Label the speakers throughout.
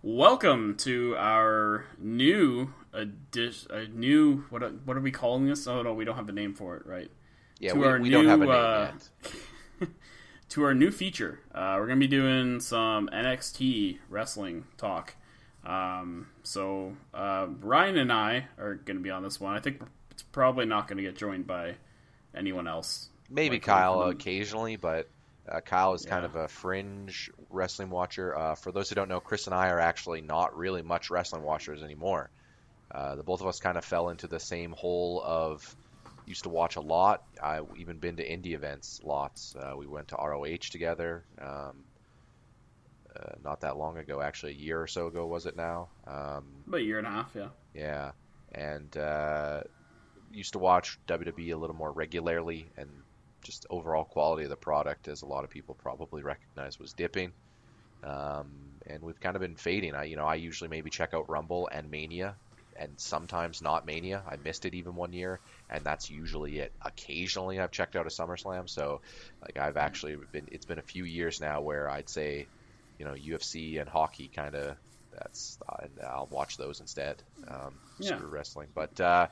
Speaker 1: Welcome to our new what are we calling this? Oh no, we don't have a name for it, right?
Speaker 2: Yeah, we don't have a name yet.
Speaker 1: To our new feature, we're gonna be doing some NXT wrestling talk. So Ryan and I are gonna be on this one. I think it's probably not gonna get joined by anyone else.
Speaker 2: Maybe Kyle occasionally, but Kyle is kind of a fringe wrestling watcher. For those who don't know, Chris and I are actually not really much wrestling watchers anymore. The both of us kind of fell into the same hole of used to watch a lot. I've even been to indie events lots. We went to ROH together not that long ago, actually a year or so ago was it now?
Speaker 1: About a year and a half, yeah.
Speaker 2: Yeah, and used to watch WWE a little more regularly, and just overall quality of the product, as a lot of people probably recognize, was dipping. And we've kind of been fading. I usually maybe check out Rumble and Mania, and sometimes not Mania. I missed it even one year, and that's usually it. Occasionally I've checked out a SummerSlam, so I've actually it's been a few years now where I'd say, UFC and hockey kind of, I'll watch those instead. Screw wrestling. But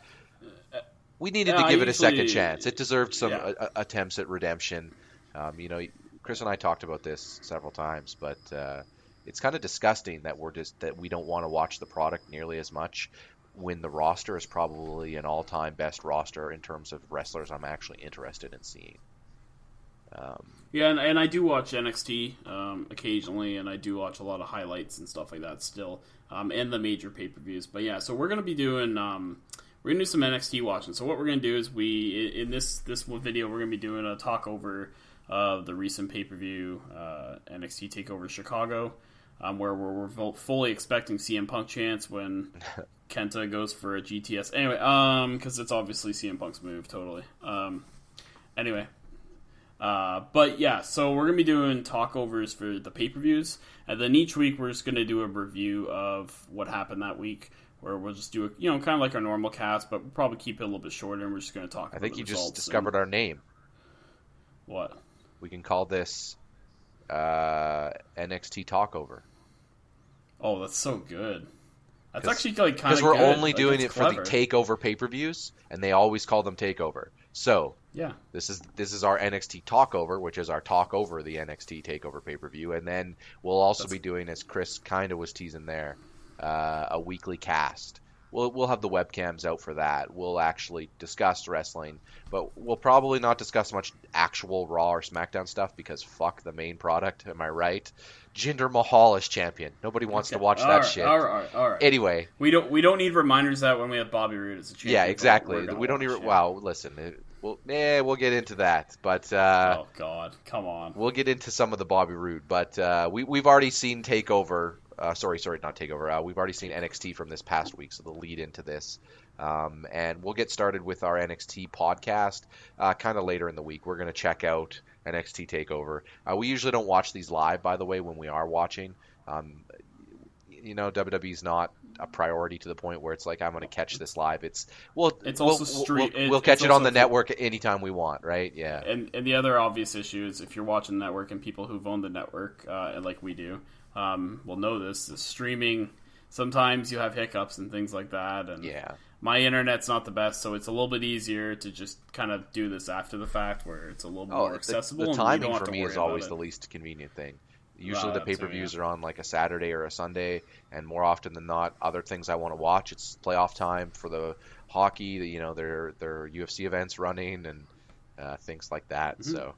Speaker 2: we needed to give it a second chance. It deserved some attempts at redemption. Chris and I talked about this several times, but it's kind of disgusting that we don't want to watch the product nearly as much when the roster is probably an all-time best roster in terms of wrestlers I'm actually interested in seeing.
Speaker 1: And I do watch NXT occasionally, and I do watch a lot of highlights and stuff like that still, and the major pay-per-views. But yeah, so we're going to be doing we're going to do some NXT watching. So what we're going to do is in this video, we're going to be doing a talk over the recent pay-per-view, NXT TakeOver Chicago, where we're fully expecting CM Punk chants when Kenta goes for a GTS. Anyway, because it's obviously CM Punk's move, totally. But yeah, so we're going to be doing talkovers for the pay-per-views, and then each week we're just going to do a review of what happened that week, where we'll just do kind of like our normal cast, but we'll probably keep it a little bit shorter, and we're just going to talk about the results.
Speaker 2: Just discovered our name.
Speaker 1: What?
Speaker 2: We can call this NXT Talkover.
Speaker 1: Oh, that's so good. That's actually kind of good.
Speaker 2: Because we're only doing it for the TakeOver pay-per-views, and they always call them TakeOver. So
Speaker 1: yeah,
Speaker 2: this is our NXT Talkover, which is our talk over the NXT TakeOver pay-per-view, and then we'll also be doing, as Chris kind of was teasing there, a weekly cast. We'll have the webcams out for that. We'll actually discuss wrestling, but we'll probably not discuss much actual Raw or SmackDown stuff because fuck the main product. Am I right? Jinder Mahal is champion. Nobody wants to watch that shit. All right. Anyway,
Speaker 1: we don't need reminders that when we have Bobby Roode as a champion.
Speaker 2: Yeah, exactly. We don't need. Wow, listen. We'll get into that, but
Speaker 1: oh god, come on.
Speaker 2: We'll get into some of the Bobby Roode, but we've already seen TakeOver. Sorry, not TakeOver. We've already seen NXT from this past week, so the lead into this. And we'll get started with our NXT podcast kind of later in the week. We're going to check out NXT TakeOver. We usually don't watch these live, by the way, when we are watching. WWE's not a priority to the point where it's like, I'm going to catch this live. We'll catch it on the network anytime we want, right? Yeah.
Speaker 1: And the other obvious issue is if you're watching the network, and people who've owned the network, like we do, will know this. The streaming, sometimes you have hiccups and things like that, and my internet's not the best, so it's a little bit easier to just kind of do this after the fact, where it's a little more accessible.
Speaker 2: The timing for me is always the least convenient thing. Usually the pay-per-views are on like a Saturday or a Sunday, and more often than not, other things I want to watch. It's playoff time for the hockey, their UFC events running and things like that. Mm-hmm. So,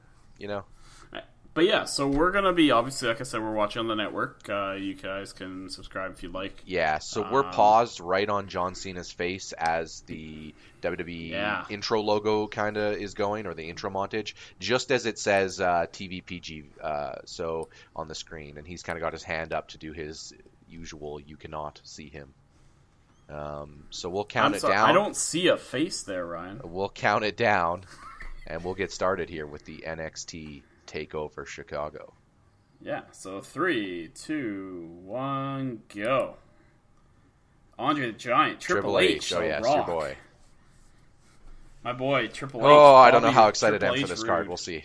Speaker 1: But yeah, so we're going to be, obviously, like I said, we're watching on the network. You guys can subscribe if you'd like.
Speaker 2: Yeah, so we're paused right on John Cena's face as the WWE intro logo kind of is going, or the intro montage, just as it says TVPG so on the screen. And he's kind of got his hand up to do his usual, you cannot see him. So we'll count it down.
Speaker 1: I don't see a face there, Ryan.
Speaker 2: We'll count it down, and we'll get started here with the NXT TakeOver Chicago.
Speaker 1: Yeah, so 3, 2, 1, go. Andre the Giant, Triple H.
Speaker 2: Oh, yeah, it's your boy.
Speaker 1: My boy, Triple H.
Speaker 2: Oh, I don't know how excited I am for this card. We'll see.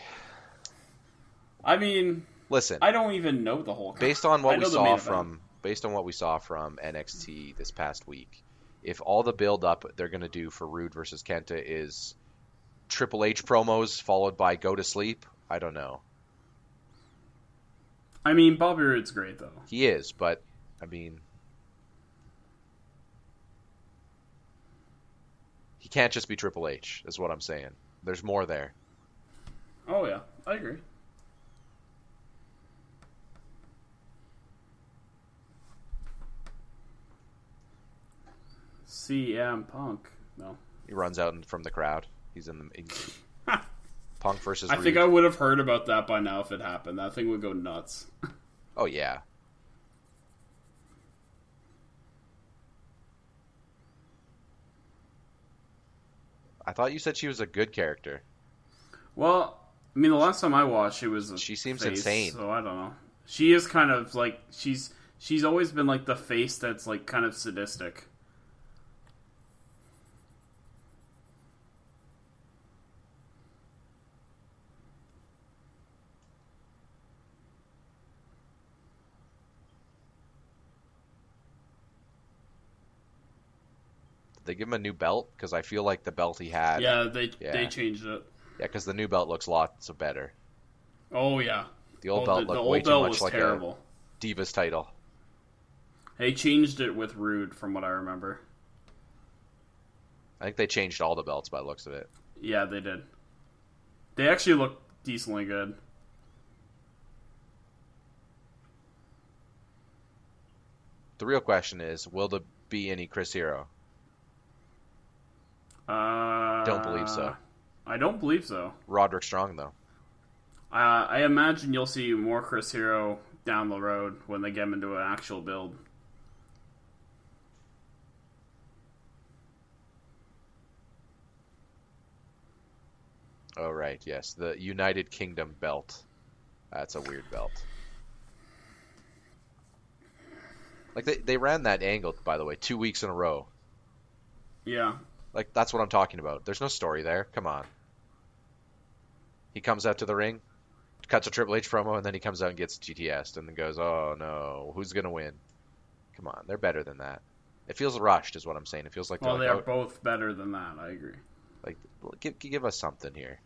Speaker 1: I mean,
Speaker 2: listen,
Speaker 1: I don't even know the whole card.
Speaker 2: Based on what we saw from based on what we saw from NXT this past week, if all the build-up they're going to do for Rude versus Kenta is Triple H promos followed by go to sleep, I don't know.
Speaker 1: I mean, Bobby Roode's great, though.
Speaker 2: He is, but, I mean... He can't just be Triple H, is what I'm saying. There's more there.
Speaker 1: Oh, yeah. I agree. CM Punk. No.
Speaker 2: He runs out from the crowd. He's in the... Punk versus
Speaker 1: I
Speaker 2: Reed.
Speaker 1: think I would have heard about that by now if it happened. That thing would go nuts.
Speaker 2: Oh, yeah. I thought you said she was a good character.
Speaker 1: Well, I mean, the last time I watched, she was
Speaker 2: She seems
Speaker 1: face,
Speaker 2: insane.
Speaker 1: So I don't know. She is kind of like... She's always been like the face that's like kind of sadistic.
Speaker 2: They give him a new belt? Because I feel like the belt he had...
Speaker 1: Yeah, they changed it.
Speaker 2: Yeah, because the new belt looks lots better.
Speaker 1: Oh, yeah.
Speaker 2: The old belt looked way too much like terrible. A Divas title.
Speaker 1: They changed it with Rude, from what I remember.
Speaker 2: I think they changed all the belts by the looks of it.
Speaker 1: Yeah, they did. They actually look decently good.
Speaker 2: The real question is, will there be any Chris Hero? Don't believe so.
Speaker 1: I don't believe so.
Speaker 2: Roderick Strong, though.
Speaker 1: I imagine you'll see more Chris Hero down the road when they get him into an actual build.
Speaker 2: Oh, right, yes. The United Kingdom belt. That's a weird belt. Like, they ran that angle, by the way, 2 weeks in a row.
Speaker 1: Yeah.
Speaker 2: Like, that's what I'm talking about. There's no story there. Come on. He comes out to the ring, cuts a Triple H promo, and then he comes out and gets GTS'd and then goes, oh, no, who's going to win? Come on, they're better than that. It feels rushed, is what I'm saying. It feels like
Speaker 1: well, they are both better than that. I agree.
Speaker 2: Like, give us something here.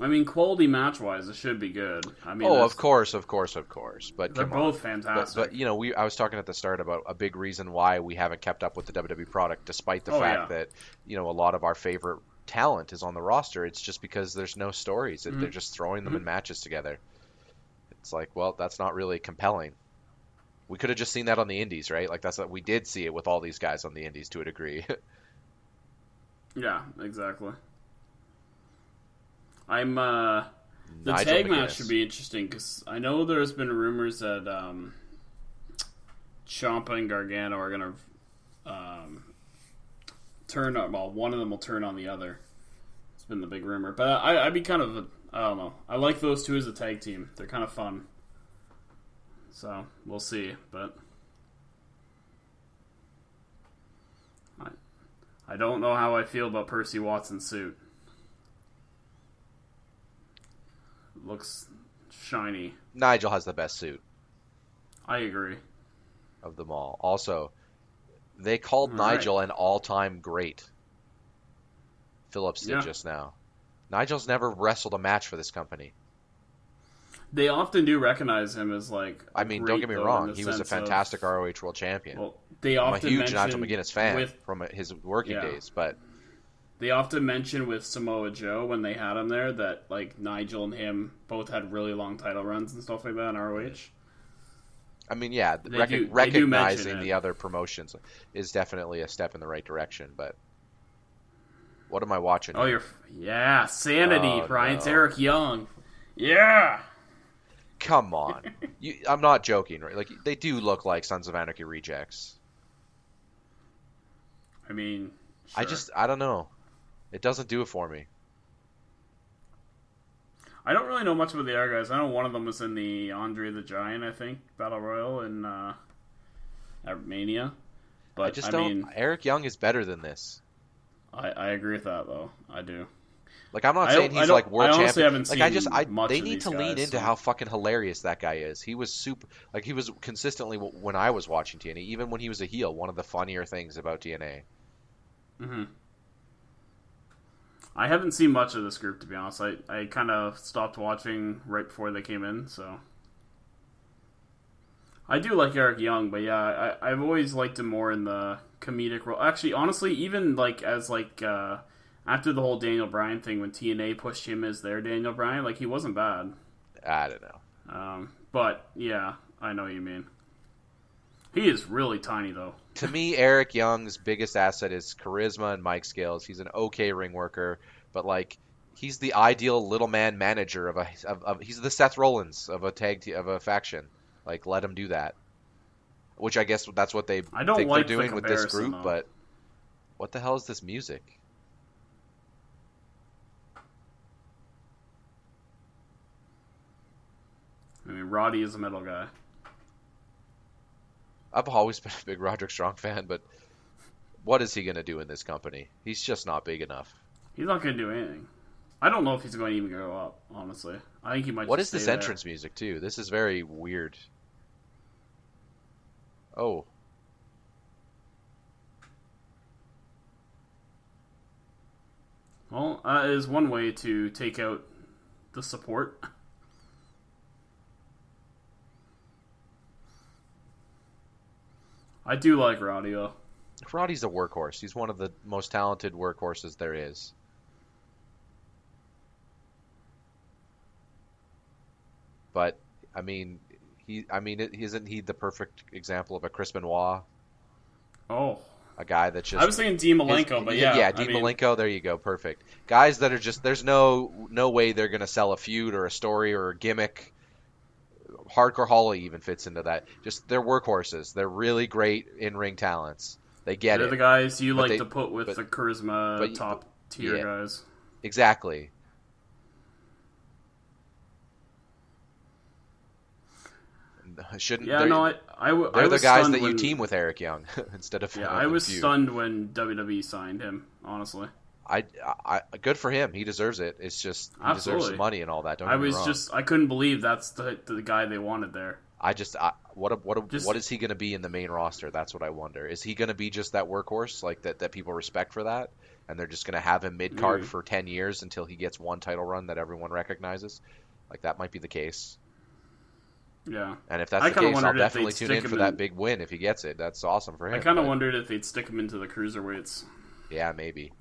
Speaker 1: I mean, quality match-wise, it should be good. I mean,
Speaker 2: of course. But
Speaker 1: they're both fantastic.
Speaker 2: But you know, I was talking at the start about a big reason why we haven't kept up with the WWE product, despite the fact that, you know, a lot of our favorite talent is on the roster. It's just because there's no stories. Mm-hmm. They're just throwing them in matches together. It's like, well, that's not really compelling. We could have just seen that on the Indies, right? Like, we did see it with all these guys on the Indies to a degree.
Speaker 1: Yeah, exactly. The tag match should be interesting because I know there's been rumors that Ciampa and Gargano are going to turn on. Well, one of them will turn on the other. It's been the big rumor, but I'd be kind of I don't know. I like those two as a tag team. They're kind of fun. So we'll see, but I don't know how I feel about Percy Watson's suit. Looks shiny.
Speaker 2: Nigel has the best suit.
Speaker 1: I agree.
Speaker 2: Of them all. Also, they called Nigel an all-time great. Phillips did just now. Nigel's never wrestled a match for this company.
Speaker 1: They often do recognize him as like.
Speaker 2: I mean, don't get me wrong. He was a fantastic ROH World Champion.
Speaker 1: Well, I'm a
Speaker 2: huge Nigel McGuinness fan from his working days, but.
Speaker 1: They often mention with Samoa Joe when they had him there that like Nigel and him both had really long title runs and stuff like that in ROH.
Speaker 2: I mean, yeah, recognizing the other promotions is definitely a step in the right direction. But what am I watching?
Speaker 1: Oh, Sanity, Ryan. It's Eric Young. Yeah.
Speaker 2: Come on, I'm not joking. Right? Like they do look like Sons of Anarchy rejects.
Speaker 1: I mean, sure.
Speaker 2: I don't know. It doesn't do it for me.
Speaker 1: I don't really know much about the other guys. I know one of them was in the Andre the Giant, I think, Battle Royal in at Mania. But
Speaker 2: I mean, Eric Young is better than this.
Speaker 1: I agree with that, though. I do.
Speaker 2: Like, I'm not saying he's like world
Speaker 1: I honestly
Speaker 2: champion.
Speaker 1: haven't
Speaker 2: Like,
Speaker 1: seen much
Speaker 2: they
Speaker 1: of
Speaker 2: need
Speaker 1: these
Speaker 2: to lean
Speaker 1: guys,
Speaker 2: into
Speaker 1: so.
Speaker 2: how fucking hilarious that guy is. He was super, like, he was consistently, when I was watching TNA, even when he was a heel, one of the funnier things about TNA.
Speaker 1: Mm-hmm. I haven't seen much of this group, to be honest. I kind of stopped watching right before they came in, so. I do like Eric Young, but yeah, I've always liked him more in the comedic role. Actually, honestly, even like as like after the whole Daniel Bryan thing, when TNA pushed him as their Daniel Bryan, like he wasn't bad.
Speaker 2: I don't know.
Speaker 1: But yeah, I know what you mean. He is really tiny though.
Speaker 2: To me, Eric Young's biggest asset is charisma and mic skills. He's an okay ring worker, but like he's the ideal little man manager of he's the Seth Rollins of a faction. Like, let him do that. Which I guess that's what they
Speaker 1: I don't
Speaker 2: think
Speaker 1: like
Speaker 2: they're doing with this group,
Speaker 1: though.
Speaker 2: but what the hell is this music?
Speaker 1: I mean, Roddy is a metal guy.
Speaker 2: I've always been a big Roderick Strong fan, but what is he going to do in this company? He's just not big enough.
Speaker 1: He's not going to do anything. I don't know if he's going to even go up, honestly. I think he might
Speaker 2: What
Speaker 1: just
Speaker 2: is this
Speaker 1: stay
Speaker 2: entrance music, too? This is very weird. Oh.
Speaker 1: Well, that is one way to take out the support. I do like Roddy, though.
Speaker 2: Roddy's a workhorse. He's one of the most talented workhorses there is. But, I mean, isn't he the perfect example of a Chris Benoit?
Speaker 1: Oh.
Speaker 2: A guy that's just...
Speaker 1: I was thinking Dean Malenko, but yeah.
Speaker 2: Yeah, Dean Malenko, there you go, perfect. Guys that are just... There's no way they're going to sell a feud or a story or a gimmick. Hardcore Holly even fits into that. Just, they're workhorses. They're really great in-ring talents. They get
Speaker 1: They're
Speaker 2: it.
Speaker 1: the guys you like to put with the charisma
Speaker 2: but
Speaker 1: top-tier guys.
Speaker 2: Exactly. They're the guys that you team with Eric Young instead of
Speaker 1: I was stunned when WWE signed him, honestly.
Speaker 2: I good for him. He deserves it. It's just he deserves some money and all that. Don't get me wrong.
Speaker 1: I couldn't believe that's the guy they wanted there.
Speaker 2: What is he going to be in the main roster? That's what I wonder. Is he going to be just that workhorse like that people respect for that, and they're just going to have him mid card for 10 years until he gets one title run that everyone recognizes? Like that might be the case.
Speaker 1: Yeah.
Speaker 2: And if that's the case, I'll definitely tune in for that big win if he gets it. That's awesome for him.
Speaker 1: I kind of wondered if they'd stick him into the cruiserweights.
Speaker 2: Yeah, maybe.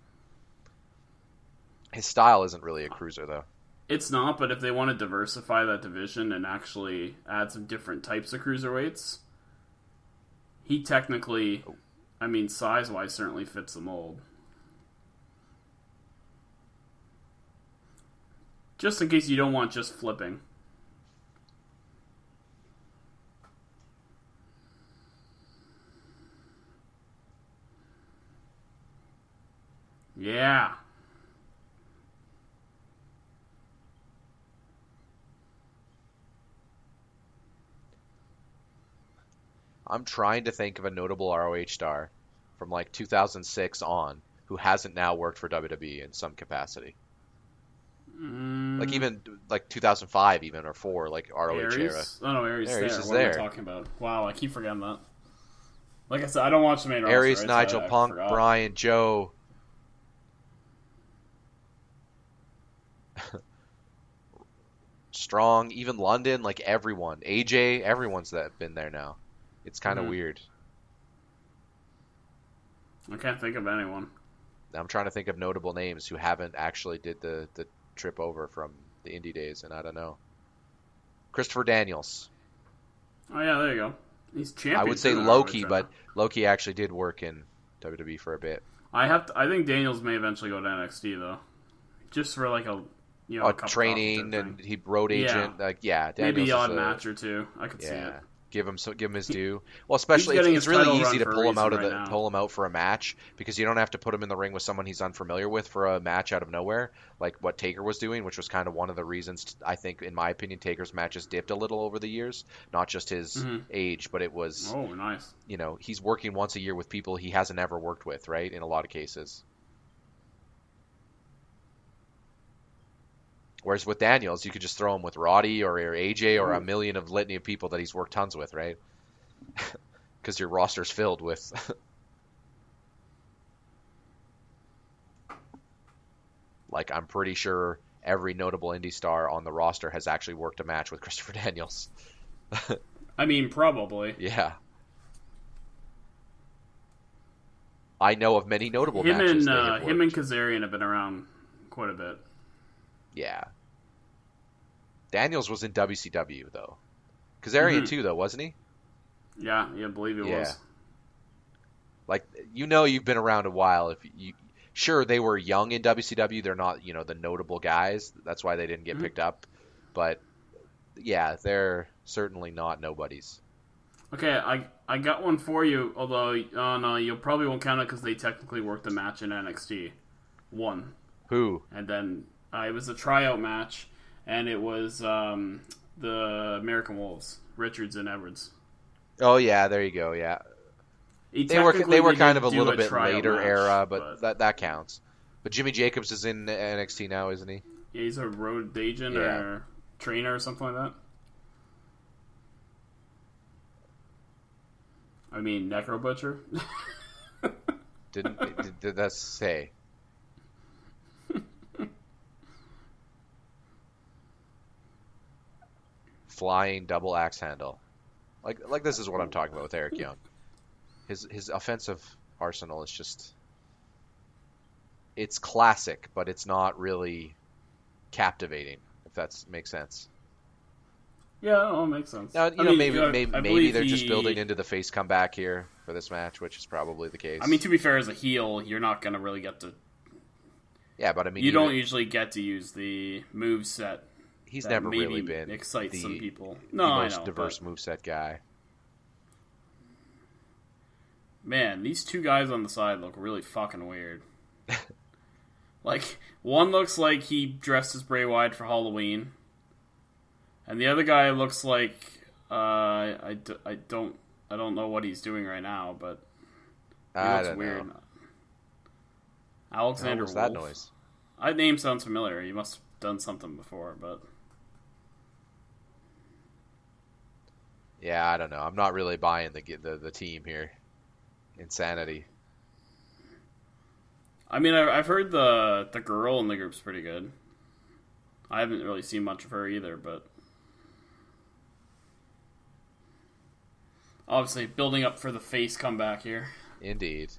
Speaker 2: His style isn't really a cruiser, though.
Speaker 1: It's not, but if they want to diversify that division and actually add some different types of cruiserweights, he technically, size-wise, certainly fits the mold. Just in case you don't want just flipping. Yeah.
Speaker 2: I'm trying to think of a notable ROH star from like 2006 on who hasn't now worked for WWE in some capacity. Like even like 2005 even or 4 like ROH era.
Speaker 1: Oh no, Aries there.
Speaker 2: Is
Speaker 1: what
Speaker 2: there.
Speaker 1: am I talking about? Wow, I keep forgetting that. Like I said, I don't watch the main roster.
Speaker 2: Aries, Nigel, Punk, Bryan, Joe. Strong, even London, like everyone. AJ, everyone's been there now. It's kind of weird.
Speaker 1: I can't think of anyone.
Speaker 2: I'm trying to think of notable names who haven't actually did the trip over from the indie days, and I don't know. Christopher Daniels.
Speaker 1: Oh yeah, there you go. He's champion.
Speaker 2: I would say Loki, but Loki actually did work in WWE for a bit.
Speaker 1: I think Daniels may eventually go to NXT though, just for like a
Speaker 2: training and he road agent.
Speaker 1: Yeah.
Speaker 2: Daniels
Speaker 1: maybe odd match or two. I could see it.
Speaker 2: Give him his due. Well, especially it's really easy to pull him out for a match because you don't have to put him in the ring with someone he's unfamiliar with for a match out of nowhere, like what Taker was doing, which was kind of one of the reasons I think, in my opinion, Taker's matches dipped a little over the years. Not just his age, but it was
Speaker 1: nice.
Speaker 2: He's working once a year with people he hasn't ever worked with, right? In a lot of cases. Whereas with Daniels, you could just throw him with Roddy or AJ or a million of litany of people that he's worked tons with, right? Because your roster's filled with. Like, I'm pretty sure every notable indie star on the roster has actually worked a match with Christopher Daniels.
Speaker 1: I mean, probably.
Speaker 2: Yeah. I know of many notable matches.
Speaker 1: Him and Kazarian have been around quite a bit.
Speaker 2: Yeah. Daniels was in WCW, though. Kazarian, too, though, wasn't he?
Speaker 1: Yeah, I believe he was.
Speaker 2: Like, you've been around a while. Sure, they were young in WCW. They're not, the notable guys. That's why they didn't get picked up. But, yeah, they're certainly not nobodies.
Speaker 1: Okay, I got one for you, although no, you probably won't count it because they technically worked the match in NXT. One.
Speaker 2: Who?
Speaker 1: And then it was a tryout match, and it was the American Wolves, Richards and Edwards.
Speaker 2: Oh, yeah, there you go, yeah. They were kind of a little bit later match, era, but that counts. But Jimmy Jacobs is in NXT now, isn't he?
Speaker 1: Yeah, he's a road agent or trainer or something like that. I mean, Necro Butcher.
Speaker 2: Did that say? Flying double axe handle. Like this is what I'm talking about with Eric Young. His offensive arsenal is just, it's classic, but it's not really captivating, if that makes sense.
Speaker 1: Yeah, it makes sense.
Speaker 2: Now, maybe they're just building into the face comeback here for this match, which is probably the case.
Speaker 1: I mean, to be fair, as a heel, you're not going to really get to...
Speaker 2: Yeah, but I mean...
Speaker 1: You don't usually get to use the moveset.
Speaker 2: He's never really been
Speaker 1: excites some people.
Speaker 2: The most diverse moveset guy.
Speaker 1: Man, these two guys on the side look really fucking weird. Like, one looks like he dressed as Bray Wyatt for Halloween. And the other guy looks like I don't know what he's doing right now, but he looks weird. Know. Alexander Wolf.
Speaker 2: What's that noise?
Speaker 1: That name sounds familiar. He must have done something before, but
Speaker 2: yeah, I don't know. I'm not really buying the team here. Insanity.
Speaker 1: I mean, I've heard the girl in the group's pretty good. I haven't really seen much of her either, but obviously building up for the face comeback here.
Speaker 2: Indeed.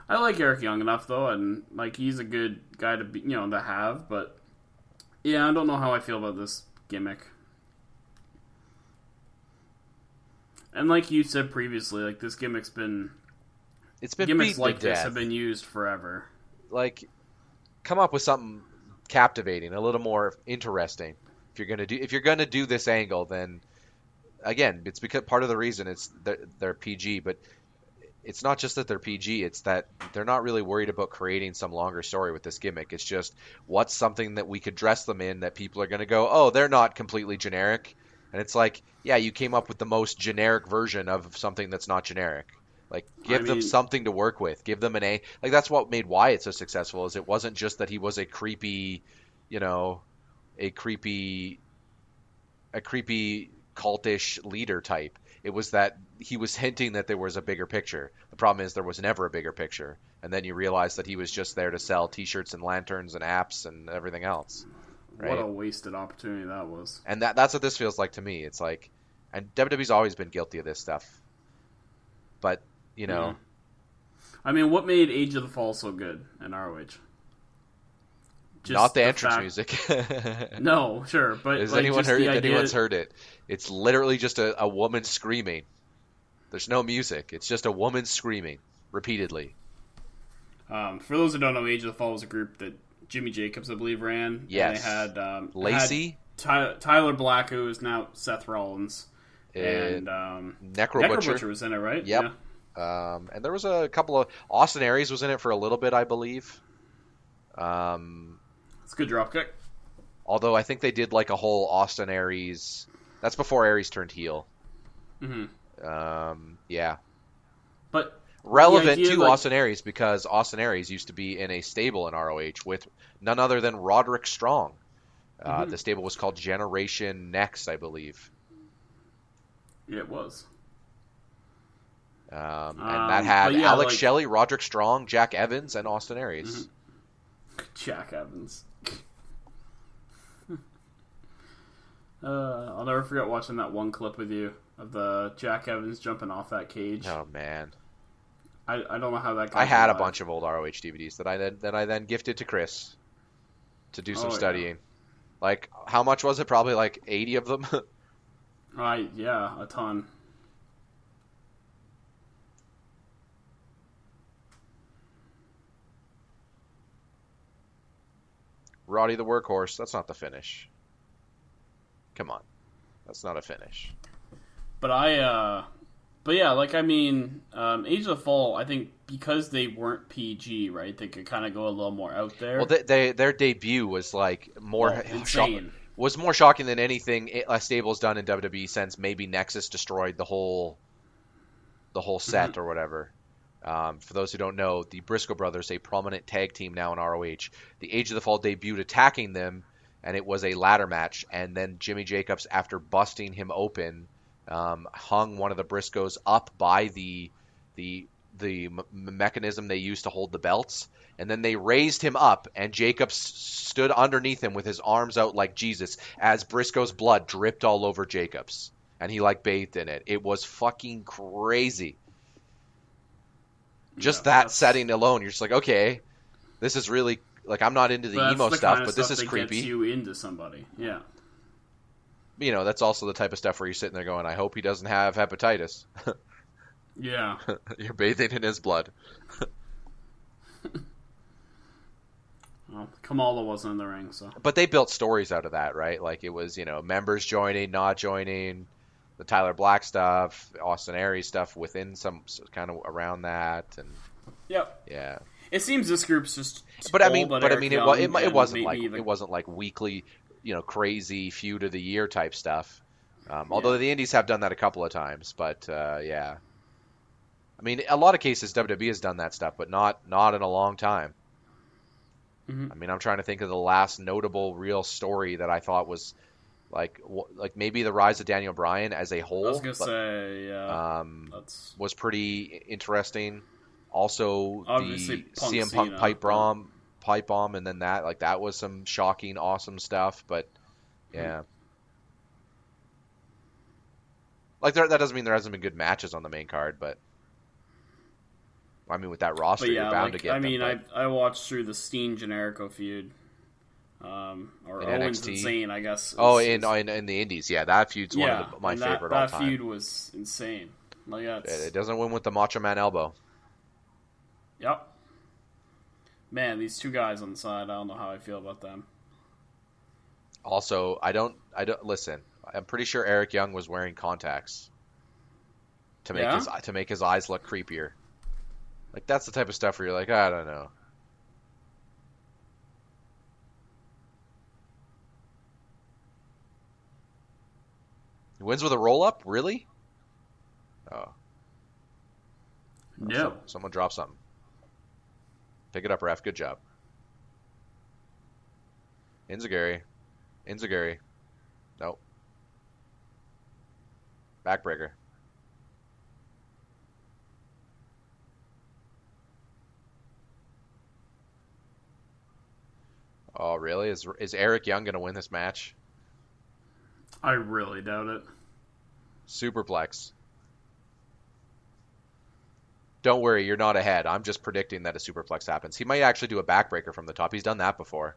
Speaker 1: I like Eric Young enough though, and like he's a good guy to be, to have. But yeah, I don't know how I feel about this gimmick. And like you said previously, like this gimmicks been gimmicks like this have been used forever.
Speaker 2: Like, come up with something captivating, a little more interesting. If you're gonna do this angle, then again, it's because part of the reason they're PG, but it's not just that they're PG, it's that they're not really worried about creating some longer story with this gimmick. It's just, what's something that we could dress them in that people are going to go, oh, they're not completely generic. And it's like, yeah, you came up with the most generic version of something that's not generic. Like, give them something to work with. Give them an A. Like, that's what made Wyatt so successful, is it wasn't just that he was a creepy cultish leader type. It was that he was hinting that there was a bigger picture. The problem is there was never a bigger picture. And then you realize that he was just there to sell T-shirts and lanterns and apps and everything else. Right?
Speaker 1: What a wasted opportunity that was.
Speaker 2: And that's what this feels like to me. It's like, and WWE's always been guilty of this stuff. But,
Speaker 1: I mean, what made Age of the Fall so good in ROH?
Speaker 2: Just not the entrance music.
Speaker 1: No, sure, but
Speaker 2: has anyone heard it? Anyone's heard it? It's literally just a woman screaming. There's no music. It's just a woman screaming repeatedly.
Speaker 1: For those who don't know, Age of the Fall was a group that Jimmy Jacobs, I believe, ran.
Speaker 2: Yes.
Speaker 1: And they had
Speaker 2: Lacey,
Speaker 1: Tyler Black, who is now Seth Rollins, and
Speaker 2: Necro
Speaker 1: Butcher was in it, right?
Speaker 2: Yep. Yeah. And there was a couple of Austin Aries was in it for a little bit, I believe.
Speaker 1: It's a good dropkick.
Speaker 2: Although I think they did like a whole Austin Aries. That's before Aries turned heel.
Speaker 1: Mm-hmm.
Speaker 2: Yeah.
Speaker 1: But
Speaker 2: Relevant to
Speaker 1: like,
Speaker 2: Austin Aries because Austin Aries used to be in a stable in ROH with none other than Roderick Strong. The stable was called Generation Next, I believe.
Speaker 1: Yeah, it was.
Speaker 2: And that had Alex
Speaker 1: like,
Speaker 2: Shelley, Roderick Strong, Jack Evans, and Austin Aries.
Speaker 1: Jack Evans. I'll never forget watching that one clip with you of the Jack Evans jumping off that cage.
Speaker 2: Oh, man.
Speaker 1: I don't know how that guy.
Speaker 2: I had a bunch of old ROH DVDs that I then gifted to Chris to do some studying.
Speaker 1: Yeah.
Speaker 2: Like, how much was it? Probably like 80 of them.
Speaker 1: Yeah, a ton.
Speaker 2: Roddy the Workhorse. That's not the finish. Come on, that's not a finish.
Speaker 1: But yeah, like, I mean, Age of the Fall, I think because they weren't PG, right, they could kind of go a little more out there.
Speaker 2: Well, their debut was like more
Speaker 1: insane.
Speaker 2: Was more shocking than anything Stable's done in WWE since maybe Nexus destroyed the whole set or whatever. For those who don't know, the Briscoe brothers, a prominent tag team now in ROH. The Age of the Fall debuted attacking them, and it was a ladder match. And then Jimmy Jacobs, after busting him open, hung one of the Briscoes up by the mechanism they used to hold the belts, and then they raised him up, and Jacobs stood underneath him with his arms out like Jesus as Briscoe's blood dripped all over Jacobs, and he like bathed in it. It was fucking crazy. Just that setting alone, you're just like, okay, this is really, like, I'm not into the emo stuff, but this is creepy.
Speaker 1: Gets you into somebody, yeah.
Speaker 2: You know, that's also the type of stuff where you're sitting there going, I hope he doesn't have hepatitis.
Speaker 1: Yeah.
Speaker 2: You're bathing in his blood.
Speaker 1: Well, Kamala wasn't in the ring, so.
Speaker 2: But they built stories out of that, right? Like, it was, you know, members joining, not joining, the Tyler Black stuff, Austin Aries stuff within some kind of around that, and
Speaker 1: yep.
Speaker 2: Yeah.
Speaker 1: It seems this group's just.
Speaker 2: But I mean, it wasn't like weekly, you know, crazy feud of the year type stuff. Although the Indies have done that a couple of times, but yeah. I mean, a lot of cases WWE has done that stuff, but not in a long time. I mean, I'm trying to think of the last notable real story that I thought was like maybe the rise of Daniel Bryan as a whole.
Speaker 1: I was gonna say, yeah,
Speaker 2: was pretty interesting. Also,
Speaker 1: obviously
Speaker 2: the CM Punk pipe bomb, and then that was some shocking, awesome stuff. But yeah, like that doesn't mean there hasn't been good matches on the main card, but. I mean, with that roster, you're bound to get them. I mean,
Speaker 1: I watched through the Steen Generico feud, or Owens
Speaker 2: NXT.
Speaker 1: and Zayn, I guess.
Speaker 2: In the Indies, yeah, that feud's one of my favorite all time.
Speaker 1: That feud was insane. Like,
Speaker 2: it doesn't win with the Macho Man elbow.
Speaker 1: Yep. Man, these two guys on the side, I don't know how I feel about them.
Speaker 2: Also, I don't listen. I'm pretty sure Eric Young was wearing contacts to make his eyes look creepier. Like, that's the type of stuff where you're like, I don't know. He wins with a roll-up? Really? Oh.
Speaker 1: No.
Speaker 2: Someone dropped something. Pick it up, ref. Good job. Enziguri. Nope. Backbreaker. Oh, really? Is Eric Young going to win this match?
Speaker 1: I really doubt it.
Speaker 2: Superplex. Don't worry, you're not ahead. I'm just predicting that a superplex happens. He might actually do a backbreaker from the top. He's done that before.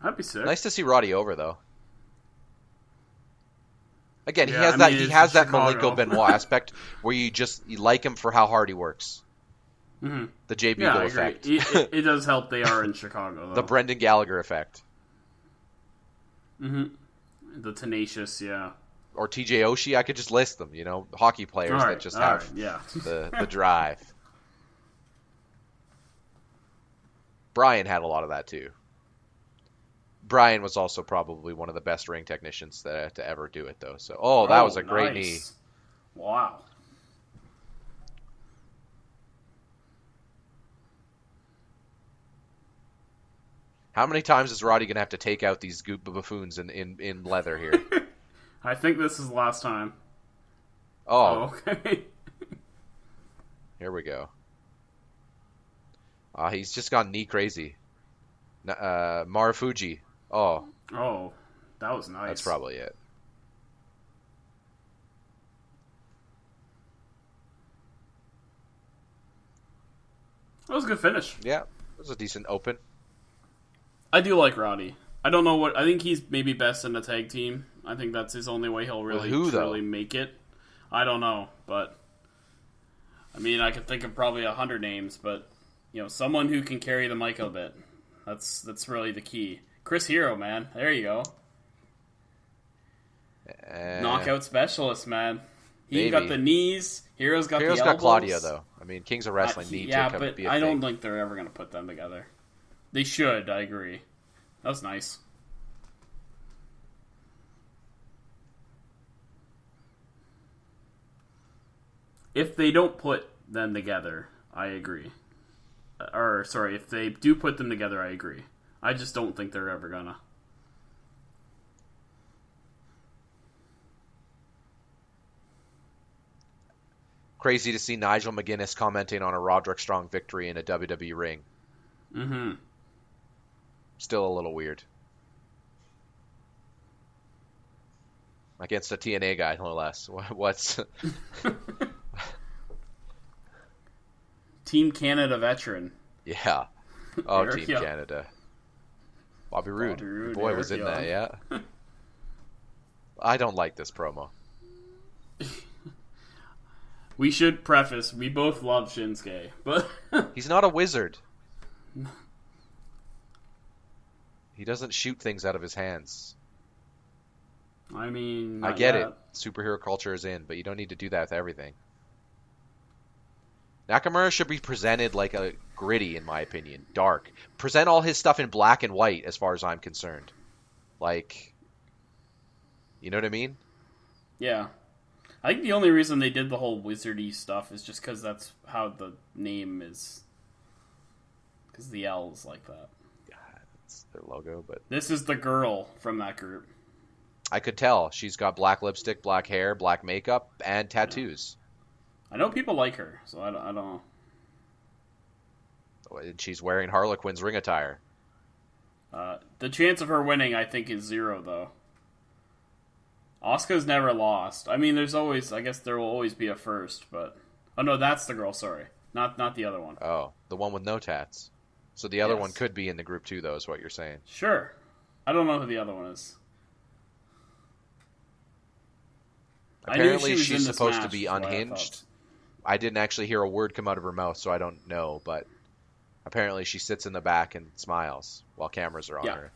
Speaker 1: That'd be sick.
Speaker 2: Nice to see Roddy over, though. Again, he has that Malenko Benoit aspect where you like him for how hard he works.
Speaker 1: Mm-hmm.
Speaker 2: The Jay Beagle effect.
Speaker 1: It does help they are in Chicago, though.
Speaker 2: The Brendan Gallagher effect.
Speaker 1: Mm-hmm. The Tenacious, yeah.
Speaker 2: Or TJ Oshie, I could just list them, you know, hockey players that just have the drive. Brian had a lot of that, too. Brian was also probably one of the best ring technicians to ever do it, though. So, that was a great knee.
Speaker 1: Wow.
Speaker 2: How many times is Roddy going to have to take out these buffoons in leather here?
Speaker 1: I think this is the last time.
Speaker 2: Oh.
Speaker 1: Okay.
Speaker 2: Here we go. He's just gone knee crazy. Marufuji. Oh.
Speaker 1: Oh, that was nice.
Speaker 2: That's probably it.
Speaker 1: That was a good finish.
Speaker 2: Yeah, it was a decent open.
Speaker 1: I do like Roddy. I don't know what... I think he's maybe best in a tag team. I think that's his only way he'll really truly make it. I don't know, but... I mean, I could think of probably 100 names, but... someone who can carry the mic a bit. That's really the key. Chris Hero, man. There you go. Knockout specialist, man. He got the knees. Hero's got the elbows.
Speaker 2: Hero's got Claudio, though. I mean, Kings of Wrestling need to come
Speaker 1: but
Speaker 2: be a
Speaker 1: I don't
Speaker 2: thing.
Speaker 1: think they're ever going to put them together. They should, I agree. That was nice. If they don't put them together, I agree. Or, sorry, if they do put them together, I agree. I just don't think they're ever gonna.
Speaker 2: Crazy to see Nigel McGuinness commenting on a Roderick Strong victory in a WWE ring.
Speaker 1: Mm-hmm.
Speaker 2: Still a little weird. Against a TNA guy, no less. What's...
Speaker 1: Team Canada veteran.
Speaker 2: Yeah. Oh, Team Canada. Bobby Roode. Your boy was in that, yeah. I don't like this promo.
Speaker 1: We should preface, we both love Shinsuke, but...
Speaker 2: He's not a wizard. He doesn't shoot things out of his hands.
Speaker 1: I mean...
Speaker 2: I get it. Superhero culture is in, but you don't need to do that with everything. Nakamura should be presented like a gritty, in my opinion. Dark. Present all his stuff in black and white, as far as I'm concerned. Like... You know what I mean?
Speaker 1: Yeah. I think the only reason they did the whole wizardy stuff is just because that's how the name is. Because the L is like that.
Speaker 2: Yeah, that's their logo, but...
Speaker 1: This is the girl from that group.
Speaker 2: I could tell. She's got black lipstick, black hair, black makeup, and tattoos.
Speaker 1: I know people like her, so I don't know.
Speaker 2: And she's wearing Harlequin's ring attire.
Speaker 1: The chance of her winning, I think, is 0, though. Asuka's never lost. I mean, there's always... I guess there will always be a first, but... Oh, no, that's the girl, sorry. Not the other one.
Speaker 2: Oh, the one with no tats. So the other one could be in the group, too, though, is what you're saying.
Speaker 1: Sure. I don't know who the other one is.
Speaker 2: Apparently, she's supposed to be unhinged. I didn't actually hear a word come out of her mouth, so I don't know, but... Apparently, she sits in the back and smiles while cameras are on her.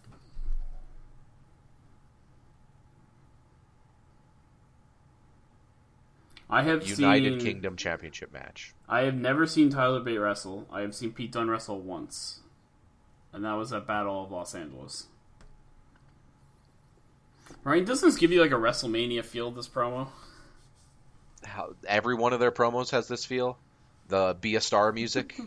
Speaker 1: I have
Speaker 2: United Kingdom Championship match.
Speaker 1: I have never seen Tyler Bate wrestle. I have seen Pete Dunne wrestle once. And that was at Battle of Los Angeles. Right? Doesn't this give you like a WrestleMania feel, this promo?
Speaker 2: How every one of their promos has this feel? The Be a Star music?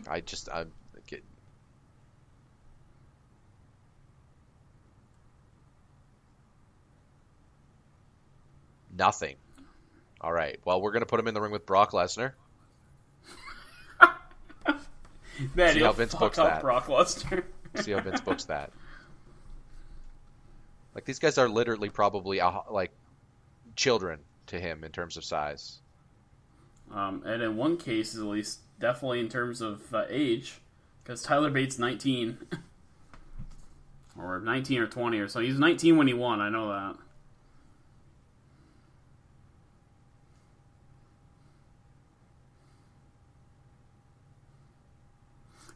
Speaker 2: Nothing. All right. Well, we're going to put him in the ring with Brock Lesnar.
Speaker 1: Man, see how Vince books that. Brock Lesnar.
Speaker 2: See how Vince books that. Like, these guys are literally probably like children to him in terms of size.
Speaker 1: And in one case, at least, definitely in terms of age, because Tyler Bates 19, or 19 or 20 or so. He was 19 when he won. I know that.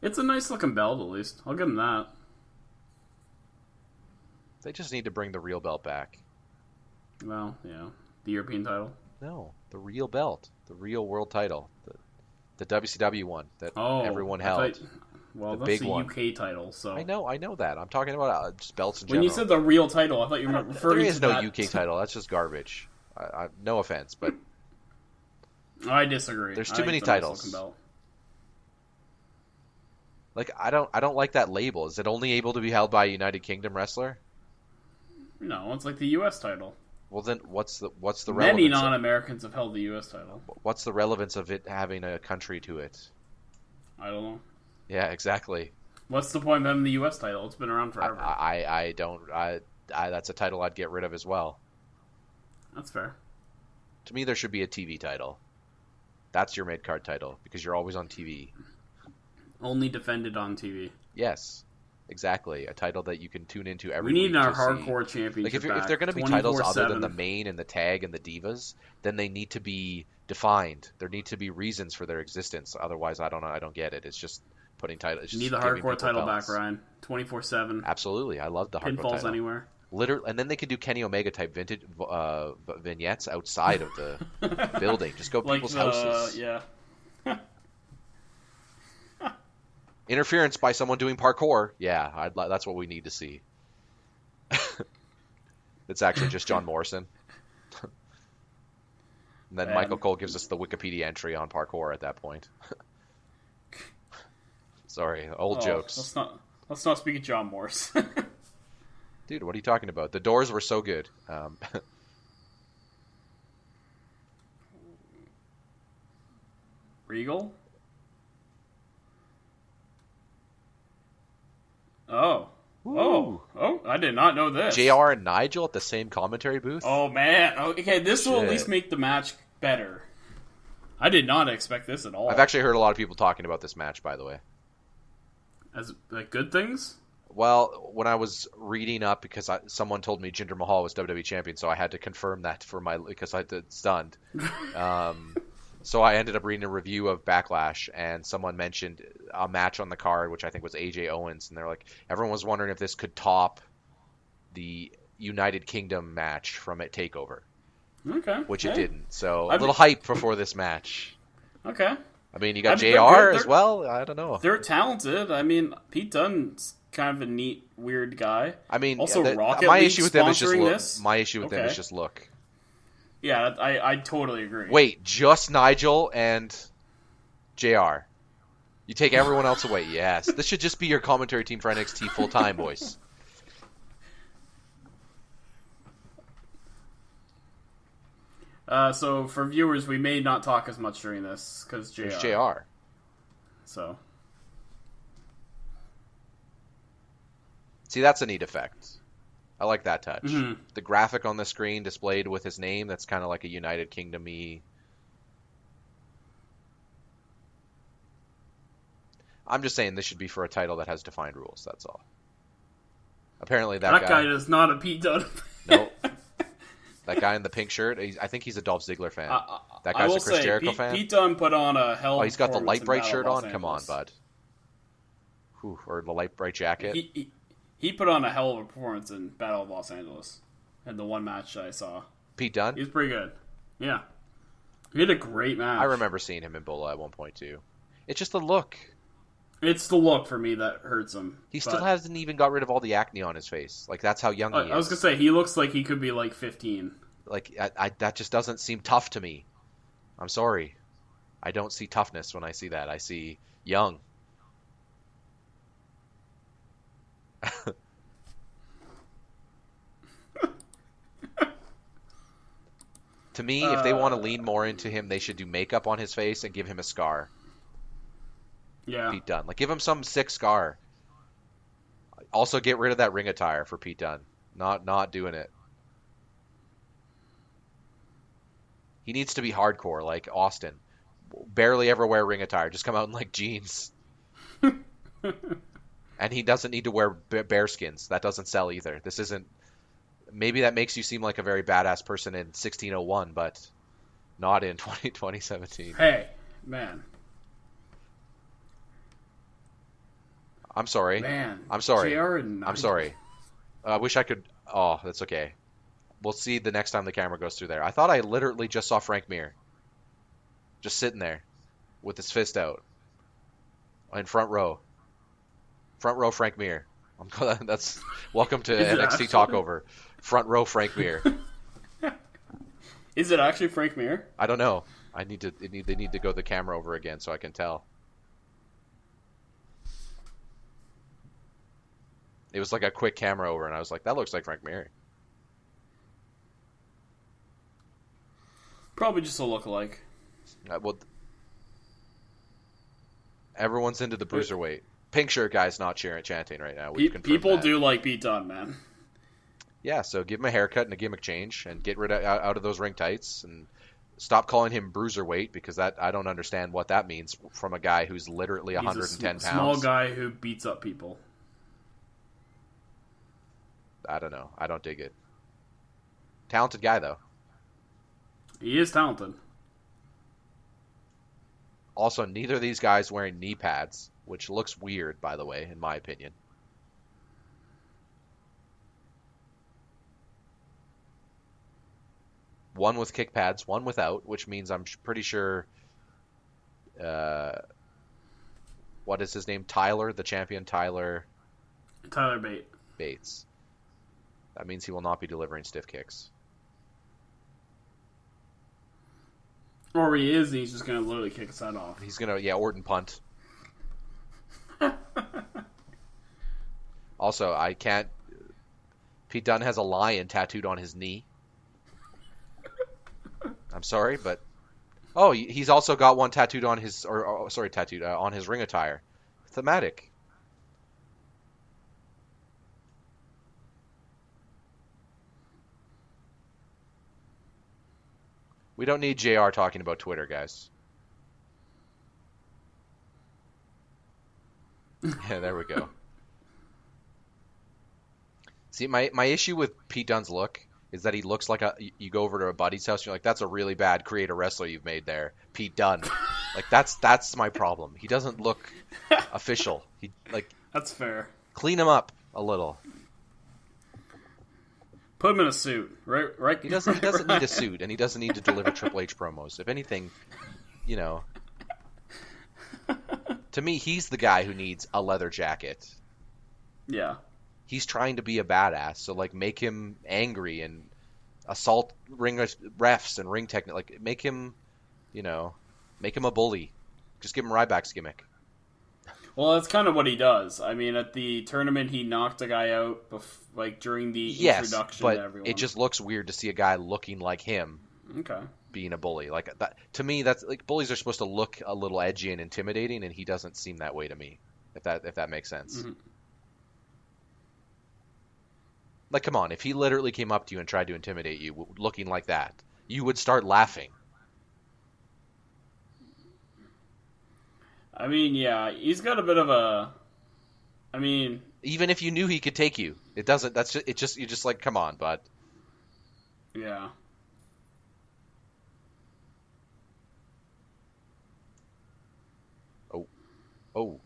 Speaker 1: It's a nice looking belt, at least. I'll give him that.
Speaker 2: They just need to bring the real belt back.
Speaker 1: Well, yeah. The European title?
Speaker 2: No, the real belt. The real world title. The WCW one that everyone held.
Speaker 1: Well, that's the UK title, so...
Speaker 2: I know that. I'm talking about just belts in general.
Speaker 1: When you said the real title, I thought you were referring to that.
Speaker 2: There is no UK title. That's just garbage. No offense, but...
Speaker 1: I disagree.
Speaker 2: There's too many titles. Like, I don't like that label. Is it only able to be held by a United Kingdom wrestler?
Speaker 1: No, it's like the U.S. title.
Speaker 2: Well, then what's the relevance?
Speaker 1: Many non-Americans have held the U.S. title.
Speaker 2: What's the relevance of it having a country to it?
Speaker 1: I don't know.
Speaker 2: Yeah, exactly.
Speaker 1: What's the point of having the U.S. title? It's been around forever.
Speaker 2: I don't. That's a title I'd get rid of as well.
Speaker 1: That's fair.
Speaker 2: To me, there should be a TV title. That's your mid-card title because you're always on TV.
Speaker 1: Only defended on TV.
Speaker 2: Yes, exactly. A title that you can tune into every week.
Speaker 1: We need our hardcore championship.
Speaker 2: Like if they're going to be titles other than the main and the tag and the divas, then they need to be defined. There need to be reasons for their existence. Otherwise, I don't know. I don't get it. It's just putting titles.
Speaker 1: You need the hardcore title back, Ryan. 24/7.
Speaker 2: Absolutely, I love the hardcore title.
Speaker 1: Pinfalls anywhere.
Speaker 2: Literally, and then they could do Kenny Omega type vintage vignettes outside of the building. Just go people's houses.
Speaker 1: Yeah.
Speaker 2: Interference by someone doing parkour. Yeah, that's what we need to see. It's actually just John Morrison. And then Michael Cole gives us the Wikipedia entry on parkour at that point. Sorry, old jokes.
Speaker 1: Let's not speak of John Morris.
Speaker 2: Dude, what are you talking about? The Doors were so good.
Speaker 1: Regal? Oh.
Speaker 2: Ooh.
Speaker 1: Oh, I did not know this.
Speaker 2: JR and Nigel at the same commentary booth?
Speaker 1: Oh, man. Okay, this will at least make the match better. I did not expect this at all.
Speaker 2: I've actually heard a lot of people talking about this match, by the way.
Speaker 1: As, like, good things?
Speaker 2: Well, when I was reading up, because someone told me Jinder Mahal was WWE champion, so I had to confirm that because I was stunned. So I ended up reading a review of Backlash, and someone mentioned a match on the card, which I think was AJ Owens, and they're like, everyone was wondering if this could top the United Kingdom match from at Takeover.
Speaker 1: Okay.
Speaker 2: Which it didn't. So a little hype before this match.
Speaker 1: Okay.
Speaker 2: I mean, you got JR as well? I don't know.
Speaker 1: They're talented. I mean, Pete Dunne's kind of a neat, weird guy.
Speaker 2: I mean,
Speaker 1: also Rocket
Speaker 2: my
Speaker 1: League
Speaker 2: issue with them is just look.
Speaker 1: This?
Speaker 2: My issue with them is just look.
Speaker 1: Yeah, I totally agree.
Speaker 2: Wait, just Nigel and JR. You take everyone else away. Yes. This should just be your commentary team for NXT full-time, boys.
Speaker 1: So, for viewers, we may not talk as much during this, because JR.
Speaker 2: It's JR.
Speaker 1: So.
Speaker 2: See, that's a neat effect. I like that touch.
Speaker 1: Mm-hmm.
Speaker 2: The graphic on the screen displayed with his name, that's kind of like a United Kingdom-y. I'm just saying this should be for a title that has defined rules, that's all. Apparently that
Speaker 1: guy is not a Pete Dunne.
Speaker 2: Nope. That guy in the pink shirt, I think he's a Dolph Ziggler fan. That guy's a Chris Jericho fan.
Speaker 1: Pete Dunne put on a hell of
Speaker 2: he's got the light bright shirt on?
Speaker 1: Angeles.
Speaker 2: Come on, bud. Whew, or the light bright jacket.
Speaker 1: He put on a hell of a performance in Battle of Los Angeles. In the one match I saw.
Speaker 2: Pete Dunne?
Speaker 1: He was pretty good. Yeah. He had a great match.
Speaker 2: I remember seeing him in Bola at one point, too. It's just the look.
Speaker 1: It's the look for me that hurts him.
Speaker 2: He still hasn't even got rid of all the acne on his face. Like, that's how young he is.
Speaker 1: I was going to say, he looks like he could be, like, 15.
Speaker 2: Like, that just doesn't seem tough to me. I'm sorry. I don't see toughness when I see that. I see young. To me, if they want to lean more into him, they should do makeup on his face and give him a scar.
Speaker 1: Yeah.
Speaker 2: Pete Dunne. Like, give him some sick scar. Also, get rid of that ring attire for Pete Dunne. Not doing it. He needs to be hardcore, like Austin. Barely ever wear ring attire. Just come out in, like, jeans. And he doesn't need to wear bearskins. That doesn't sell either. This isn't... Maybe that makes you seem like a very badass person in 1601, but not in 2017.
Speaker 1: Hey, man.
Speaker 2: I'm sorry.
Speaker 1: Man.
Speaker 2: I'm sorry.
Speaker 1: I'm
Speaker 2: sorry. I wish I could... Oh, that's okay. We'll see the next time the camera goes through there. I thought I literally just saw Frank Mir. Just sitting there with his fist out. In front row. Front row Frank Mir. That's welcome to NXT Talkover. Front row Frank Mir.
Speaker 1: Is it actually Frank Mir?
Speaker 2: I don't know. They need to go the camera over again so I can tell. It was like a quick camera over, and I was like, that looks like Frank Mir.
Speaker 1: Probably just a lookalike.
Speaker 2: Well, everyone's into the bruiserweight. Pink shirt guy's not chanting right now.
Speaker 1: People do like Pete Dunne, man.
Speaker 2: Yeah, so give him a haircut and a gimmick change, and get rid of out of those ring tights, and stop calling him bruiserweight, because that I don't understand what that means from a guy who's literally 110 pounds.
Speaker 1: Small guy who beats up people.
Speaker 2: I don't know. I don't dig it. Talented guy though.
Speaker 1: He is talented.
Speaker 2: Also, neither of these guys wearing knee pads, which looks weird, by the way, in my opinion. One with kick pads, one without, which means I'm pretty sure. What is his name? Tyler, the champion, Tyler Bates. That means he will not be delivering stiff kicks.
Speaker 1: Or he is, and he's just going to literally kick his head off.
Speaker 2: He's going to, Orton punt. Also, I can't... Pete Dunne has a lion tattooed on his knee. I'm sorry, but... Oh, he's also got one tattooed on his... on his ring attire. Thematic. We don't need JR talking about Twitter, guys. Yeah, there we go. See, my issue with Pete Dunne's look is that he looks like you go over to a buddy's house and you're like, that's a really bad creator wrestler you've made there, Pete Dunne. Like, that's my problem. He doesn't look official.
Speaker 1: That's fair.
Speaker 2: Clean him up a little.
Speaker 1: Put him in a suit, right?
Speaker 2: He doesn't need a suit, and he doesn't need to deliver Triple H promos. If anything, to me, he's the guy who needs a leather jacket.
Speaker 1: Yeah. He's
Speaker 2: trying to be a badass, so make him angry and assault ring refs and ring technique. Make him a bully. Just give him Ryback's gimmick.
Speaker 1: Well, that's kind of what he does. I mean, at the tournament, he knocked a guy out, during the introduction to everyone.
Speaker 2: It just looks weird to see a guy looking like him.
Speaker 1: Okay.
Speaker 2: Being a bully. Like that, to me, that's bullies are supposed to look a little edgy and intimidating, and he doesn't seem that way to me. If that makes sense.
Speaker 1: Mm-hmm.
Speaker 2: Like, come on, if he literally came up to you and tried to intimidate you, looking like that, you would start laughing.
Speaker 1: I mean, yeah, he's got a bit of a... I mean...
Speaker 2: Even if you knew he could take you, it doesn't... You're just like, come on, bud.
Speaker 1: Yeah.
Speaker 2: Oh.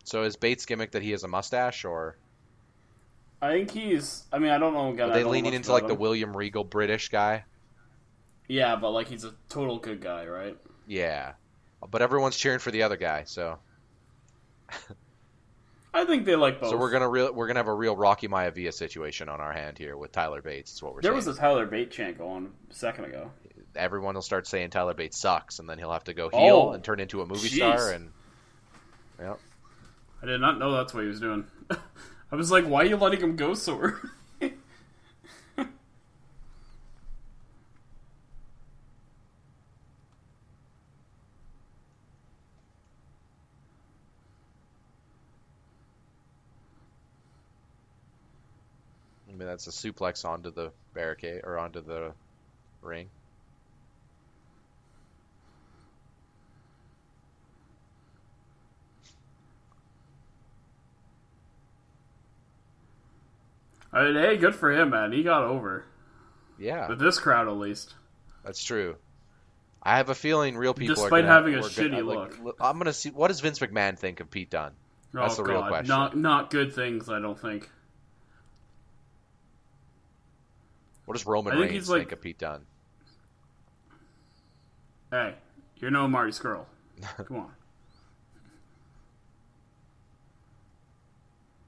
Speaker 2: So is Bates' gimmick that he has a mustache, or...
Speaker 1: I think he's... I mean, I don't know. Again,
Speaker 2: are they leaning into, the William Regal British guy?
Speaker 1: Yeah, but, he's a total good guy, right?
Speaker 2: Yeah. But everyone's cheering for the other guy, so...
Speaker 1: I think they like both.
Speaker 2: So we're gonna have a real Rocky Maivia situation on our hand here with Tyler Bates, is what we're saying.
Speaker 1: There was a Tyler Bates chant going a second ago.
Speaker 2: Everyone will start saying Tyler Bates sucks, and then he'll have to go heel and turn into a movie star, and... Yep.
Speaker 1: I did not know that's what he was doing. I was like, why are you letting him go so early?
Speaker 2: I mean, that's a suplex onto the barricade, or onto the ring.
Speaker 1: I mean, hey, good for him, man. He got over.
Speaker 2: Yeah.
Speaker 1: With this crowd, at least.
Speaker 2: That's true. I have a feeling real people
Speaker 1: Despite having a shitty look.
Speaker 2: I'm going to see... What does Vince McMahon think of Pete Dunne? That's the real question.
Speaker 1: Not good things, I don't think.
Speaker 2: What does Roman Reigns think of Pete Dunne?
Speaker 1: Hey, you're no Marty Scurll. Come on.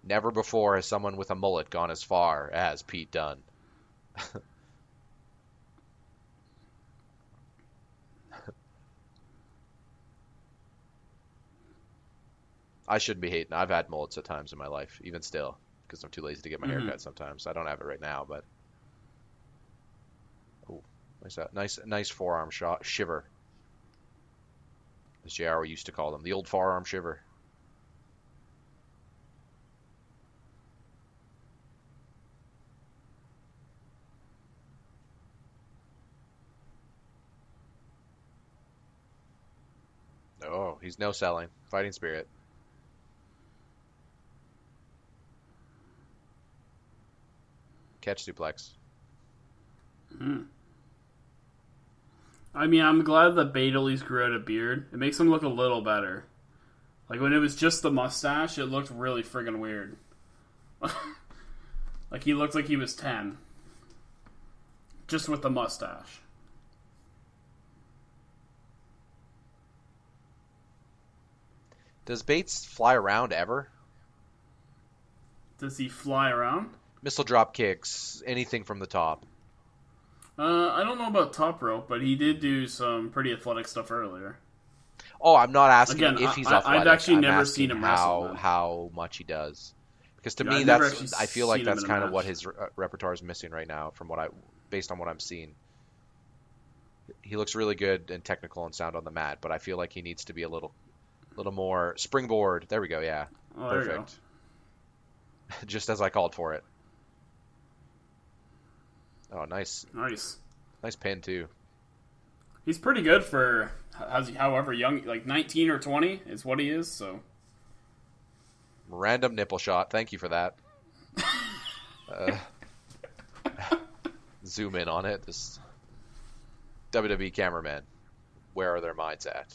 Speaker 2: Never before has someone with a mullet gone as far as Pete Dunne. I shouldn't be hating. I've had mullets at times in my life, even still, because I'm too lazy to get my hair cut sometimes. I don't have it right now, but oh, nice forearm shot, shiver, as JR used to call them, the old forearm shiver. Oh, he's no selling. Fighting spirit. Catch suplex.
Speaker 1: I mean, I'm glad that Bate at least grew out a beard. It makes him look a little better. Like, when it was just the mustache, it looked really friggin' weird. Like, he looked like he was 10. Just with the mustache.
Speaker 2: Does Bates fly around ever?
Speaker 1: Does he fly around?
Speaker 2: Missile drop kicks, anything from the top.
Speaker 1: I don't know about top rope, but he did do some pretty athletic stuff earlier.
Speaker 2: Oh, I'm not asking
Speaker 1: Again,
Speaker 2: if he's athletic.
Speaker 1: I've actually never
Speaker 2: asking
Speaker 1: seen him wrestle.
Speaker 2: how much he does. Because to me,
Speaker 1: I've
Speaker 2: I feel like that's kind of what his repertoire is missing right now, based on what I'm seeing. He looks really good and technical and sound on the mat, but I feel like he needs to be a little more springboard. There we go. Yeah,
Speaker 1: oh,
Speaker 2: perfect. Just as I called for it. Oh, nice pin too.
Speaker 1: He's pretty good for however young, like 19 or 20 is what he is. So
Speaker 2: random nipple shot. Thank you for that. Zoom in on it. This WWE cameraman. Where are their minds at?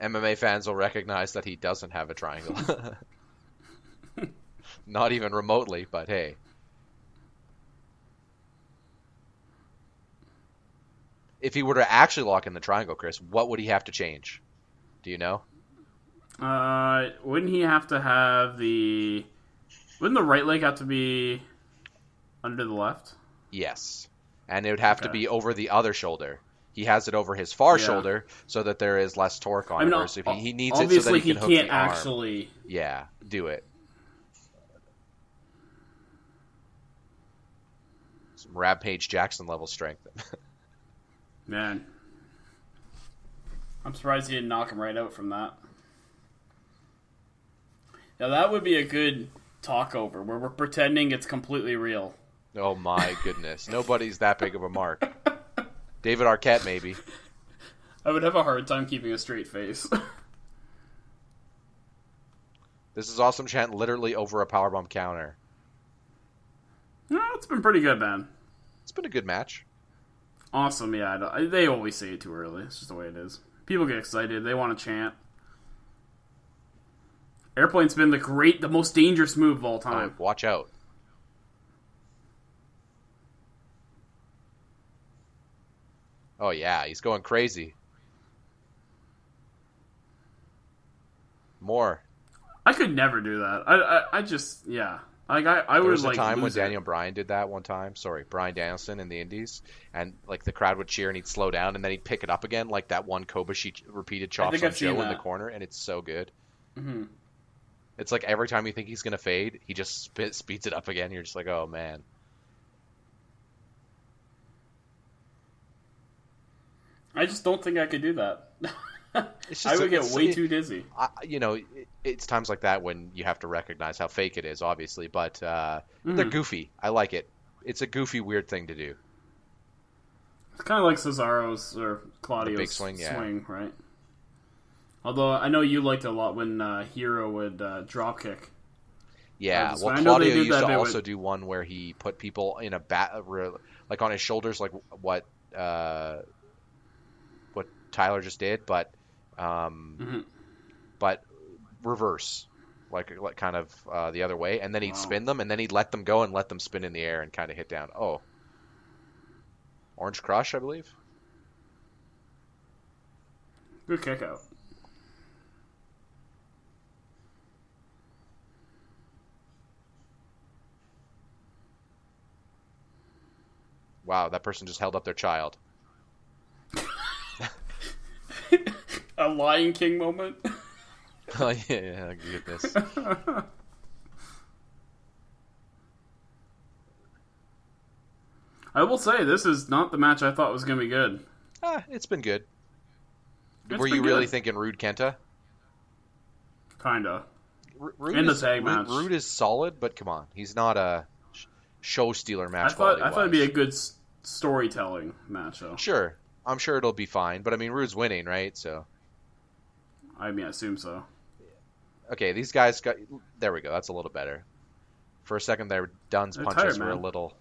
Speaker 2: MMA fans will recognize that he doesn't have a triangle. Not even remotely, but hey. If he were to actually lock in the triangle, Chris, what would he have to change? Do you know?
Speaker 1: Wouldn't he have to have the... Wouldn't the right leg have to be under the left?
Speaker 2: Yes. And it would have to be over the other shoulder. He has it over his far shoulder so that there is less torque on it. Versus if he needs it so that he can hook the arm.
Speaker 1: Actually...
Speaker 2: Yeah, do it. Some Rampage Jackson level strength.
Speaker 1: Man. I'm surprised he didn't knock him right out from that. Now that would be a good talkover where we're pretending it's completely real.
Speaker 2: Oh my goodness. Nobody's that big of a mark. David Arquette, maybe.
Speaker 1: I would have a hard time keeping a straight face.
Speaker 2: This is awesome chant literally over a powerbomb counter.
Speaker 1: No, it's been pretty good, man.
Speaker 2: It's been a good match.
Speaker 1: Awesome, yeah. They always say it too early. It's just the way it is. People get excited. They want to chant. Airplane's been the most dangerous move of all time.
Speaker 2: Oh, watch out. Oh, yeah, he's going crazy. More.
Speaker 1: I could never do that. I just, yeah. Like, I would,
Speaker 2: There was
Speaker 1: like,
Speaker 2: a time when
Speaker 1: lose it.
Speaker 2: Daniel Bryan did that one time. Sorry, Bryan Danielson in the Indies. And, like, the crowd would cheer and he'd slow down and then he'd pick it up again. Like that one Kobashi repeated chops on Joe in the corner. And it's so good.
Speaker 1: Mm-hmm.
Speaker 2: It's like every time you think he's going to fade, he just speeds it up again. You're just like, oh, man.
Speaker 1: I just don't think I could do that. I would get way too dizzy.
Speaker 2: It's times like that when you have to recognize how fake it is, obviously. But they're goofy. I like it. It's a goofy, weird thing to do.
Speaker 1: It's kind of like Cesaro's or Claudio's
Speaker 2: big swing,
Speaker 1: right? Although I know you liked it a lot when Hero would drop kick.
Speaker 2: Yeah, well, Claudio used to also do one where he put people in like on his shoulders, like what Tyler just did, but reverse, like kind of the other way, and then he'd
Speaker 1: Wow.
Speaker 2: spin them, and then he'd let them go and let them spin in the air and kind of hit down. Oh, Orange Crush, I believe.
Speaker 1: Good kick out.
Speaker 2: Wow, that person just held up their child.
Speaker 1: A Lion King moment.
Speaker 2: Oh yeah, goodness.
Speaker 1: I will say, this is not the match I thought was going to be good.
Speaker 2: It's been good.
Speaker 1: It's
Speaker 2: Were
Speaker 1: been
Speaker 2: you really
Speaker 1: good.
Speaker 2: thinking Rude Kenta?
Speaker 1: Kinda.
Speaker 2: Rude
Speaker 1: In the
Speaker 2: is,
Speaker 1: tag match.
Speaker 2: Rude is solid, but come on, he's not a show stealer match.
Speaker 1: I thought it'd be a good storytelling match, though.
Speaker 2: Sure, I'm sure it'll be fine, but I mean, Rude's winning, right? So
Speaker 1: I mean, I assume so.
Speaker 2: okay, these guys got. There we go. That's a little better. For a second there, Dunn's
Speaker 1: They're
Speaker 2: punches
Speaker 1: tired,
Speaker 2: were a
Speaker 1: man.
Speaker 2: little.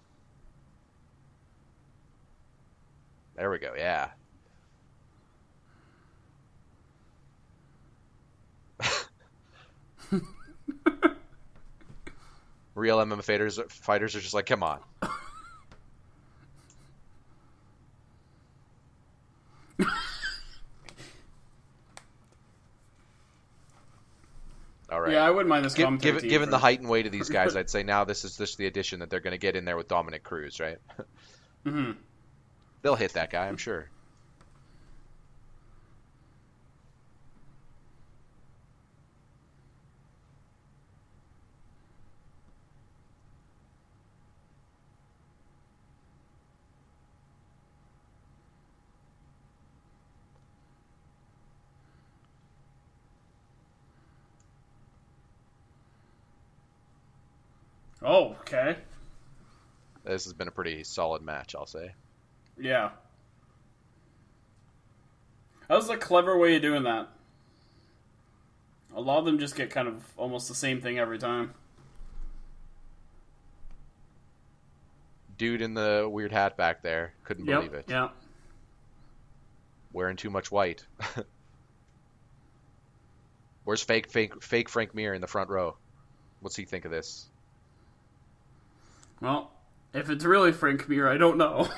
Speaker 2: There we go. Yeah. Real MMA fighters are just like, come on. All right.
Speaker 1: Yeah, I wouldn't mind this commentary team
Speaker 2: Given
Speaker 1: for-
Speaker 2: the height and weight of these guys, I'd say now this is just the addition that they're going to get in there with Dominic Cruz, right?
Speaker 1: Mhm.
Speaker 2: They'll hit that guy, I'm sure.
Speaker 1: Oh, okay.
Speaker 2: This has been a pretty solid match, I'll say.
Speaker 1: Yeah. That was a clever way of doing that. A lot of them just get kind of almost the same thing every time.
Speaker 2: Dude in the weird hat back there, couldn't believe it.
Speaker 1: Yeah.
Speaker 2: Wearing too much white. Where's fake Frank Mir in the front row? What's he think of this?
Speaker 1: Well, if it's really Frank Mir, I don't know.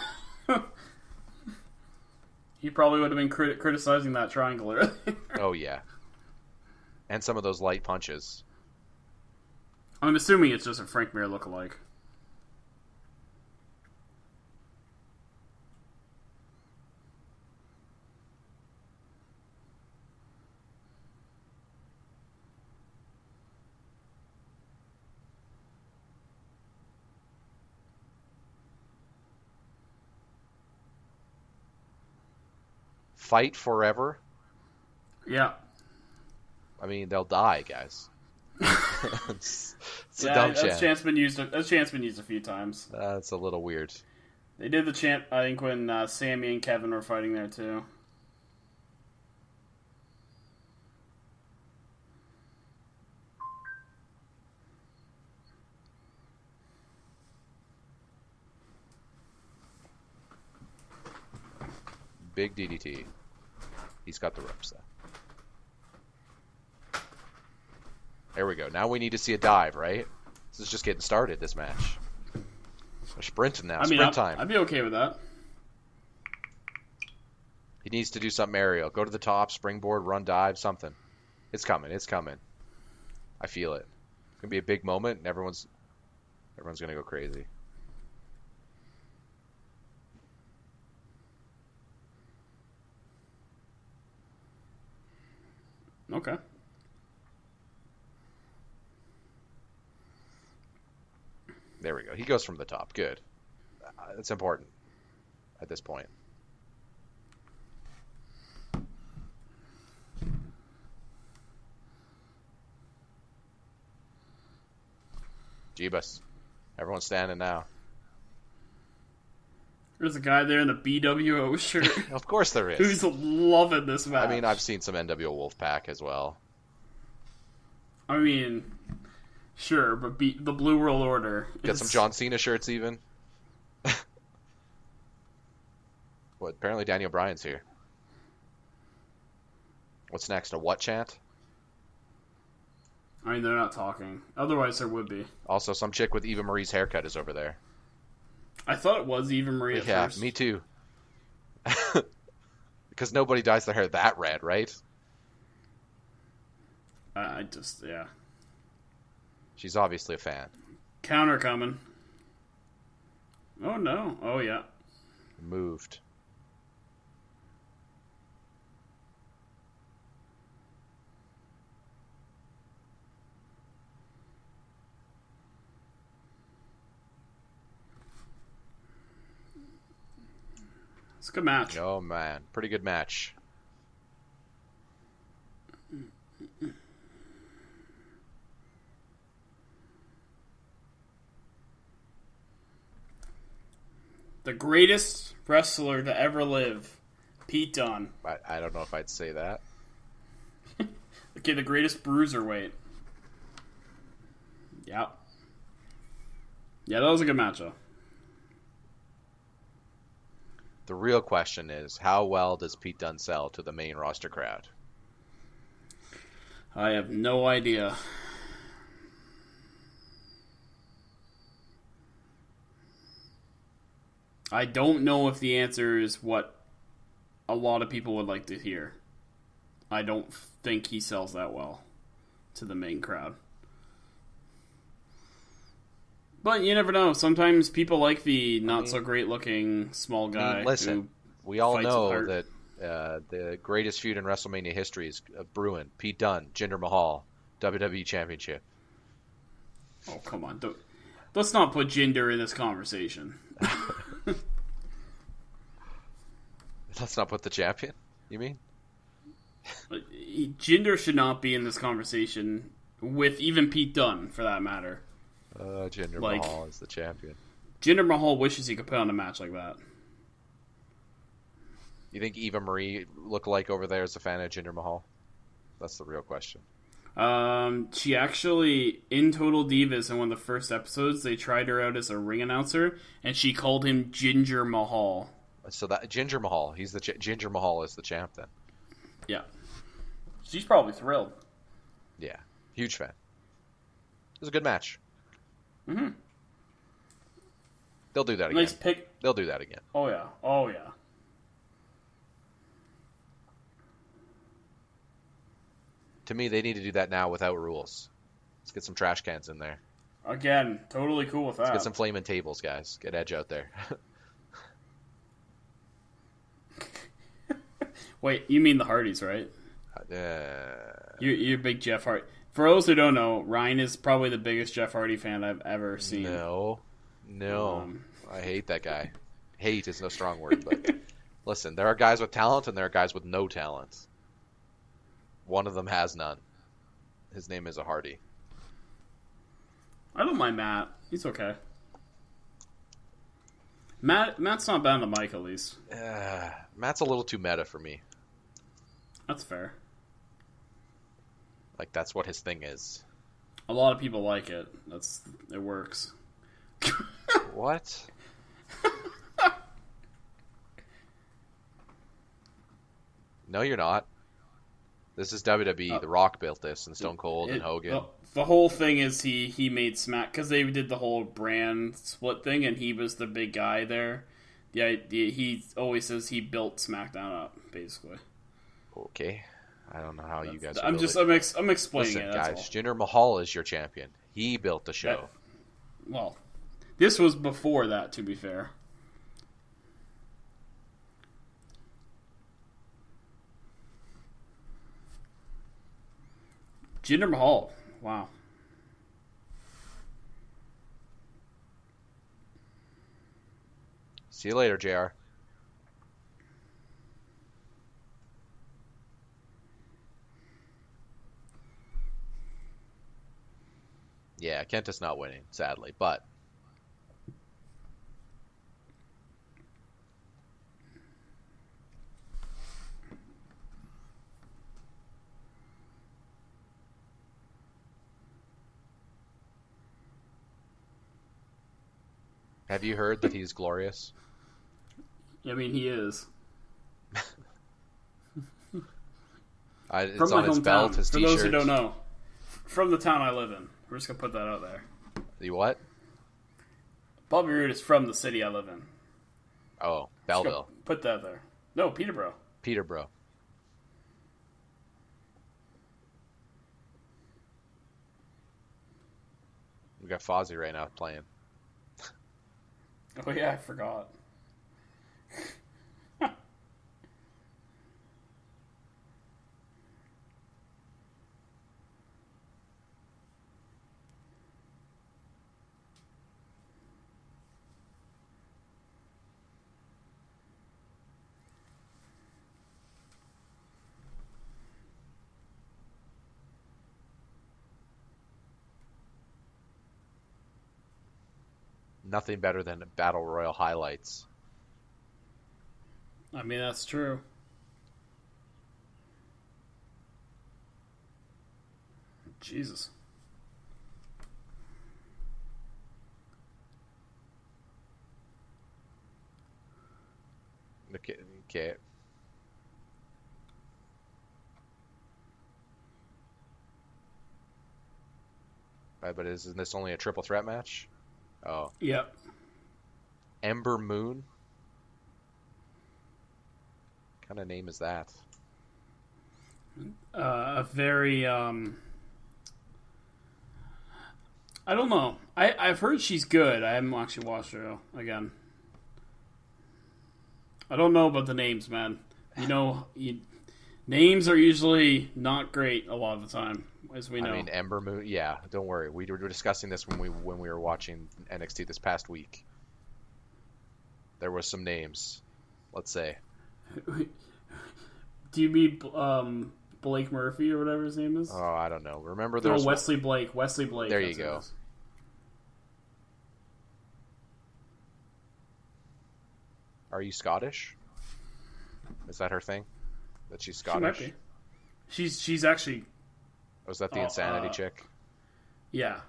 Speaker 1: He probably would have been criticizing that triangle earlier.
Speaker 2: Oh yeah. And some of those light punches.
Speaker 1: I'm assuming it's just a Frank Mir lookalike.
Speaker 2: Fight forever?
Speaker 1: Yeah.
Speaker 2: I mean, they'll die, guys. It's a
Speaker 1: Yeah,
Speaker 2: dumb
Speaker 1: that's
Speaker 2: chant.
Speaker 1: chant's been used. That chant's been used a few times.
Speaker 2: That's a little weird.
Speaker 1: They did the chant, I think, when Sammy and Kevin were fighting there too.
Speaker 2: Big DDT. He's got the ropes there. There we go. Now we need to see a dive, right? This is just getting started, this match. We're sprinting now.
Speaker 1: I mean,
Speaker 2: Sprint time.
Speaker 1: I'd be okay with that.
Speaker 2: He needs to do something aerial. Go to the top, springboard, run, dive, something. It's coming. It's coming. I feel it. It's gonna be a big moment, and everyone's gonna go crazy.
Speaker 1: Okay.
Speaker 2: There we go. He goes from the top. Good. That's important at this point. Jeebus. Everyone's standing now.
Speaker 1: There's a guy there in the BWO shirt
Speaker 2: Of course there is.
Speaker 1: who's loving this match.
Speaker 2: I mean, I've seen some NWO Wolfpack as well.
Speaker 1: I mean, sure, but the Blue World Order.
Speaker 2: Get some John Cena shirts even. What? Apparently Daniel Bryan's here. What's next? A what chant?
Speaker 1: I mean, they're not talking. Otherwise, there would be.
Speaker 2: Also, some chick with Eva Marie's haircut is over there.
Speaker 1: I thought it was Eva Marie at first.
Speaker 2: Yeah, me too. Because nobody dyes their hair that red, right?
Speaker 1: Yeah.
Speaker 2: She's obviously a fan.
Speaker 1: Counter coming. Oh, no. Oh, yeah.
Speaker 2: Moved.
Speaker 1: It's a good match.
Speaker 2: Oh, man. Pretty good match.
Speaker 1: The greatest wrestler to ever live, Pete Dunne.
Speaker 2: I don't know if I'd say that.
Speaker 1: Okay, the greatest bruiserweight. Yeah. Yeah, that was a good match, though.
Speaker 2: The real question is, how well does Pete Dunne sell to the main roster crowd?
Speaker 1: I have no idea. I don't know if the answer is what a lot of people would like to hear. I don't think he sells that well to the main crowd. But you never know. Sometimes people like the not-so-great-looking small guy.
Speaker 2: Listen, we all know
Speaker 1: apart.
Speaker 2: that the greatest feud in WrestleMania history is brewing. Pete Dunne, Jinder Mahal, WWE Championship.
Speaker 1: Oh, come on. Let's not put Jinder in this conversation.
Speaker 2: Let's not put the champion, you mean?
Speaker 1: Jinder should not be in this conversation with even Pete Dunne, for that matter.
Speaker 2: Jinder Mahal is the champion.
Speaker 1: Jinder Mahal wishes he could put on a match like that.
Speaker 2: You think Eva Marie lookalike over there is a fan of Jinder Mahal? That's the real question.
Speaker 1: She actually, in Total Divas, in one of the first episodes, they tried her out as a ring announcer, and she called him Ginger Mahal.
Speaker 2: So that Jinder Mahal, he's the Ginger Mahal is the champ then.
Speaker 1: Yeah, she's probably thrilled.
Speaker 2: Yeah, huge fan. It was a good match.
Speaker 1: Mm-hmm.
Speaker 2: They'll do that again.
Speaker 1: Nice pick.
Speaker 2: They'll do that again.
Speaker 1: Oh yeah. Oh yeah.
Speaker 2: To me, they need to do that now without rules. Let's get some trash cans in there.
Speaker 1: Again, totally cool with that.
Speaker 2: Let's get some flaming tables, guys. Get Edge out there.
Speaker 1: Wait, you mean the Hardys, right? You're a big Jeff Hardy. For those who don't know, Ryan is probably the biggest Jeff Hardy fan I've ever seen.
Speaker 2: No. I hate that guy. Hate is no strong word, but listen, there are guys with talent and there are guys with no talent. One of them has none. His name is a Hardy.
Speaker 1: I don't mind Matt. He's okay. Matt's not bad on the mic, at least.
Speaker 2: Matt's a little too meta for me.
Speaker 1: That's fair.
Speaker 2: Like, that's what his thing is.
Speaker 1: A lot of people like it. It works.
Speaker 2: What? No, you're not. This is WWE. The Rock built this, and Stone Cold and Hogan.
Speaker 1: The whole thing is he made Smack because they did the whole brand split thing, and he was the big guy there. He always says he built SmackDown up, basically.
Speaker 2: Okay, I don't know how you guys.
Speaker 1: I'm explaining
Speaker 2: Listen,
Speaker 1: it,
Speaker 2: guys.
Speaker 1: all.
Speaker 2: Jinder Mahal is your champion. He built the show.
Speaker 1: Well, this was before that, to be fair. Jinder Mahal. Wow.
Speaker 2: See you later, JR. Yeah, Kent is not winning, sadly, but have you heard that he's glorious?
Speaker 1: I mean, he is.
Speaker 2: It's
Speaker 1: From my
Speaker 2: on his
Speaker 1: hometown,
Speaker 2: belt, his
Speaker 1: for
Speaker 2: t-shirt.
Speaker 1: those who don't know. from the town I live in. We're just gonna put that out there.
Speaker 2: The what?
Speaker 1: Bobby Roode is from the city I live in.
Speaker 2: Oh, Belleville.
Speaker 1: Put that there. No, Peterborough.
Speaker 2: Peterborough. We got Fozzie right now playing.
Speaker 1: Oh yeah, I forgot.
Speaker 2: Nothing better than Battle Royal highlights.
Speaker 1: I mean, that's true. Jesus.
Speaker 2: Okay. Right, but isn't this only a triple threat match? Oh.
Speaker 1: Yep.
Speaker 2: Ember Moon? What kind of name is that?
Speaker 1: A very, I don't know. I've heard she's good. I haven't actually watched her again. I don't know about the names, man. You know, names are usually not great a lot of the time, as we know.
Speaker 2: I mean, Ember Moon. Yeah, don't worry. We were discussing this when we were watching NXT this past week. There were some names. Let's say.
Speaker 1: Do you mean Blake Murphy or whatever his name is?
Speaker 2: Oh, I don't know. Remember there was
Speaker 1: Wesley Blake. Wesley Blake.
Speaker 2: There you go. Are you Scottish? Is that her thing? That she's Scottish?
Speaker 1: She might be. She's actually...
Speaker 2: Was that the Insanity chick?
Speaker 1: Yeah.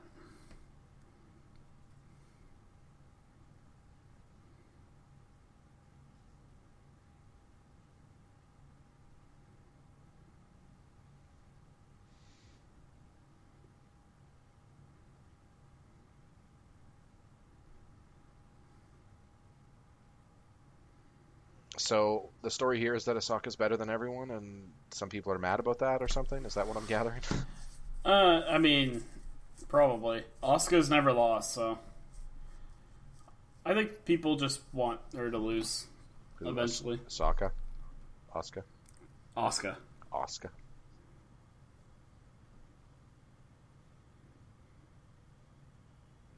Speaker 2: So the story here is that Asaka's better than everyone, and some people are mad about that or something? Is that what I'm gathering?
Speaker 1: I mean, probably. Asuka's never lost, so... I think people just want her to lose eventually.
Speaker 2: Asaka? Asuka?
Speaker 1: Asuka.
Speaker 2: Asuka.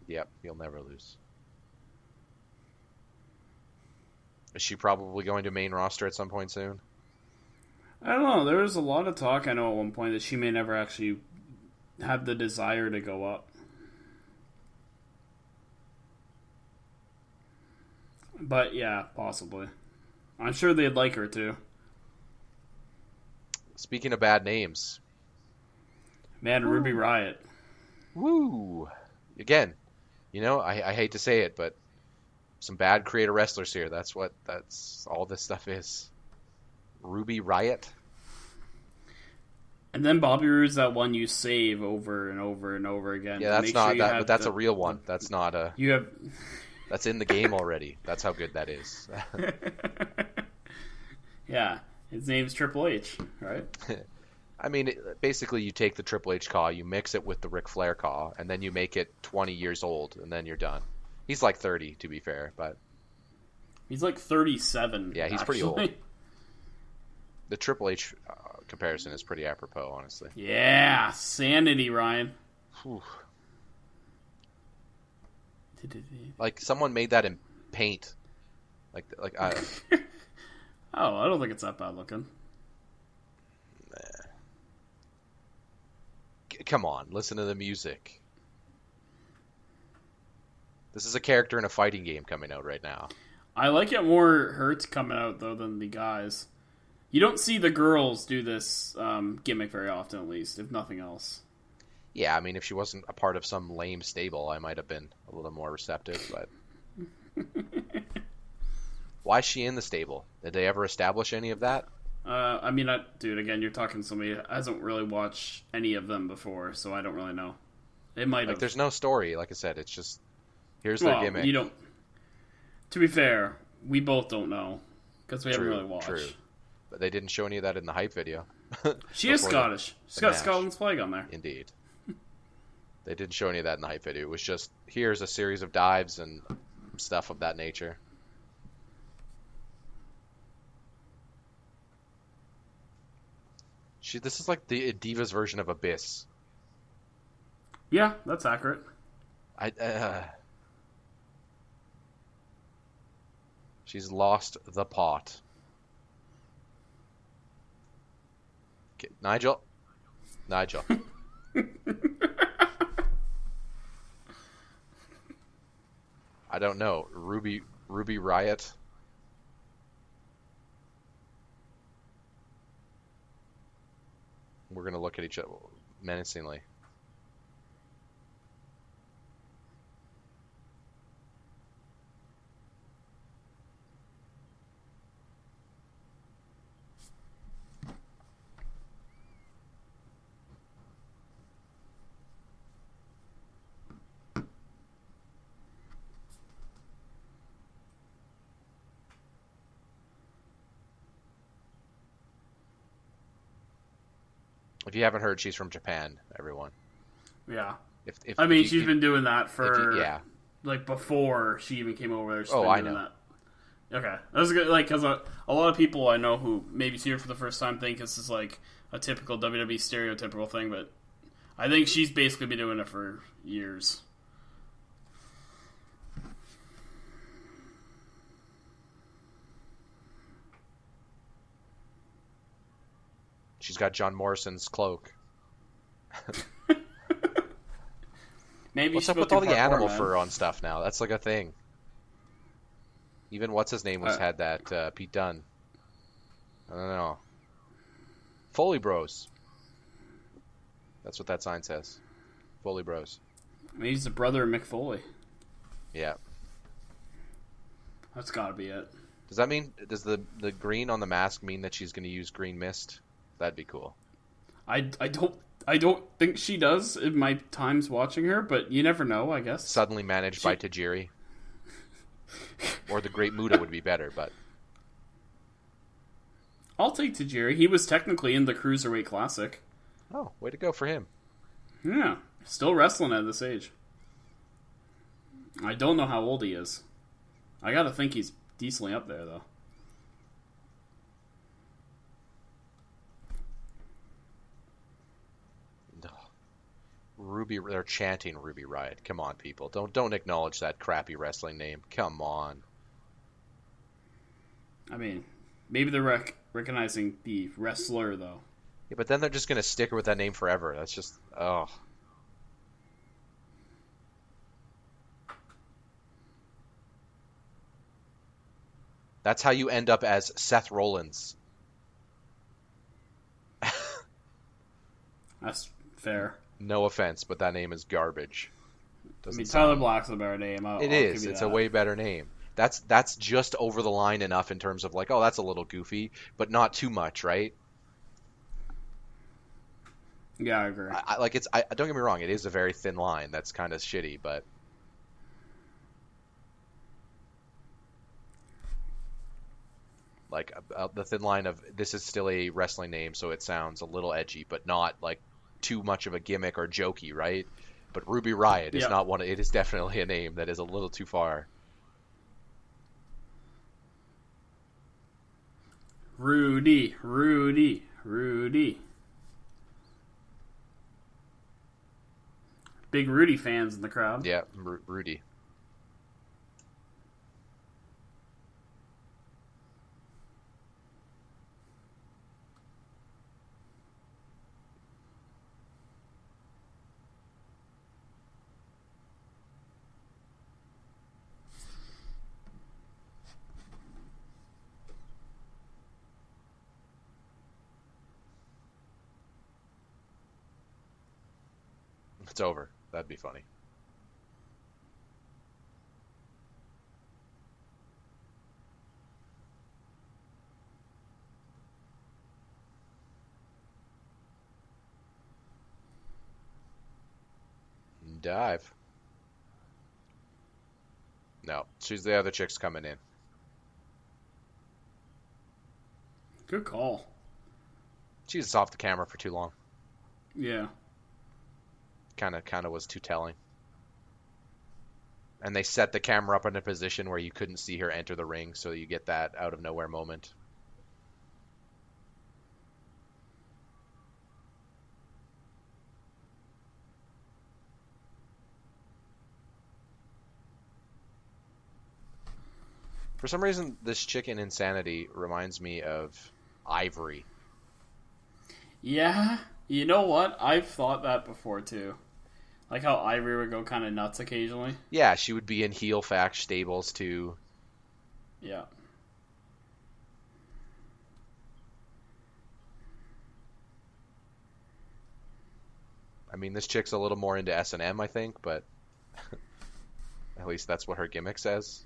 Speaker 2: Yep, you'll never lose. Is she probably going to main roster at some point soon?
Speaker 1: I don't know. There was a lot of talk, I know, at one point that she may never actually have the desire to go up. But, yeah, possibly. I'm sure they'd like her, too.
Speaker 2: Speaking of bad names.
Speaker 1: Man, Ruby Riott.
Speaker 2: Woo! Again, you know, I hate to say it, but some bad creator wrestlers here. That's all this stuff is. Ruby Riott.
Speaker 1: And then Bobby Roode's that one you save over and over and over again.
Speaker 2: Yeah, that's not that, but that's a real one. That's not a.
Speaker 1: You have.
Speaker 2: That's in the game already. That's how good that is.
Speaker 1: Yeah, his name's Triple H, right?
Speaker 2: I mean, basically, you take the Triple H caw, you mix it with the Ric Flair caw, and then you make it 20 years old, and then you're done. He's like 30, to be fair, but
Speaker 1: he's like 37.
Speaker 2: Yeah, he's
Speaker 1: actually.
Speaker 2: pretty old. The Triple H comparison is pretty apropos, honestly.
Speaker 1: Yeah, sanity, Ryan.
Speaker 2: Whew. Like someone made that in paint. Like I.
Speaker 1: Oh, I don't think it's that bad looking.
Speaker 2: Nah. Come on, listen to the music. This is a character in a fighting game coming out right now.
Speaker 1: I like it more Hurts coming out, though, than the guys. You don't see the girls do this gimmick very often, at least, if nothing else.
Speaker 2: Yeah, I mean, if she wasn't a part of some lame stable, I might have been a little more receptive, but... Why is she in the stable? Did they ever establish any of that?
Speaker 1: I mean, dude, again, you're talking to somebody who hasn't really watched any of them before, so I don't really know. It might
Speaker 2: Like,
Speaker 1: have.
Speaker 2: there's no story. Like I said, it's just here's their
Speaker 1: Well,
Speaker 2: gimmick.
Speaker 1: you don't. To be fair, we both don't know because we haven't really watched.
Speaker 2: True. But they didn't show any of that in the hype video.
Speaker 1: She is Scottish. She's got
Speaker 2: match.
Speaker 1: Scotland's flag on there.
Speaker 2: Indeed. They didn't show any of that in the hype video. It was just, here's a series of dives and stuff of that nature. This is like the Divas version of Abyss.
Speaker 1: Yeah, that's accurate.
Speaker 2: She's lost the pot. Okay, Nigel. I don't know. Ruby Riot. We're gonna look at each other menacingly. If you haven't heard, she's from Japan, everyone.
Speaker 1: Yeah.
Speaker 2: If
Speaker 1: She's been doing that for
Speaker 2: yeah.
Speaker 1: like before she even came over there. She's
Speaker 2: Oh,
Speaker 1: been
Speaker 2: I
Speaker 1: doing
Speaker 2: know.
Speaker 1: That. Okay, that's good. Like, because a lot of people I know who maybe see her for the first time think this is like a typical WWE stereotypical thing, but I think she's basically been doing it for years.
Speaker 2: She's got John Morrison's cloak.
Speaker 1: Maybe
Speaker 2: What's up with all the animal fur on stuff now? That's like a thing. Even what's his name had that Pete Dunne. I don't know. Foley Bros. That's what that sign says. Foley Bros.
Speaker 1: Maybe he's the brother of Mick Foley.
Speaker 2: Yeah.
Speaker 1: That's got to be it.
Speaker 2: Does that mean the green on the mask mean that she's going to use green mist? That'd be cool.
Speaker 1: I don't think she does in my times watching her, but you never know, I guess.
Speaker 2: Suddenly managed by Tajiri. Or the Great Muta would be better, but
Speaker 1: I'll take Tajiri. He was technically in the Cruiserweight Classic.
Speaker 2: oh, way to go for him.
Speaker 1: Yeah, still wrestling at this age. I don't know how old he is. I gotta think he's decently up there, though.
Speaker 2: They're chanting Ruby Riot. Come on, people. Don't acknowledge that crappy wrestling name. Come on.
Speaker 1: I mean, maybe they're recognizing the wrestler, though.
Speaker 2: Yeah, but then they're just going to stick her with that name forever. That's just, oh. That's how you end up as Seth Rollins.
Speaker 1: That's fair.
Speaker 2: No offense, but that name is garbage.
Speaker 1: Tyler Black's a better name. I'll
Speaker 2: It is.
Speaker 1: give you
Speaker 2: It's
Speaker 1: that.
Speaker 2: a way better name. That's just over the line enough in terms of like, oh, that's a little goofy, but not too much, right?
Speaker 1: Yeah, I agree.
Speaker 2: Don't get me wrong, it is a very thin line. That's kind of shitty, but like the thin line of this is still a wrestling name, so it sounds a little edgy, but not like too much of a gimmick or jokey, right? But Ruby Riot is not one. It is definitely a name that is a little too far.
Speaker 1: Rudy. Big Rudy fans in the crowd.
Speaker 2: Yeah, Rudy. It's over. That'd be funny. dive. No, she's the other chick's coming in.
Speaker 1: Good call.
Speaker 2: She was off the camera for too long.
Speaker 1: Yeah.
Speaker 2: Kind of was too telling. And they set the camera up in a position where you couldn't see her enter the ring, so you get that out of nowhere moment. For some reason, this chick in Insanity reminds me of Ivory.
Speaker 1: Yeah, you know what? I've thought that before too. Like how Ivory would go kind of nuts occasionally.
Speaker 2: Yeah, she would be in heel fact stables too.
Speaker 1: Yeah.
Speaker 2: I mean, this chick's a little more into S&M, I think, but at least that's what her gimmick says.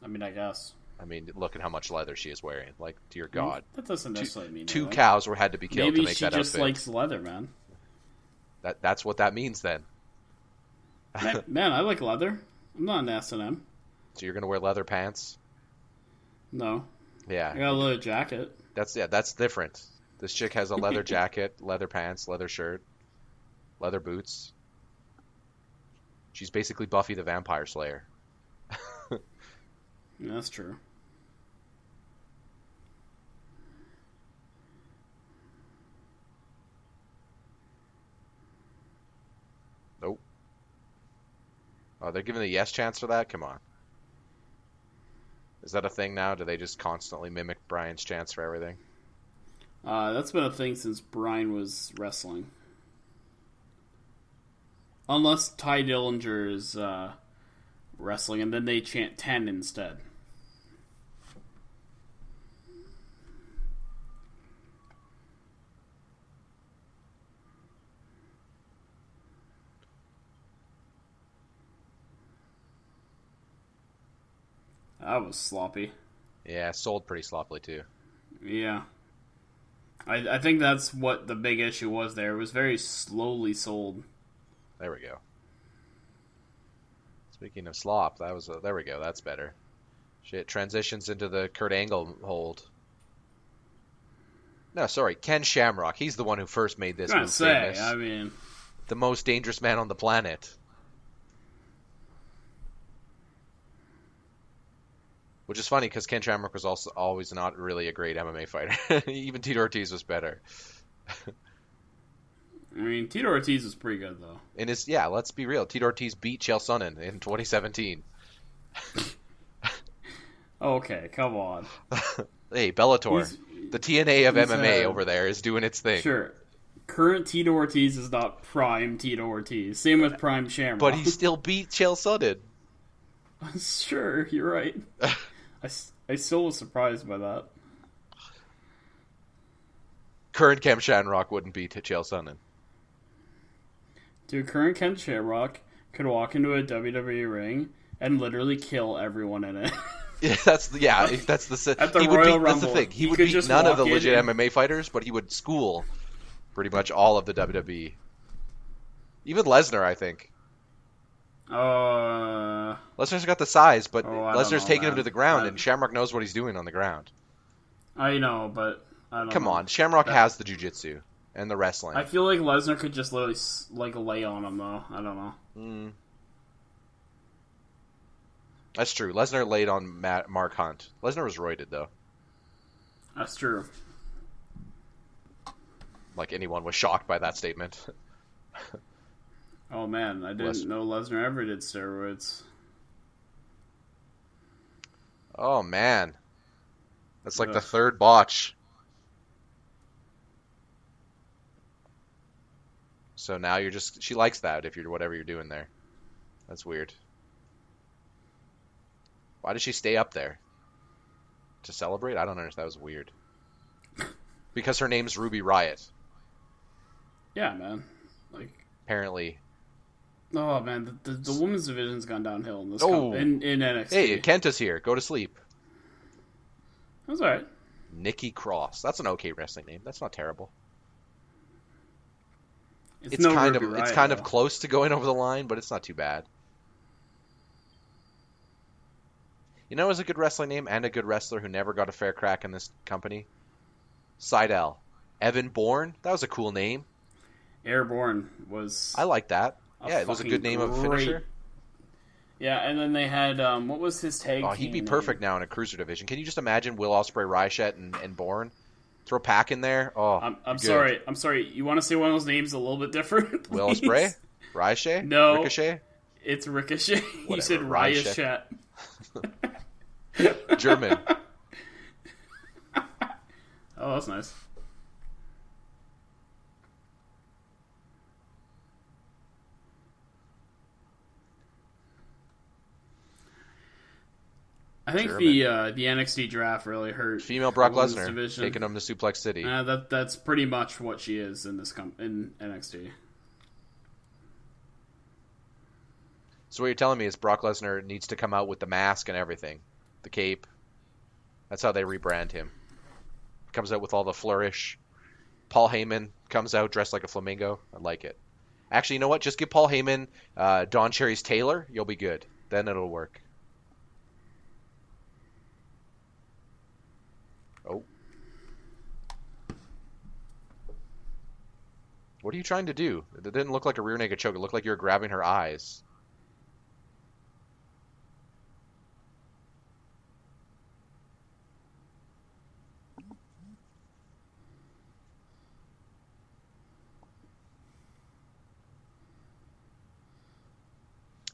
Speaker 1: I mean, I guess.
Speaker 2: I mean, look at how much leather she is wearing. Like, dear God.
Speaker 1: That doesn't necessarily mean
Speaker 2: two
Speaker 1: anything.
Speaker 2: cows had to be killed to make that outfit.
Speaker 1: Maybe she just likes leather, man.
Speaker 2: That's what that means then.
Speaker 1: Man, I like leather. I'm not an S&M.
Speaker 2: So you're gonna wear leather pants?
Speaker 1: No.
Speaker 2: Yeah.
Speaker 1: I got a leather jacket.
Speaker 2: That's different. This chick has a leather jacket, leather pants, leather shirt, leather boots. She's basically Buffy the Vampire Slayer.
Speaker 1: Yeah, that's true.
Speaker 2: Nope. Oh, they're giving the yes chance for that? Come on. Is that a thing now? Do they just constantly mimic Brian's chance for everything?
Speaker 1: That's been a thing since Brian was wrestling. Unless Ty Dillinger is wrestling, and then they chant 10 instead. That was sloppy.
Speaker 2: Yeah, sold pretty sloppily too.
Speaker 1: Yeah. I think that's what the big issue was there. It was very slowly sold.
Speaker 2: There we go. Speaking of slop, there we go. That's better. Shit, transitions into the Kurt Angle hold. No, sorry, Ken Shamrock. He's the one who first made this move famous.
Speaker 1: I mean,
Speaker 2: the most dangerous man on the planet. Which is funny because Ken Shamrock was also always not really a great MMA fighter. Even Tito Ortiz was better.
Speaker 1: I mean, Tito Ortiz was pretty good though.
Speaker 2: Let's be real. Tito Ortiz beat Chael Sonnen in 2017.
Speaker 1: Okay, come on.
Speaker 2: Hey, Bellator. The TNA of MMA over there is doing its thing.
Speaker 1: Sure. Current Tito Ortiz is not prime Tito Ortiz. Same with prime Shamrock.
Speaker 2: But he still beat Chael Sonnen.
Speaker 1: Sure, you're right. I still was surprised by that.
Speaker 2: Current Ken Shamrock wouldn't beat Chael Sonnen.
Speaker 1: Dude, current Ken Shamrock could walk into a WWE ring and literally kill everyone in it.
Speaker 2: That's the
Speaker 1: at the Royal Rumble.
Speaker 2: That's the thing. He would beat none of the legit MMA fighters, but he would school pretty much all of the WWE. Even Lesnar, I think. Lesnar's got the size, but Lesnar's taking him to the ground, and Shamrock knows what he's doing on the ground.
Speaker 1: I know, but I don't know.
Speaker 2: Come on, Shamrock has the jiu-jitsu and the wrestling.
Speaker 1: I feel like Lesnar could just literally lay on him, though. I don't know.
Speaker 2: That's true. Lesnar laid on Mark Hunt. Lesnar was roided, though.
Speaker 1: That's true.
Speaker 2: Like anyone was shocked by that statement.
Speaker 1: Oh man, I didn't know Lesnar ever did steroids.
Speaker 2: Oh man. That's like the third botch. So now she likes that if you're whatever you're doing there. That's weird. Why did she stay up there? To celebrate? I don't understand. That was weird. Because her name's Ruby Riott.
Speaker 1: Yeah, man.
Speaker 2: Apparently.
Speaker 1: Oh man, the women's division's gone downhill in this in NXT.
Speaker 2: Hey, Kenta's here. Go to sleep.
Speaker 1: That's alright.
Speaker 2: Nikki Cross. That's an okay wrestling name. That's not terrible. It's kind of close to going over the line, but it's not too bad. You know, it was a good wrestling name and a good wrestler who never got a fair crack in this company. Seidel. Evan Bourne. That was a cool name.
Speaker 1: Airborne was.
Speaker 2: I like that. Yeah, it was a good name of a finisher.
Speaker 1: Yeah, and then they had what was his tag team?
Speaker 2: Oh, he'd be perfect now in a cruiser division. Can you just imagine Will Ospreay, Ricochet, and Bourne? Throw Pac in there. Oh,
Speaker 1: I'm sorry. I'm sorry. You want to say one of those names a little bit different?
Speaker 2: Will Ospreay, Ricochet,
Speaker 1: no,
Speaker 2: Ricochet.
Speaker 1: It's Ricochet.
Speaker 2: Whatever,
Speaker 1: you said Ricochet.
Speaker 2: German.
Speaker 1: Oh, that's nice. I think the NXT draft really hurt.
Speaker 2: Female Brock Lesnar taking him to Suplex City.
Speaker 1: That's pretty much what she is in in NXT.
Speaker 2: So what you're telling me is Brock Lesnar needs to come out with the mask and everything, the cape. That's how they rebrand him. Comes out with all the flourish. Paul Heyman comes out dressed like a flamingo. I like it. Actually, you know what? Just give Paul Heyman Don Cherry's Taylor. You'll be good. Then it'll work. Oh. What are you trying to do? It didn't look like a rear naked choke. It looked like you were grabbing her eyes.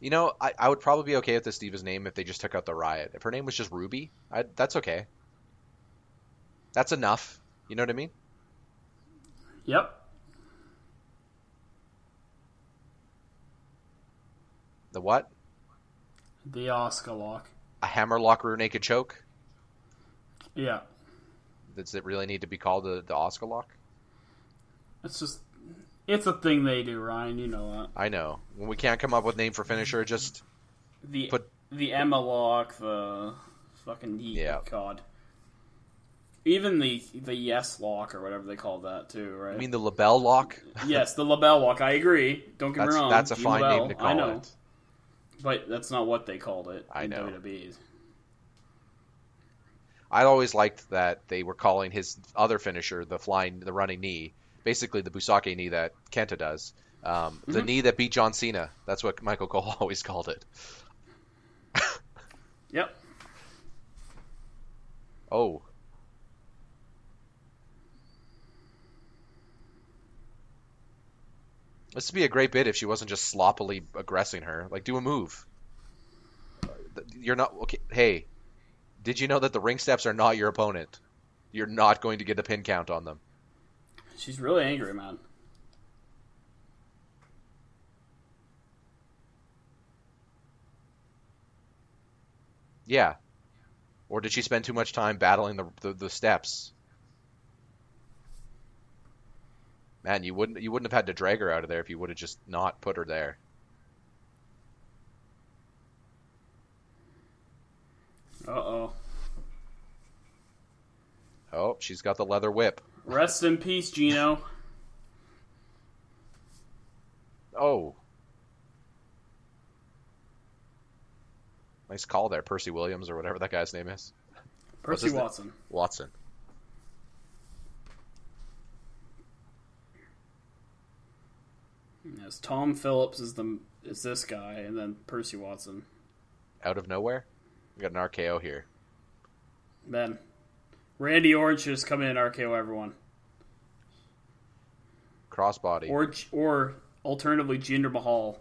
Speaker 2: You know, I would probably be okay with this Diva's name if they just took out the Riot. If her name was just Ruby, that's okay. That's enough. You know what I mean?
Speaker 1: Yep.
Speaker 2: The what?
Speaker 1: The Oscar lock.
Speaker 2: A hammerlock rear naked choke?
Speaker 1: Yeah.
Speaker 2: Does it really need to be called the Oscar lock?
Speaker 1: It's a thing they do, Ryan. You know that.
Speaker 2: I know. When we can't come up with name for finisher, just
Speaker 1: put the Emma lock, the fucking God. Even the yes lock or whatever they call that too, right?
Speaker 2: You mean the LaBelle lock?
Speaker 1: Yes, the LaBelle lock. I agree. Don't get me wrong.
Speaker 2: That's a fine name to call it.
Speaker 1: But that's not what they called it in
Speaker 2: know.
Speaker 1: WWE.
Speaker 2: I always liked that they were calling his other finisher the running knee. Basically, the Busake knee that Kenta does. The knee that beat John Cena. That's what Michael Cole always called it.
Speaker 1: Yep.
Speaker 2: Oh. This would be a great bit if she wasn't just sloppily aggressing her. Like, do a move. You're not... Okay, hey, did you know that the ring steps are not your opponent? You're not going to get a pin count on them.
Speaker 1: She's really angry, man.
Speaker 2: Yeah. Or did she spend too much time battling the steps? Man, you wouldn't have had to drag her out of there if you would have just not put her there.
Speaker 1: Uh-oh.
Speaker 2: Oh, she's got the leather whip.
Speaker 1: Rest in peace, Gino.
Speaker 2: Oh. Nice call there, Percy Williams or whatever that guy's name is.
Speaker 1: Percy Watson.
Speaker 2: Watson.
Speaker 1: Yes, Tom Phillips is this guy, and then Percy Watson.
Speaker 2: Out of nowhere? We got an RKO here.
Speaker 1: Ben. Randy Orton should just come in and RKO everyone.
Speaker 2: Crossbody.
Speaker 1: Or alternatively, Jinder Mahal.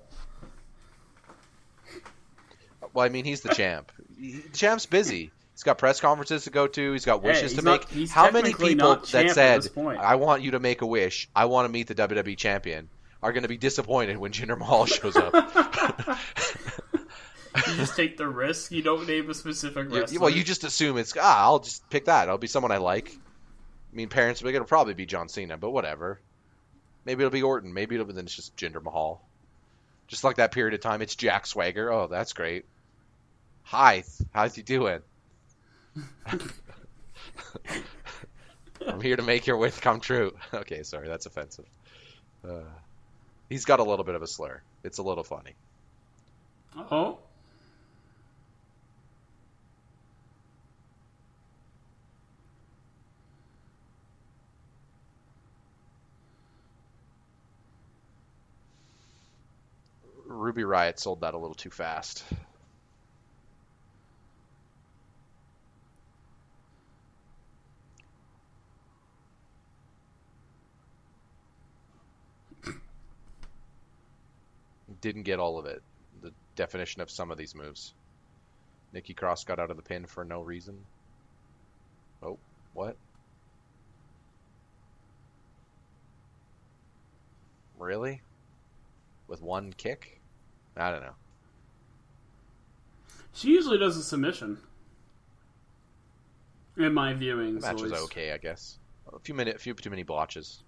Speaker 2: Well, I mean, he's the champ. The champ's busy. He's got press conferences to go to. He's got wishes to make. How many people that said, I want you to make a wish, I want to meet the WWE champion, are going to be disappointed when Jinder Mahal shows up?
Speaker 1: You just take the risk. You don't name a specific wrestler.
Speaker 2: Well, you just assume it's, I'll just pick that. It'll be someone I like. I mean, parents, it'll probably be John Cena, but whatever. Maybe it'll be Orton. Maybe then it's just Jinder Mahal. Just like that period of time, it's Jack Swagger. Oh, that's great. Hi, how's you doing? I'm here to make your wish come true. Okay, sorry, that's offensive. He's got a little bit of a slur. It's a little funny.
Speaker 1: Oh.
Speaker 2: Ruby Riott sold that a little too fast. Didn't get all of it. The definition of some of these moves. Nikki Cross got out of the pin for no reason. Oh, what? Really? With one kick? I don't know.
Speaker 1: She usually does a submission. In my viewing,
Speaker 2: The match was okay, I guess. A few too many botches.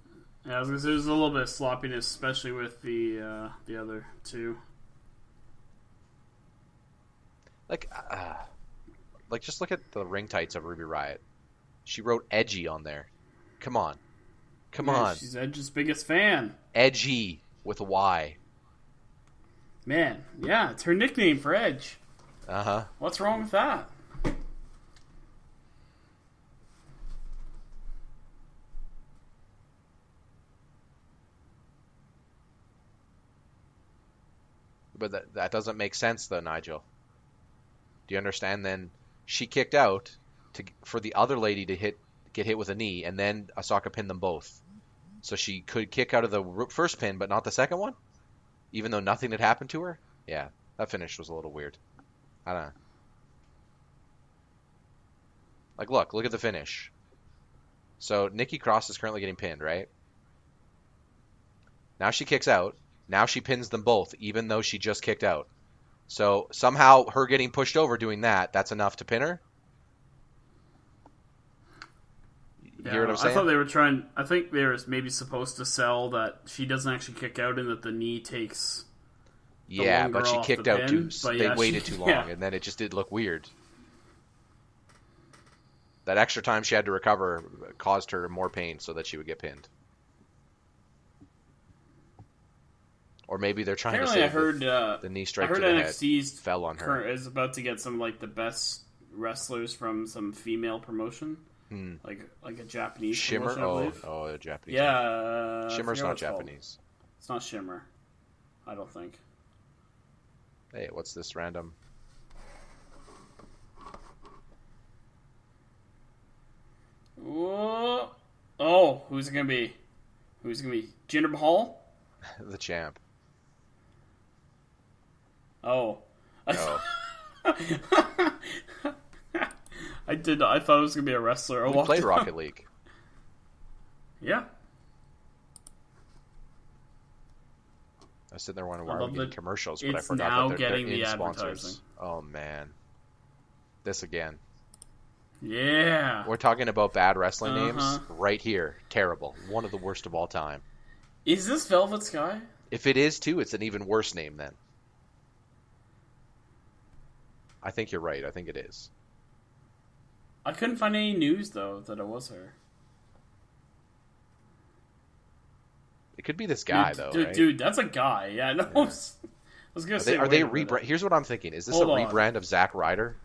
Speaker 1: Yeah, I was gonna say there's a little bit of sloppiness, especially with the other two.
Speaker 2: Like just look at the ring tights of Ruby Riott. She wrote edgy on there. Come on. Come on.
Speaker 1: She's Edge's biggest fan.
Speaker 2: Edgy with a Y.
Speaker 1: Man, yeah, it's her nickname for Edge.
Speaker 2: Uh-huh.
Speaker 1: What's wrong with that?
Speaker 2: But that doesn't make sense, though, Nigel. Do you understand? Then she kicked out for the other lady to get hit with a knee, and then Asuka pinned them both. So she could kick out of the first pin, but not the second one? Even though nothing had happened to her? Yeah, that finish was a little weird. I don't know. Like, look at the finish. So Nikki Cross is currently getting pinned, right? Now she kicks out. Now she pins them both, even though she just kicked out. So somehow her getting pushed over doing that's enough to pin her? You hear what I'm saying?
Speaker 1: I thought they were trying... I think they were maybe supposed to sell that she doesn't actually kick out and that the knee takes...
Speaker 2: Yeah, but she kicked out too... They waited too long,
Speaker 1: yeah.
Speaker 2: And then it just did look weird. That extra time she had to recover caused her more pain so that she would get pinned. Or maybe they're trying
Speaker 1: Apparently
Speaker 2: to say
Speaker 1: the
Speaker 2: knee strike
Speaker 1: I heard
Speaker 2: to the
Speaker 1: NXT's
Speaker 2: head fell on her.
Speaker 1: Is about to get some like the best wrestlers from some female promotion, like a Japanese
Speaker 2: Shimmer.
Speaker 1: promotion, I believe.
Speaker 2: A Japanese.
Speaker 1: Yeah,
Speaker 2: Shimmer's not Japanese.
Speaker 1: It's not Shimmer, I don't think.
Speaker 2: Hey, what's this random?
Speaker 1: Whoa. Oh, who's it gonna be? Who's it gonna be? Jinder Mahal?
Speaker 2: The champ.
Speaker 1: Oh.
Speaker 2: Oh.
Speaker 1: I thought it was gonna be a wrestler.
Speaker 2: We played Rocket League.
Speaker 1: Yeah.
Speaker 2: I was sitting there wondering why we're getting commercials, but I
Speaker 1: it's
Speaker 2: forgot
Speaker 1: now
Speaker 2: that they're
Speaker 1: getting the
Speaker 2: in-sponsors.
Speaker 1: advertising.
Speaker 2: Oh, man. This again.
Speaker 1: Yeah.
Speaker 2: We're talking about bad wrestling names right here. Terrible. One of the worst of all time.
Speaker 1: Is this Velvet Sky?
Speaker 2: If it is, too, it's an even worse name then. I think you're right. I think it is.
Speaker 1: I couldn't find any news, though, that it was her.
Speaker 2: It could be this guy, though, right?
Speaker 1: Dude, that's a guy. Yeah, no. Yeah. I was going to say...
Speaker 2: Are they rebrand? Here's what I'm thinking. Is this a rebrand of Zack Ryder?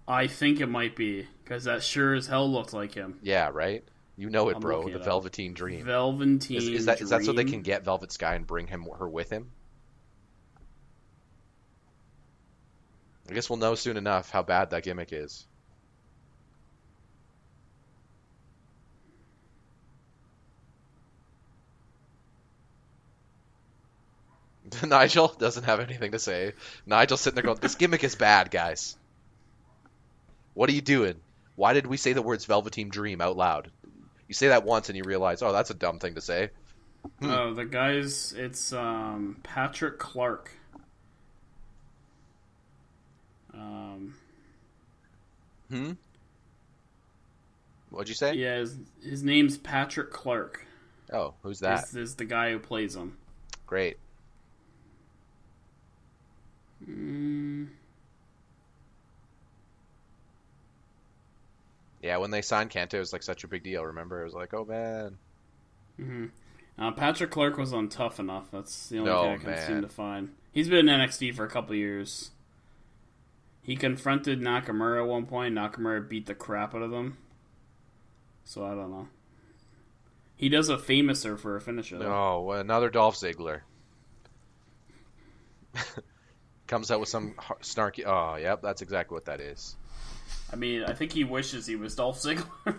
Speaker 1: I think it might be, because that sure as hell looked like him.
Speaker 2: Yeah, right? You know it, bro. The Velveteen Dream.
Speaker 1: Velveteen Dream.
Speaker 2: Is that so they can get Velvet Sky and bring her with him? I guess we'll know soon enough how bad that gimmick is. Nigel doesn't have anything to say. Nigel's sitting there going, this gimmick is bad, guys. What are you doing? Why did we say the words Velveteen Dream out loud? You say that once and you realize, oh, that's a dumb thing to say.
Speaker 1: Oh, the guy's... It's Patrick Clark.
Speaker 2: What'd you say?
Speaker 1: Yeah, his name's Patrick Clark.
Speaker 2: Oh, who's that?
Speaker 1: This is the guy who plays him.
Speaker 2: Great. Yeah, when they signed Kenta, it was like such a big deal. Remember, it was like, oh man.
Speaker 1: Mm-hmm. Patrick Clark was on Tough Enough. That's the only thing I can seem to find. He's been in NXT for a couple years. He confronted Nakamura at one point. Nakamura beat the crap out of him. So I don't know. He does a famouser for a finisher, though.
Speaker 2: Oh, another Dolph Ziggler. Comes out with some snarky... Oh, yep, that's exactly what that is.
Speaker 1: I mean, I think he wishes he was Dolph Ziggler.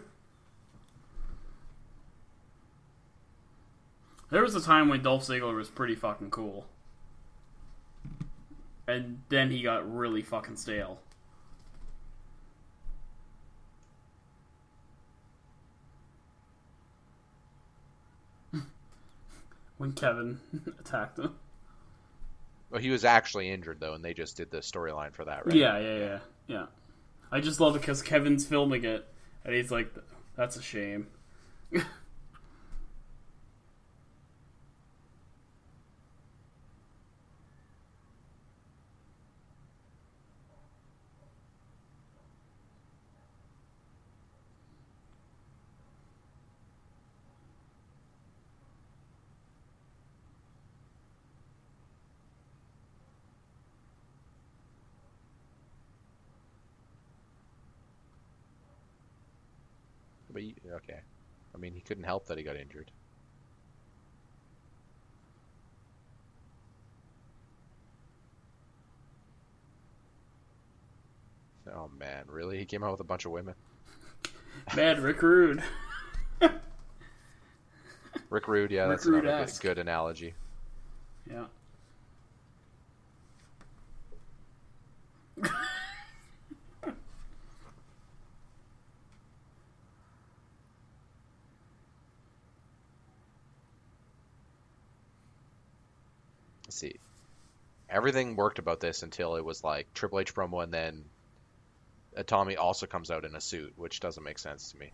Speaker 1: There was a time when Dolph Ziggler was pretty fucking cool. And then he got really fucking stale. When Kevin attacked him.
Speaker 2: Well, he was actually injured, though, and they just did the storyline for that, right?
Speaker 1: Yeah. I just love it because Kevin's filming it, and he's like, that's a shame.
Speaker 2: But okay. I mean, he couldn't help that he got injured. Oh, man. Really? He came out with a bunch of women?
Speaker 1: Bad Rick Rude.
Speaker 2: Rick Rude, yeah, that's another good analogy.
Speaker 1: Yeah.
Speaker 2: See, everything worked about this until it was like Triple H promo, and then Tommy also comes out in a suit, which doesn't make sense to me.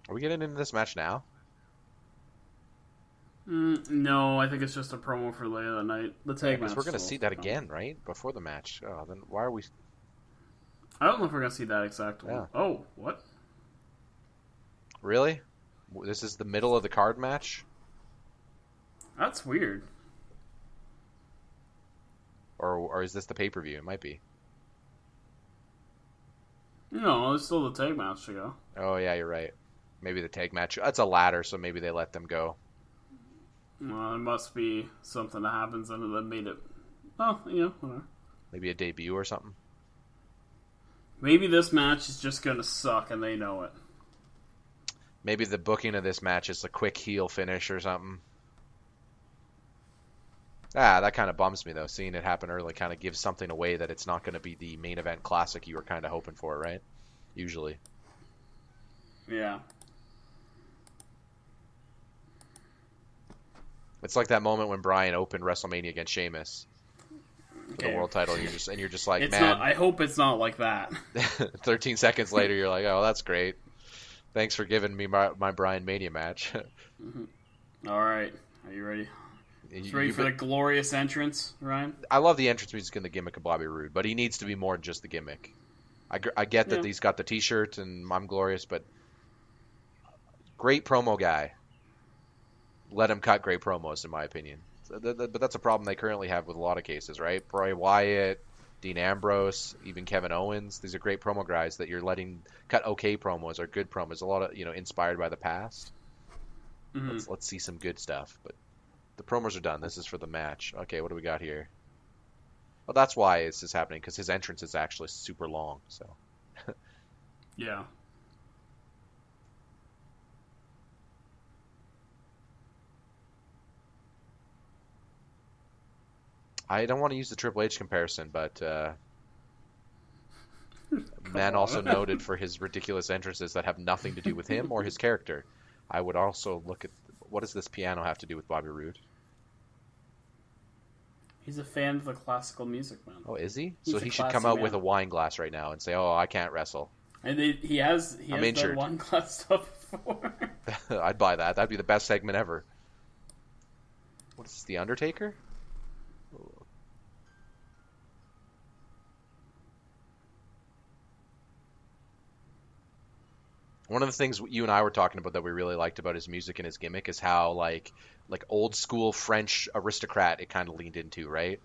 Speaker 2: Are we getting into this match now?
Speaker 1: No, I think it's just a promo for later that night. The tag match.
Speaker 2: We're going to see that again, right? Before the match. Oh, then why are we...
Speaker 1: I don't know if we're going to see that exact one.
Speaker 2: Yeah.
Speaker 1: Oh, what?
Speaker 2: Really? This is the middle of the card match?
Speaker 1: That's weird.
Speaker 2: Or is this the pay-per-view? It might be.
Speaker 1: No, it's still the tag match to go.
Speaker 2: Oh, yeah, you're right. Maybe the tag match. That's a ladder, so maybe they let them go.
Speaker 1: Well, it must be something that happens and that made it... Oh, yeah, whatever.
Speaker 2: Maybe a debut or something.
Speaker 1: Maybe this match is just going to suck and they know it.
Speaker 2: Maybe the booking of this match is a quick heel finish or something. That kind of bums me, though. Seeing it happen early kind of gives something away that it's not going to be the main event classic you were kind of hoping for, right? Usually.
Speaker 1: Yeah.
Speaker 2: It's like that moment when Bryan opened WrestleMania against Sheamus. Okay. The world title, and you're just like,
Speaker 1: it's
Speaker 2: man.
Speaker 1: Not, I hope it's not like that.
Speaker 2: 13 seconds later, you're like, oh, that's great. Thanks for giving me my Bryan Mania match.
Speaker 1: Mm-hmm. All right. Are you ready? Ready for the glorious entrance, Ryan?
Speaker 2: I love the entrance music and the gimmick of Bobby Roode, but he needs to be more than just the gimmick. I get that he's got the T-shirt and I'm glorious, but great promo guy. Let him cut great promos, in my opinion. But that's a problem they currently have with a lot of cases, right? Bray Wyatt, Dean Ambrose, even Kevin Owens. These are great promo guys that you're letting cut okay promos or good promos. A lot of inspired by the past. Mm-hmm. Let's see some good stuff. But the promos are done. This is for the match. Okay, what do we got here? Well, that's why this is happening, because his entrance is actually super long. So.
Speaker 1: Yeah.
Speaker 2: I don't want to use the Triple H comparison, but man also noted for his ridiculous entrances that have nothing to do with him or his character. I would also look at, what does this piano have to do with Bobby Roode?
Speaker 1: He's a fan of the classical music, man.
Speaker 2: Oh, is he?
Speaker 1: He's
Speaker 2: so he should come out with a wine glass right now and say, "Oh, I can't wrestle."
Speaker 1: And he has
Speaker 2: injured.
Speaker 1: done wine glass stuff before.
Speaker 2: I'd buy that. That'd be the best segment ever. What is this, The Undertaker? One of the things you and I were talking about that we really liked about his music and his gimmick is how like old school French aristocrat it kind of leaned into, right?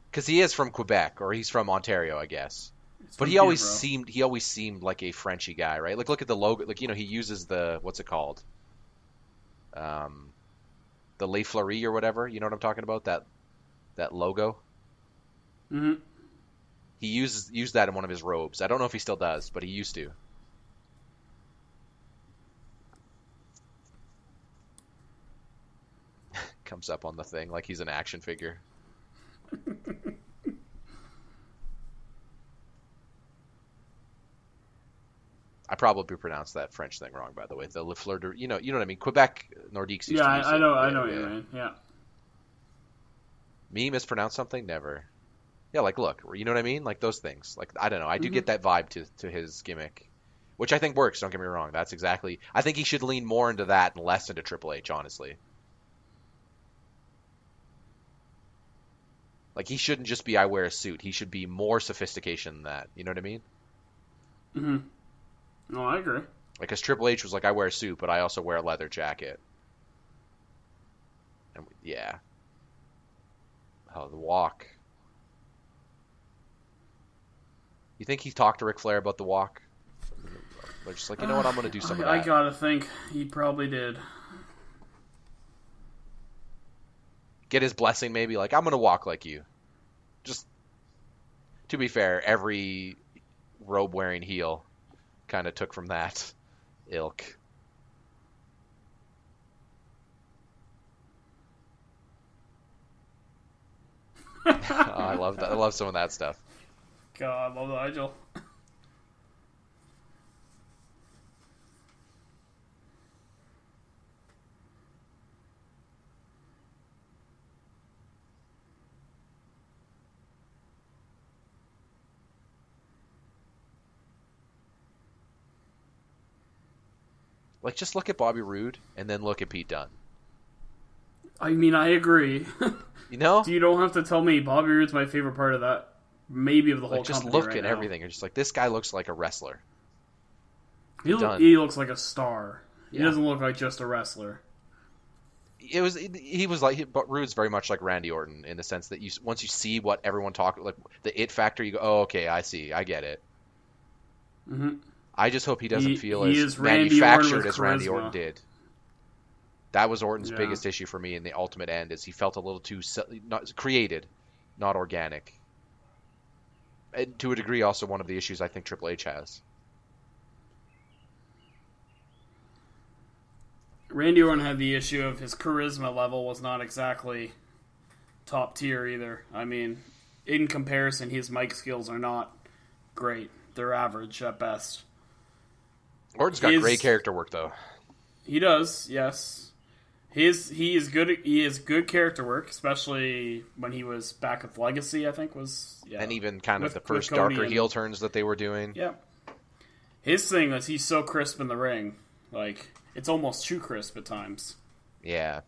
Speaker 2: Because he is from Quebec, or he's from Ontario, I guess. But he always seemed like a Frenchy guy, right? Like look at the logo, like he uses the what's it called, the Le Fleury or whatever. You know what I'm talking about? That logo.
Speaker 1: Mm-hmm.
Speaker 2: He used that in one of his robes. I don't know if he still does, but he used to. Comes up on the thing like he's an action figure. I probably pronounced that French thing wrong, by the way. The Le Fleur de, you know what I mean. Quebec Nordiques.
Speaker 1: Yeah, I know what you mean. Yeah.
Speaker 2: Me mispronounce something? Never. Yeah, like look, you know what I mean? Like those things. Like I don't know. I do get that vibe to his gimmick, which I think works. Don't get me wrong. That's exactly. I think he should lean more into that and less into Triple H, honestly. Like he shouldn't just be I wear a suit. He should be more sophistication than that. You know what I mean?
Speaker 1: Mm-hmm. No, I agree.
Speaker 2: Like, cause Triple H was like, I wear a suit, but I also wear a leather jacket. And yeah. Oh, the walk. You think he talked to Ric Flair about the walk? They're just like, you know what, I'm going to do some of that.
Speaker 1: I gotta think he probably did.
Speaker 2: Get his blessing, maybe. Like, I'm going to walk like you. Just, to be fair, every robe-wearing heel kind of took from that ilk. I love that. I love some of that stuff.
Speaker 1: God, I love Nigel.
Speaker 2: Like, just look at Bobby Roode and then look at Pete Dunne.
Speaker 1: I mean, I agree.
Speaker 2: You know?
Speaker 1: You don't have to tell me Bobby Roode's my favorite part of that. Maybe of the whole
Speaker 2: just
Speaker 1: company
Speaker 2: look
Speaker 1: right
Speaker 2: at
Speaker 1: now.
Speaker 2: everything. You're just like, this guy looks like a wrestler.
Speaker 1: He looks like a star. He doesn't look like just a wrestler.
Speaker 2: But Roode's very much like Randy Orton in the sense that once you see what everyone like the it factor, you go, oh, okay, I see, I get it.
Speaker 1: Mm-hmm.
Speaker 2: I just hope he doesn't feel as
Speaker 1: Randy
Speaker 2: manufactured as Randy
Speaker 1: charisma.
Speaker 2: Orton did. That was Orton's
Speaker 1: Yeah.
Speaker 2: biggest issue for me in the Ultimate End, is he felt a little too not created, not organic. And to a degree, also one of the issues I think Triple H has.
Speaker 1: Randy Orton had the issue of his charisma level was not exactly top tier either. I mean, in comparison, his mic skills are not great. They're average at best.
Speaker 2: Orton's got great character work, though.
Speaker 1: He does, yes. He is good. He is good character work, especially when he was back with Legacy. I think
Speaker 2: and even kind of the first darker heel turns that they were doing.
Speaker 1: Yeah, his thing is he's so crisp in the ring, like it's almost too crisp at times.
Speaker 2: Yeah,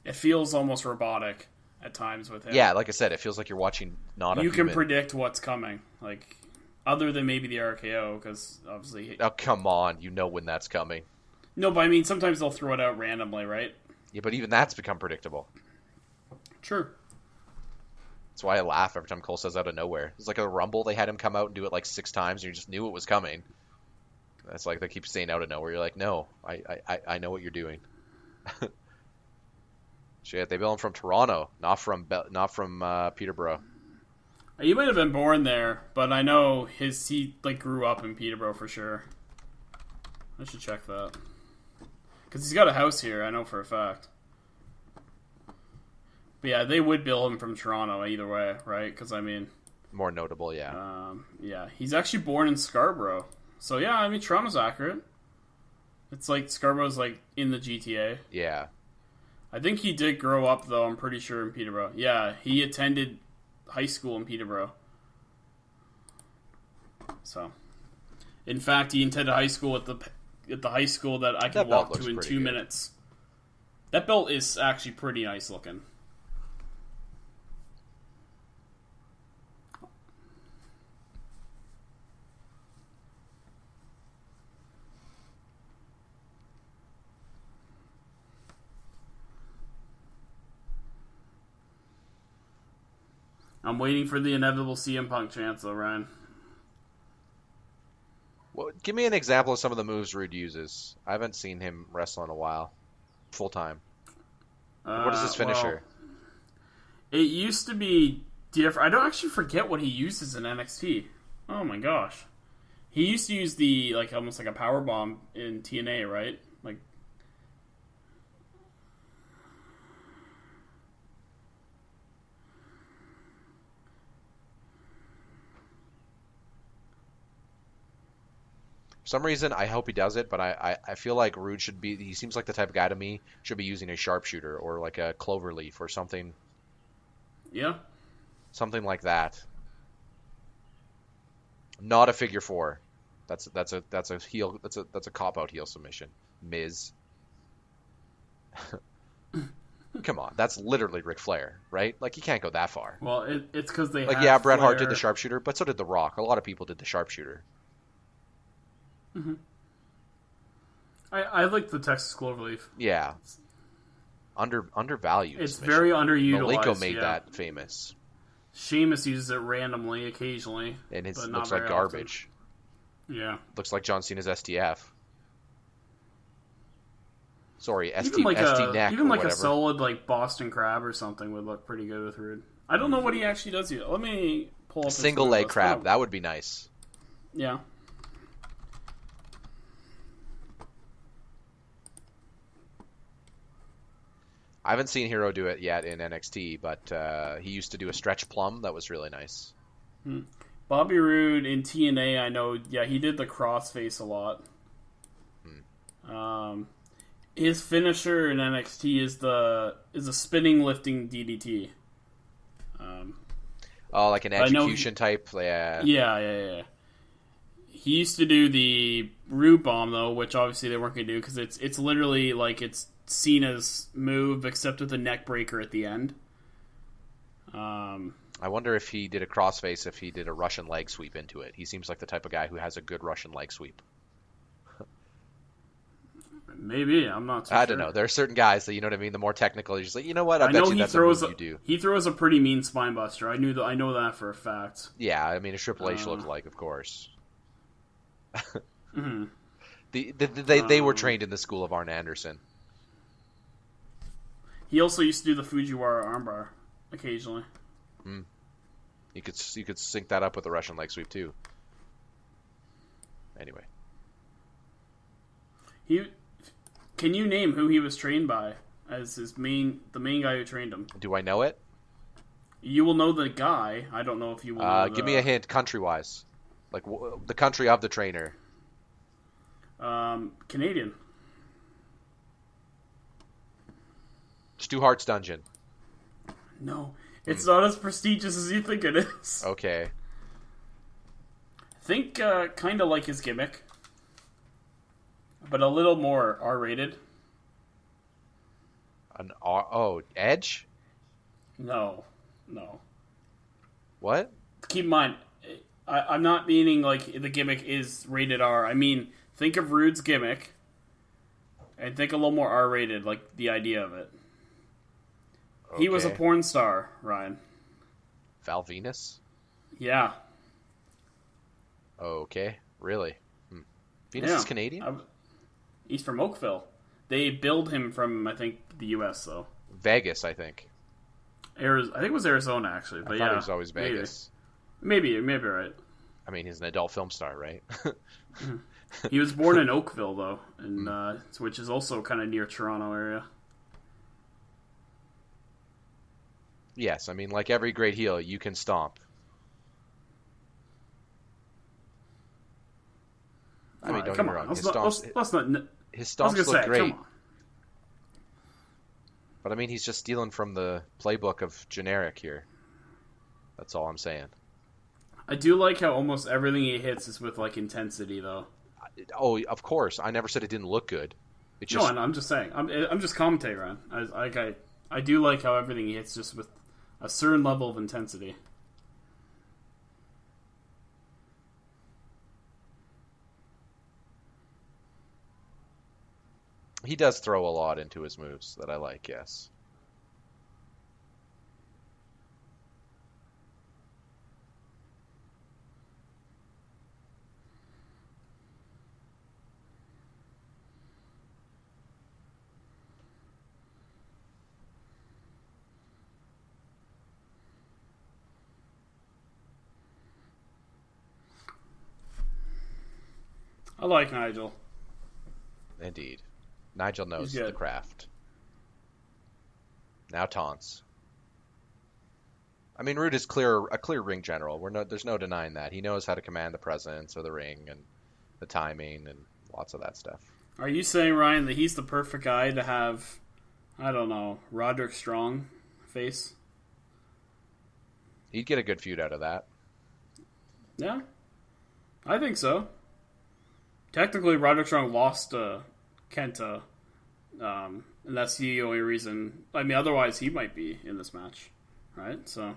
Speaker 1: it feels almost robotic at times with him.
Speaker 2: Yeah, like I said, it feels like you're watching not a human.
Speaker 1: You can predict what's coming, like other than maybe the RKO, because obviously.
Speaker 2: Oh come on, you know when that's coming.
Speaker 1: No, but I mean, sometimes they'll throw it out randomly, right?
Speaker 2: Yeah, but even that's become predictable.
Speaker 1: True.
Speaker 2: That's why I laugh every time Cole says out of nowhere. It's like a Rumble, they had him come out and do it like 6 times, and you just knew it was coming. That's like they keep saying out of nowhere. You're like, no, I know what you're doing. Shit, they bill him from Toronto, not from Peterborough.
Speaker 1: He might have been born there, but I know he grew up in Peterborough for sure. I should check that. Because he's got a house here, I know for a fact. But yeah, they would bill him from Toronto either way, right? Because, I mean...
Speaker 2: More notable, yeah.
Speaker 1: Yeah, he's actually born in Scarborough. So yeah, I mean, Toronto's accurate. It's like, Scarborough's like in the GTA.
Speaker 2: Yeah.
Speaker 1: I think he did grow up, though, I'm pretty sure, in Peterborough. Yeah, he attended high school in Peterborough. So, in fact, he attended high school at the high school that I can walk to in 2 minutes. That belt is actually pretty nice looking. I'm waiting for the inevitable CM Punk chance, though, Ryan.
Speaker 2: Well, give me an example of some of the moves Rude uses. I haven't seen him wrestle in a while, full time. What is his finisher?
Speaker 1: Well, it used to be different. I don't actually forget what he uses in NXT. Oh my gosh, he used to use the almost like a power bomb in TNA, right? Like.
Speaker 2: For some reason, I hope he does it, but I feel like Rude should be... He seems like the type of guy to me, should be using a sharpshooter or like a cloverleaf or something.
Speaker 1: Yeah.
Speaker 2: Something like that. Not a figure four. That's a heel... That's a cop-out heel submission. Miz. Come on, that's literally Ric Flair, right? Like, you can't go that far.
Speaker 1: Well, it's because they
Speaker 2: Bret Hart did the sharpshooter, but so did The Rock. A lot of people did the sharpshooter.
Speaker 1: Mm-hmm. I like the Texas Cloverleaf.
Speaker 2: Yeah. Undervalued.
Speaker 1: It's very underutilized.
Speaker 2: Malenko made that famous.
Speaker 1: Sheamus uses it randomly, occasionally.
Speaker 2: And it looks like garbage.
Speaker 1: Often. Yeah.
Speaker 2: Looks like John Cena's STF. Sorry,
Speaker 1: ST neck. Even
Speaker 2: like
Speaker 1: a solid Boston Crab or something would look pretty good with Rude. I don't know what he actually does here. Let me pull up
Speaker 2: a single leg crab. That would be nice.
Speaker 1: Yeah.
Speaker 2: I haven't seen Hero do it yet in NXT, but he used to do a stretch plum. That was really nice.
Speaker 1: Bobby Roode in TNA, I know, yeah, he did the crossface a lot. His finisher in NXT is the spinning lifting DDT.
Speaker 2: Like an execution type? Yeah.
Speaker 1: Yeah. He used to do the root bomb, though, which obviously they weren't going to do, because it's literally like it's Cena's move, except with a neck breaker at the end.
Speaker 2: I wonder if he did a crossface, if he did a Russian leg sweep into it. He seems like the type of guy who has a good Russian leg sweep.
Speaker 1: Maybe, I'm not so
Speaker 2: I don't know. There are certain guys that, you know what I mean, the more technical, you're just like, you know what, I bet you that's a move you do.
Speaker 1: He throws a pretty mean spine buster. I know that for a fact.
Speaker 2: Yeah, I mean, a Triple H looked like, of course.
Speaker 1: Mm-hmm.
Speaker 2: They were trained in the school of Arn Anderson.
Speaker 1: He also used to do the Fujiwara armbar occasionally.
Speaker 2: You could sync that up with the Russian leg sweep too. Anyway,
Speaker 1: can you name who he was trained by as the main guy who trained him?
Speaker 2: Do I know it?
Speaker 1: You will know the guy. I don't know if you will. Know
Speaker 2: give me a hint, country-wise, like the country of the trainer.
Speaker 1: Canadian.
Speaker 2: Stu Hart's Dungeon.
Speaker 1: No, it's not as prestigious as you think it is.
Speaker 2: Okay.
Speaker 1: Think kind of like his gimmick, but a little more R-rated.
Speaker 2: Edge?
Speaker 1: No.
Speaker 2: What?
Speaker 1: Keep in mind, I'm not meaning like the gimmick is rated R. I mean, think of Rude's gimmick, and think a little more R-rated, like the idea of it. Okay. He was a porn star, Ryan.
Speaker 2: Val Venus?
Speaker 1: Yeah.
Speaker 2: Okay, really? Venus is Canadian?
Speaker 1: He's from Oakville. They billed him from, I think, the U.S., though.
Speaker 2: Vegas, I think.
Speaker 1: I think it was Arizona, actually. But
Speaker 2: I thought it was always Vegas.
Speaker 1: Maybe right.
Speaker 2: I mean, he's an adult film star, right?
Speaker 1: He was born in Oakville, though, and which is also kind of near Toronto area.
Speaker 2: Yes, I mean, like every great heel, you can stomp. I mean, don't get me wrong. His stomps look great. But I mean, he's just stealing from the playbook of generic here. That's all I'm saying.
Speaker 1: I do like how almost everything he hits is with like intensity, though.
Speaker 2: Oh, of course. I never said it didn't look good. It just...
Speaker 1: No, I'm just saying. I'm just commentating on. I do like how everything he hits just with a certain level of intensity.
Speaker 2: He does throw a lot into his moves that I like, yes.
Speaker 1: I like Nigel.
Speaker 2: Indeed. Nigel knows the craft. Now taunts. I mean, Rude is a clear ring general. There's no denying that. He knows how to command the presence of the ring and the timing and lots of that stuff.
Speaker 1: Are you saying, Ryan, that he's the perfect guy to have, I don't know, Roderick Strong face?
Speaker 2: He'd get a good feud out of that.
Speaker 1: Yeah, I think so. Technically, Roderick Strong lost Kenta, and that's the only reason. I mean, otherwise he might be in this match, right? So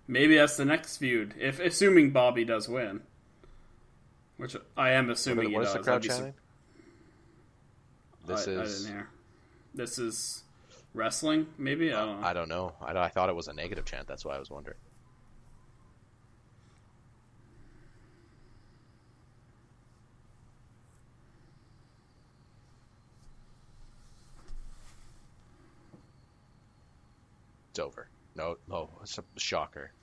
Speaker 1: maybe that's the next feud, if assuming Bobby does win, which I am assuming he does.
Speaker 2: What's the crowd chanting?
Speaker 1: I didn't hear. This is wrestling, maybe? I don't know.
Speaker 2: I don't know. I thought it was a negative chant. That's why I was wondering. It's over. No, it's a shocker.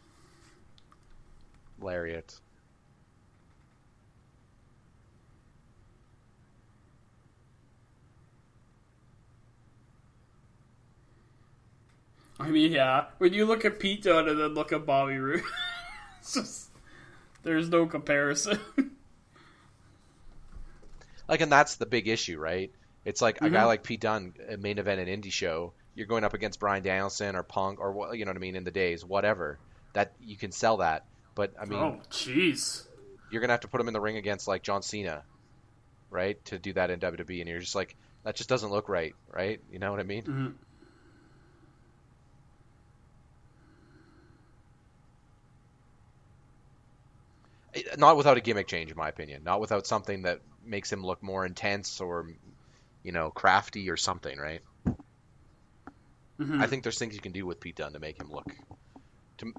Speaker 2: Lariat.
Speaker 1: I mean, yeah. When you look at Pete Dunne and then look at Bobby Roode, it's just, there's no comparison.
Speaker 2: Like, and that's the big issue, right? It's like a guy like Pete Dunne, a main event an indie show, you're going up against Bryan Danielson or Punk or, you know what I mean, in the days, whatever. That you can sell that, but I mean,
Speaker 1: oh jeez,
Speaker 2: you're gonna have to put him in the ring against like John Cena, right? To do that in WWE, and you're just like, that just doesn't look right? You know what I mean?
Speaker 1: Mm-hmm.
Speaker 2: Not without a gimmick change, in my opinion. Not without something that makes him look more intense or, you know, crafty or something, right?
Speaker 1: Mm-hmm.
Speaker 2: I think there's things you can do with Pete Dunne to make him look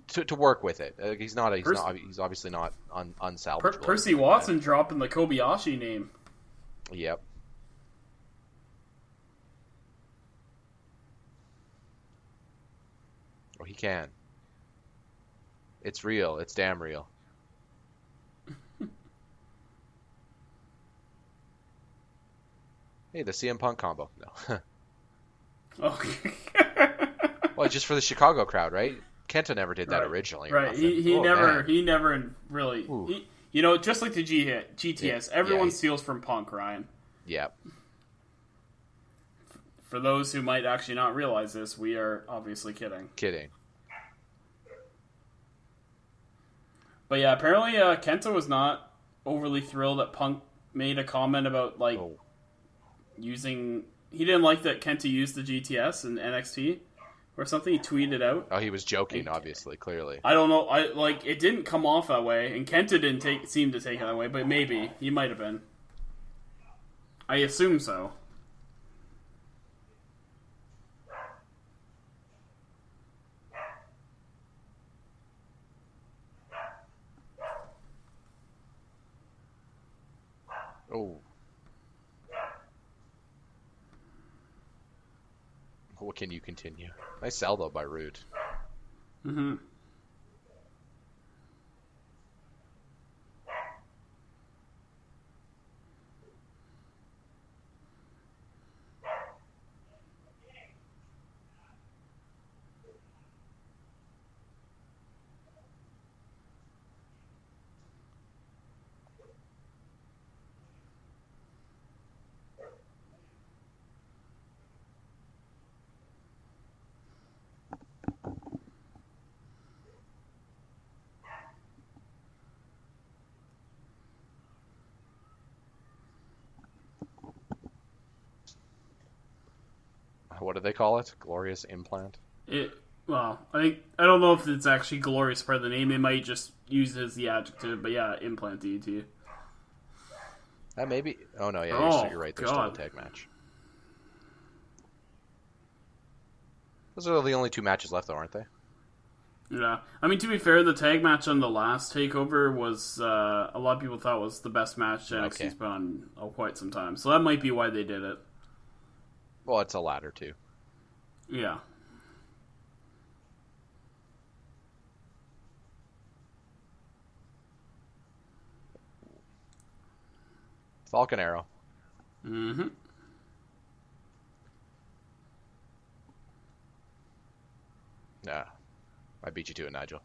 Speaker 2: to work with it. He's obviously not unsalvageable.
Speaker 1: Percy Watson dropping the Kobayashi name.
Speaker 2: Yep. Oh, he can. It's real. It's damn real. Hey, the CM Punk combo. No.
Speaker 1: Okay.
Speaker 2: Well, just for the Chicago crowd, right? Kenta never did that originally.
Speaker 1: Right. He never really. You know, just like the GTS, everyone steals from Punk, Ryan.
Speaker 2: Yep.
Speaker 1: For those who might actually not realize this, we are obviously kidding. But yeah, apparently Kenta was not overly thrilled that Punk made a comment about using. He didn't like that Kenta used the GTS in NXT or something. He tweeted out.
Speaker 2: Oh, he was joking, obviously, clearly.
Speaker 1: I don't know. It didn't come off that way, and Kenta didn't seem to take it that way, but maybe he might have been. I assume so.
Speaker 2: Oh. What can you continue? Nice sell, though, by Rude.
Speaker 1: Mm-hmm.
Speaker 2: what do they call it? Glorious implant?
Speaker 1: Well, I don't know if it's actually glorious part of the name. They might just use it as the adjective, but yeah, implant DDT.
Speaker 2: That maybe. Oh no, yeah, you're right. There's still a tag match. Those are the only 2 matches left, though, aren't they?
Speaker 1: Yeah, I mean, to be fair, the tag match on the last Takeover was a lot of people thought was the best match NXT's been on quite some time. So that might be why they did it.
Speaker 2: Well, it's a ladder too.
Speaker 1: Yeah.
Speaker 2: Falcon Arrow.
Speaker 1: Mm-hmm.
Speaker 2: Yeah. I beat you to it, Nigel.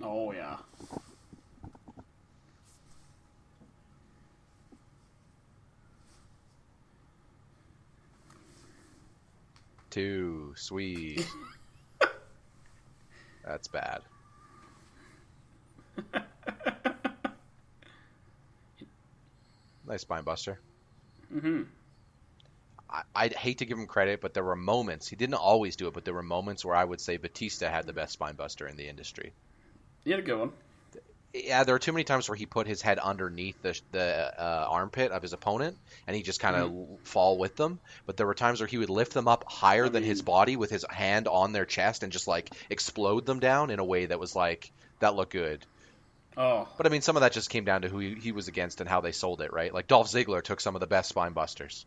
Speaker 1: Oh, yeah.
Speaker 2: Too sweet. That's bad. Nice spine buster.
Speaker 1: Mm-hmm.
Speaker 2: I'd hate to give him credit, but there were moments. He didn't always do it, but there were moments where I would say Batista had the best spine buster in the industry.
Speaker 1: He had a good one.
Speaker 2: Yeah, there were too many times where he put his head underneath the armpit of his opponent, and he just kind of fall with them. But there were times where he would lift them up higher than his body with his hand on their chest and just like explode them down in a way that was like, that looked good.
Speaker 1: Oh.
Speaker 2: But I mean, some of that just came down to who he was against and how they sold it, right? Like Dolph Ziggler took some of the best spine busters.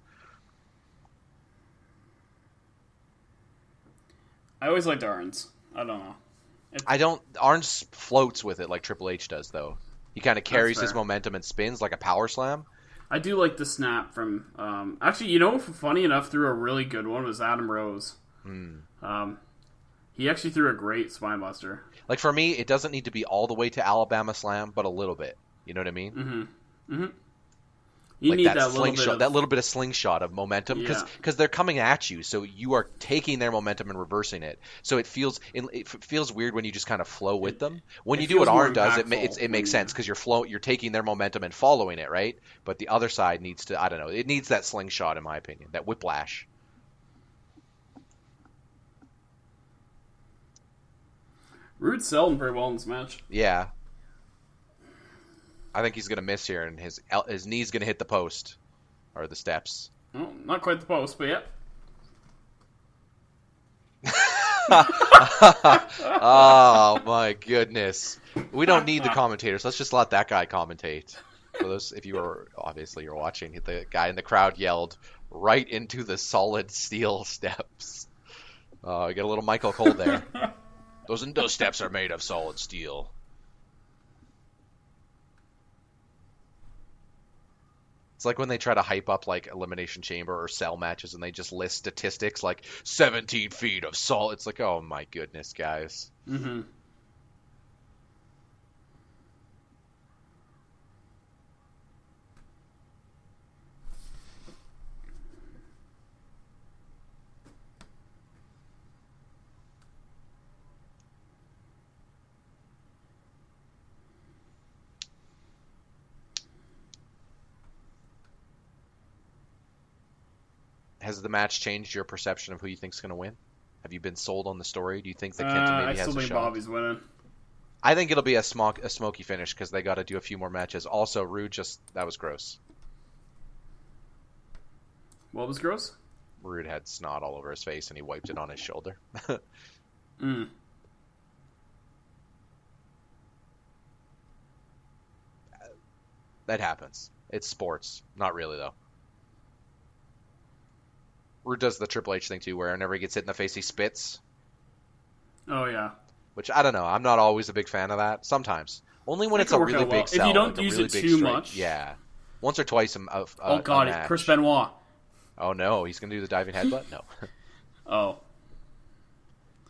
Speaker 1: I always liked Arn's. I don't know.
Speaker 2: Arns floats with it like Triple H does, though. He kind of carries his momentum and spins like a power slam.
Speaker 1: I do like the snap from... actually, you know, funny enough, threw a really good one was Adam Rose. He actually threw a great spinebuster.
Speaker 2: Like, for me, it doesn't need to be all the way to Alabama Slam, but a little bit. You know what I mean?
Speaker 1: Mm-hmm. Mm-hmm. You
Speaker 2: like
Speaker 1: need
Speaker 2: that
Speaker 1: little
Speaker 2: slingshot,
Speaker 1: bit of...
Speaker 2: that little bit of slingshot of momentum, because
Speaker 1: Yeah.
Speaker 2: they're coming at you, so you are taking their momentum and reversing it. So it feels weird when you just kind of flow with them. When you do what Arn does, it makes sense because you're taking their momentum and following it, right? But the other side needs to, I don't know, it needs that slingshot in my opinion, that whiplash.
Speaker 1: Rude's selling pretty well in this match.
Speaker 2: Yeah. I think he's going to miss here, and his knee's going to hit the post or the steps.
Speaker 1: Well, not quite the post, but yeah.
Speaker 2: Oh my goodness! We don't need the commentators. Let's just let that guy commentate. For those, if you were you're watching, the guy in the crowd yelled right into the solid steel steps. You get a little Michael Cole there. Those steps are made of solid steel. It's like when they try to hype up like Elimination Chamber or Cell matches and they just list statistics like 17 feet of salt. It's like, oh my goodness, guys.
Speaker 1: Mm-hmm.
Speaker 2: Has the match changed your perception of who you think's going to win? Have you been sold on the story? Do you think that Kenta maybe has a shot?
Speaker 1: I still think Bobby's winning.
Speaker 2: I think it'll be a smoky finish because they got to do a few more matches. Also, Rude that was gross.
Speaker 1: What was gross?
Speaker 2: Rude had snot all over his face and he wiped it on his shoulder. That happens. It's sports. Not really, though. Rude does the Triple H thing, too, where whenever he gets hit in the face, he spits.
Speaker 1: Oh, yeah.
Speaker 2: Which, I don't know. I'm not always a big fan of that. Sometimes. Only when it's a really big sell.
Speaker 1: If you don't
Speaker 2: like
Speaker 1: use
Speaker 2: really
Speaker 1: it
Speaker 2: big
Speaker 1: too
Speaker 2: straight.
Speaker 1: much.
Speaker 2: Yeah. Once or twice
Speaker 1: oh, God.
Speaker 2: a match.
Speaker 1: Chris Benoit.
Speaker 2: Oh, no. He's going to do the diving headbutt? No.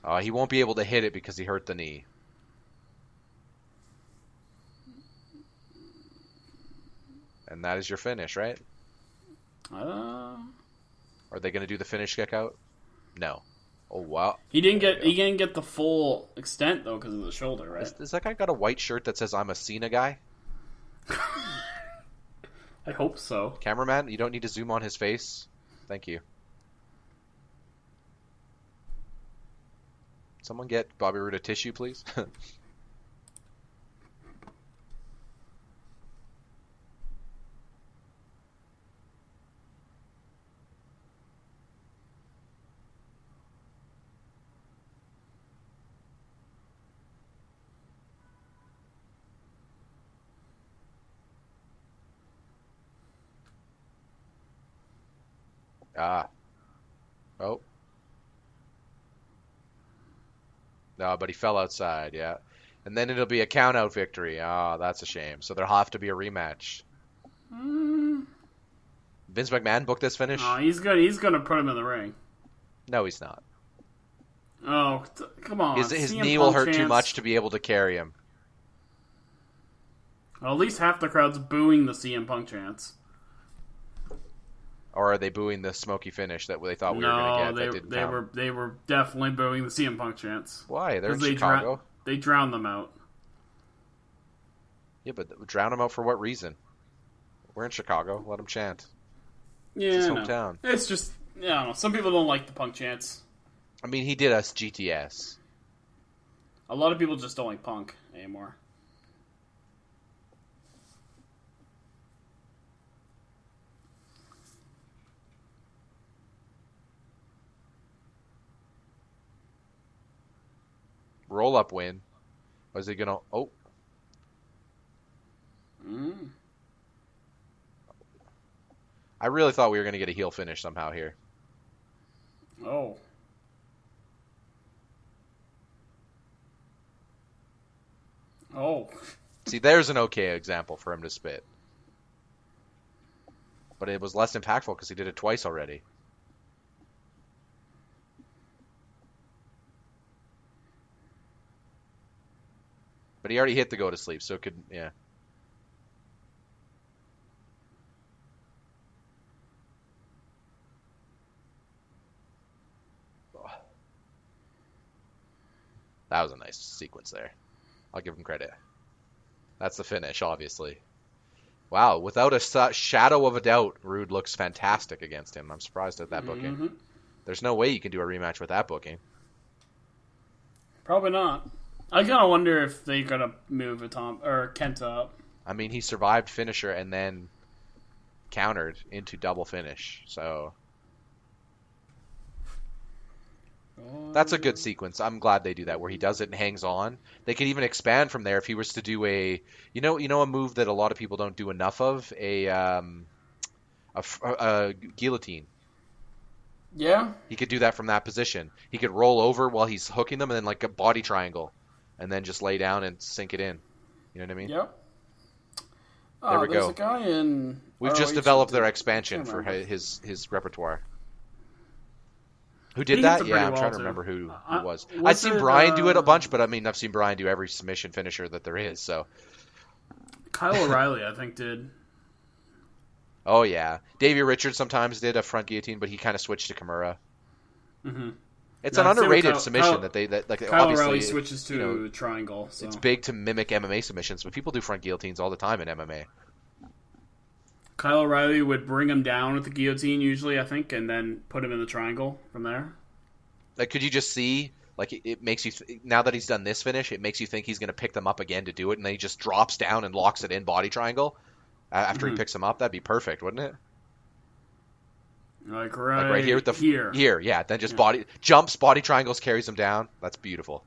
Speaker 1: Oh.
Speaker 2: He won't be able to hit it because he hurt the knee. And that is your finish, right? Are they going to do the finish kick out? No. Oh, wow.
Speaker 1: He didn't get the full extent, though, because of the shoulder, right?
Speaker 2: Is that guy got a white shirt that says, I'm a Cena guy?
Speaker 1: I hope so.
Speaker 2: Cameraman, you don't need to zoom on his face. Thank you. Someone get Bobby Roode a tissue, please. Oh. No, but he fell outside, yeah. And then it'll be a count-out victory. That's a shame. So there'll have to be a rematch. Vince McMahon booked this finish?
Speaker 1: He's gonna put him in the ring.
Speaker 2: No, he's not.
Speaker 1: Oh, come on.
Speaker 2: His knee will hurt too much to be able to carry him.
Speaker 1: Well, at least half the crowd's booing the CM Punk chants.
Speaker 2: Or are they booing the smoky finish that they thought we were going to get?
Speaker 1: They were definitely booing the CM Punk chants.
Speaker 2: Why? They're in Chicago.
Speaker 1: They drowned them out.
Speaker 2: Yeah, but drown them out for what reason? We're in Chicago. Let them chant.
Speaker 1: Yeah,
Speaker 2: it's his hometown.
Speaker 1: It's just, I don't know. Some people don't like the Punk chants.
Speaker 2: I mean, he did us GTS.
Speaker 1: A lot of people just don't like Punk anymore.
Speaker 2: Roll-up win. Was he gonna... Oh. I really thought we were gonna get a heel finish somehow here.
Speaker 1: Oh.
Speaker 2: See, there's an okay example for him to spit. But it was less impactful because he did it twice already. But he already hit the go to sleep, so it could, yeah. That was a nice sequence there. I'll give him credit. That's the finish, obviously. Wow, without a shadow of a doubt, Roode looks fantastic against him. I'm surprised at that booking. There's no way you can do a rematch with that booking.
Speaker 1: Probably not. I kind of wonder if they're going to move Kenta up.
Speaker 2: I mean, he survived finisher and then countered into double finish. So that's a good sequence. I'm glad they do that, where he does it and hangs on. They could even expand from there if he was to do a move that a lot of people don't do enough of, a guillotine.
Speaker 1: Yeah.
Speaker 2: He could do that from that position. He could roll over while he's hooking them and then like a body triangle. And then just lay down and sink it in. You know what I mean?
Speaker 1: Yep.
Speaker 2: There we
Speaker 1: there's
Speaker 2: go.
Speaker 1: A guy in
Speaker 2: We've just developed their expansion for his repertoire. Who did that? Yeah, I'm trying to remember who it was. I've seen Brian do it a bunch, but I mean, I've seen Brian do every submission finisher that there is. So
Speaker 1: Kyle O'Reilly, I think, did.
Speaker 2: Oh yeah, Davey Richards sometimes did a front guillotine, but he kind of switched to Kimura.
Speaker 1: Mm-hmm.
Speaker 2: It's an underrated submission that
Speaker 1: Kyle
Speaker 2: obviously
Speaker 1: O'Reilly switches to triangle. So.
Speaker 2: It's big to mimic MMA submissions, but people do front guillotines all the time in MMA.
Speaker 1: Kyle O'Reilly would bring him down with the guillotine usually, I think, and then put him in the triangle from there.
Speaker 2: Like, could you just see? Like, it makes you now that he's done this finish, it makes you think he's going to pick them up again to do it, and then he just drops down and locks it in body triangle after he picks them up. That'd be perfect, wouldn't it?
Speaker 1: Like right
Speaker 2: here with the here, yeah. Then just body triangles, carries him down. That's beautiful.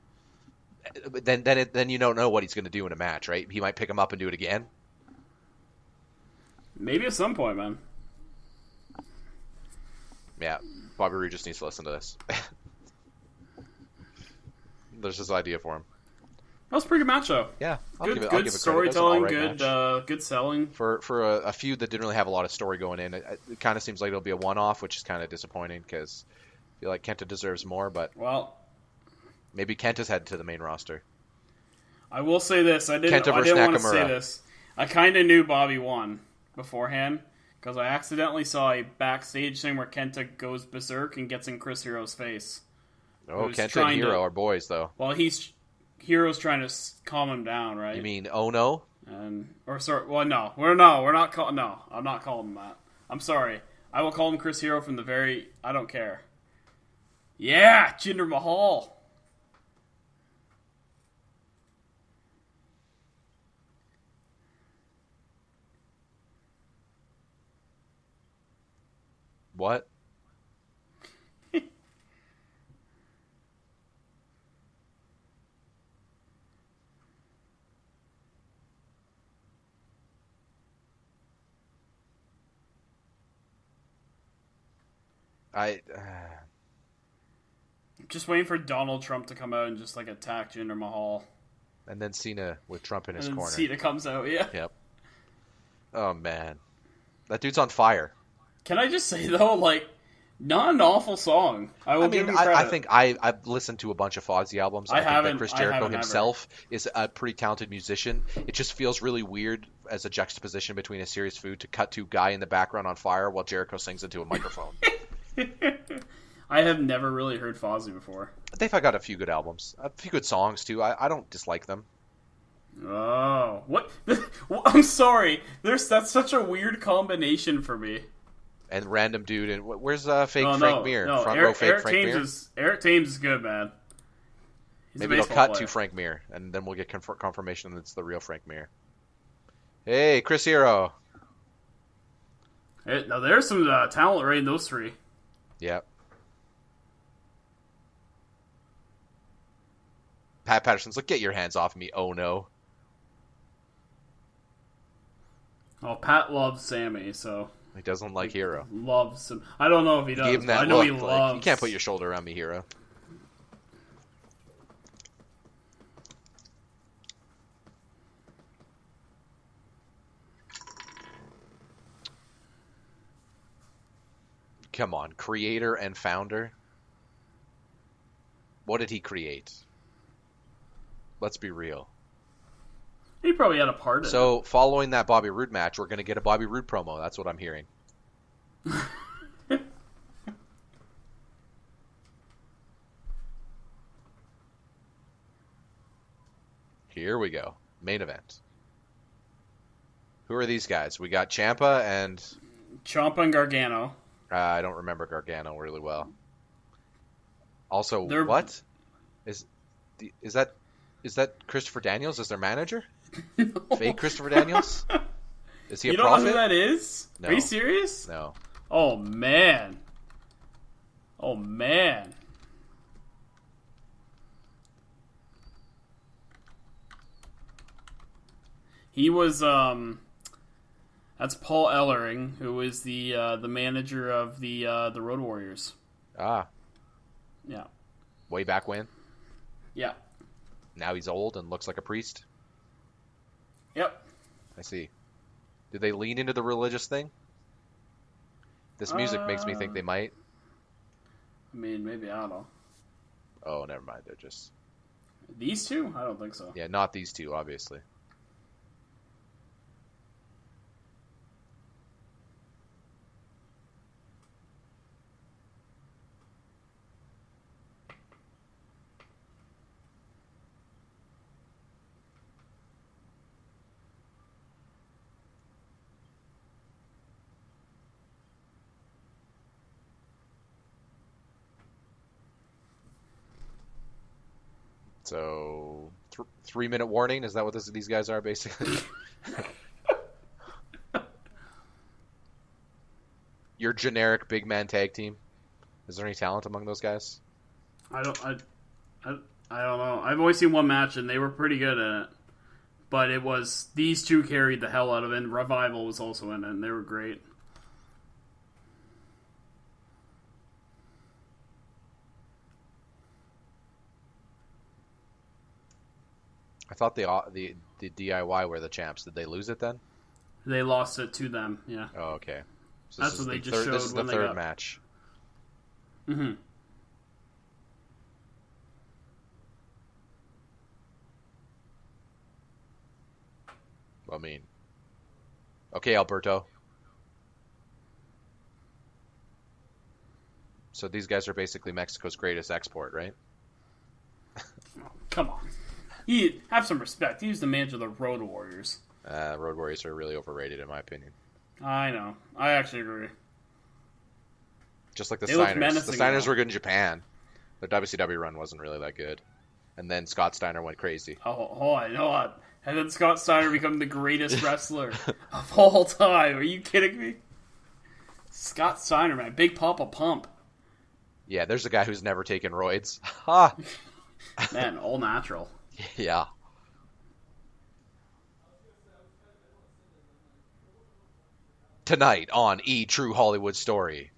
Speaker 2: Then you don't know what he's going to do in a match, right? He might pick him up and do it again.
Speaker 1: Maybe at some point, man.
Speaker 2: Yeah, Bobby Roode just needs to listen to this. There's this idea for him.
Speaker 1: That was a pretty good match, though.
Speaker 2: Yeah,
Speaker 1: good storytelling, good selling.
Speaker 2: For a feud that didn't really have a lot of story going in, it kind of seems like it'll be a one-off, which is kind of disappointing because I feel like Kenta deserves more. But maybe Kenta's headed to the main roster.
Speaker 1: I will say this: I didn't want to say this. I kind of knew Bobby won beforehand because I accidentally saw a backstage thing where Kenta goes berserk and gets in Chris Hero's face.
Speaker 2: Oh, Kenta and Hero are boys, though.
Speaker 1: Well, Hero's trying to calm him down, right?
Speaker 2: You mean Ono?
Speaker 1: I'm not calling him that. I'm sorry. I will call him Chris Hero from the very. I don't care. Yeah, Jinder Mahal.
Speaker 2: What?
Speaker 1: Just waiting for Donald Trump to come out and just like attack Jinder Mahal.
Speaker 2: And then Cena with Trump in his corner.
Speaker 1: Cena comes out, yeah.
Speaker 2: Yep. Oh man, that dude's on fire.
Speaker 1: Can I just say though, like, not an awful song. Give him credit.
Speaker 2: I think I've listened to a bunch of Fozzy albums. I think that Chris Jericho himself is a pretty talented musician. It just feels really weird as a juxtaposition between a serious food to cut to guy in the background on fire while Jericho sings into a microphone.
Speaker 1: I have never really heard Fozzy before.
Speaker 2: They've got a few good albums, a few good songs too. I don't dislike them.
Speaker 1: Oh, what? I'm sorry. That's such a weird combination for me.
Speaker 2: And random dude, and where's Frank Mir?
Speaker 1: No,
Speaker 2: Front row fake Frank Mir.
Speaker 1: Eric Thames is good, man.
Speaker 2: Maybe they'll cut to Frank Mir, and then we'll get confirmation that it's the real Frank Mir. Hey, Chris Hero.
Speaker 1: Hey, now there's some talent right in those three.
Speaker 2: Yep. Pat Patterson's like, get your hands off me, oh no.
Speaker 1: Oh, Pat loves Sammy, so...
Speaker 2: He doesn't like Hero.
Speaker 1: Loves him. I don't know if he does,
Speaker 2: gave him that
Speaker 1: I know
Speaker 2: look,
Speaker 1: he
Speaker 2: like,
Speaker 1: loves...
Speaker 2: You can't put your shoulder around me, Hero. Come on, creator and founder. What did he create? Let's be real.
Speaker 1: He probably had a part in it.
Speaker 2: So, following that Bobby Roode match, we're going to get a Bobby Roode promo. That's what I'm hearing. Here we go. Main event. Who are these guys? We got Ciampa and...
Speaker 1: Ciampa and Gargano.
Speaker 2: I don't remember Gargano really well. Also, what? Is that Christopher Daniels as their manager?
Speaker 1: No.
Speaker 2: Fake Christopher Daniels? Is he a prophet?
Speaker 1: You don't know who that is?
Speaker 2: No.
Speaker 1: Are you serious?
Speaker 2: No.
Speaker 1: Oh, man. Oh, man. He was, that's Paul Ellering, who is the manager of the Road Warriors.
Speaker 2: Ah.
Speaker 1: Yeah.
Speaker 2: Way back when?
Speaker 1: Yeah.
Speaker 2: Now he's old and looks like a priest?
Speaker 1: Yep.
Speaker 2: I see. Did they lean into the religious thing? This music makes me think they might.
Speaker 1: I mean, maybe, I don't know.
Speaker 2: Oh, never mind. They're just...
Speaker 1: These two? I don't think so.
Speaker 2: Yeah, not these two, obviously. So, 3-minute warning? Is that what these guys are, basically? Your generic big man tag team? Is there any talent among those guys?
Speaker 1: I don't know. I've only seen one match, and they were pretty good at it. But it was... These two carried the hell out of it, and Revival was also in it, and they were great.
Speaker 2: I thought the DIY were the champs. Did they lose it then?
Speaker 1: They lost it to them, yeah.
Speaker 2: Oh, okay. So
Speaker 1: That's what they just showed.
Speaker 2: This is the third match.
Speaker 1: Mm-hmm.
Speaker 2: I mean, Okay, Alberto. So these guys are basically Mexico's greatest export, right?
Speaker 1: Come on. Have some respect. He was the manager of the Road Warriors.
Speaker 2: Road Warriors are really overrated, in my opinion.
Speaker 1: I know. I actually agree.
Speaker 2: Just like the
Speaker 1: They look
Speaker 2: Steiners.
Speaker 1: menacing,
Speaker 2: The Steiners
Speaker 1: though.
Speaker 2: were good in Japan. Their WCW run wasn't really that good. And then Scott Steiner went crazy.
Speaker 1: Oh, I know what. And then Scott Steiner become the greatest wrestler of all time. Are you kidding me? Scott Steiner, man. Big Papa Pump.
Speaker 2: Yeah, there's a guy who's never taken roids. Ha!
Speaker 1: Man, all natural.
Speaker 2: Yeah. Tonight on E! True Hollywood Story.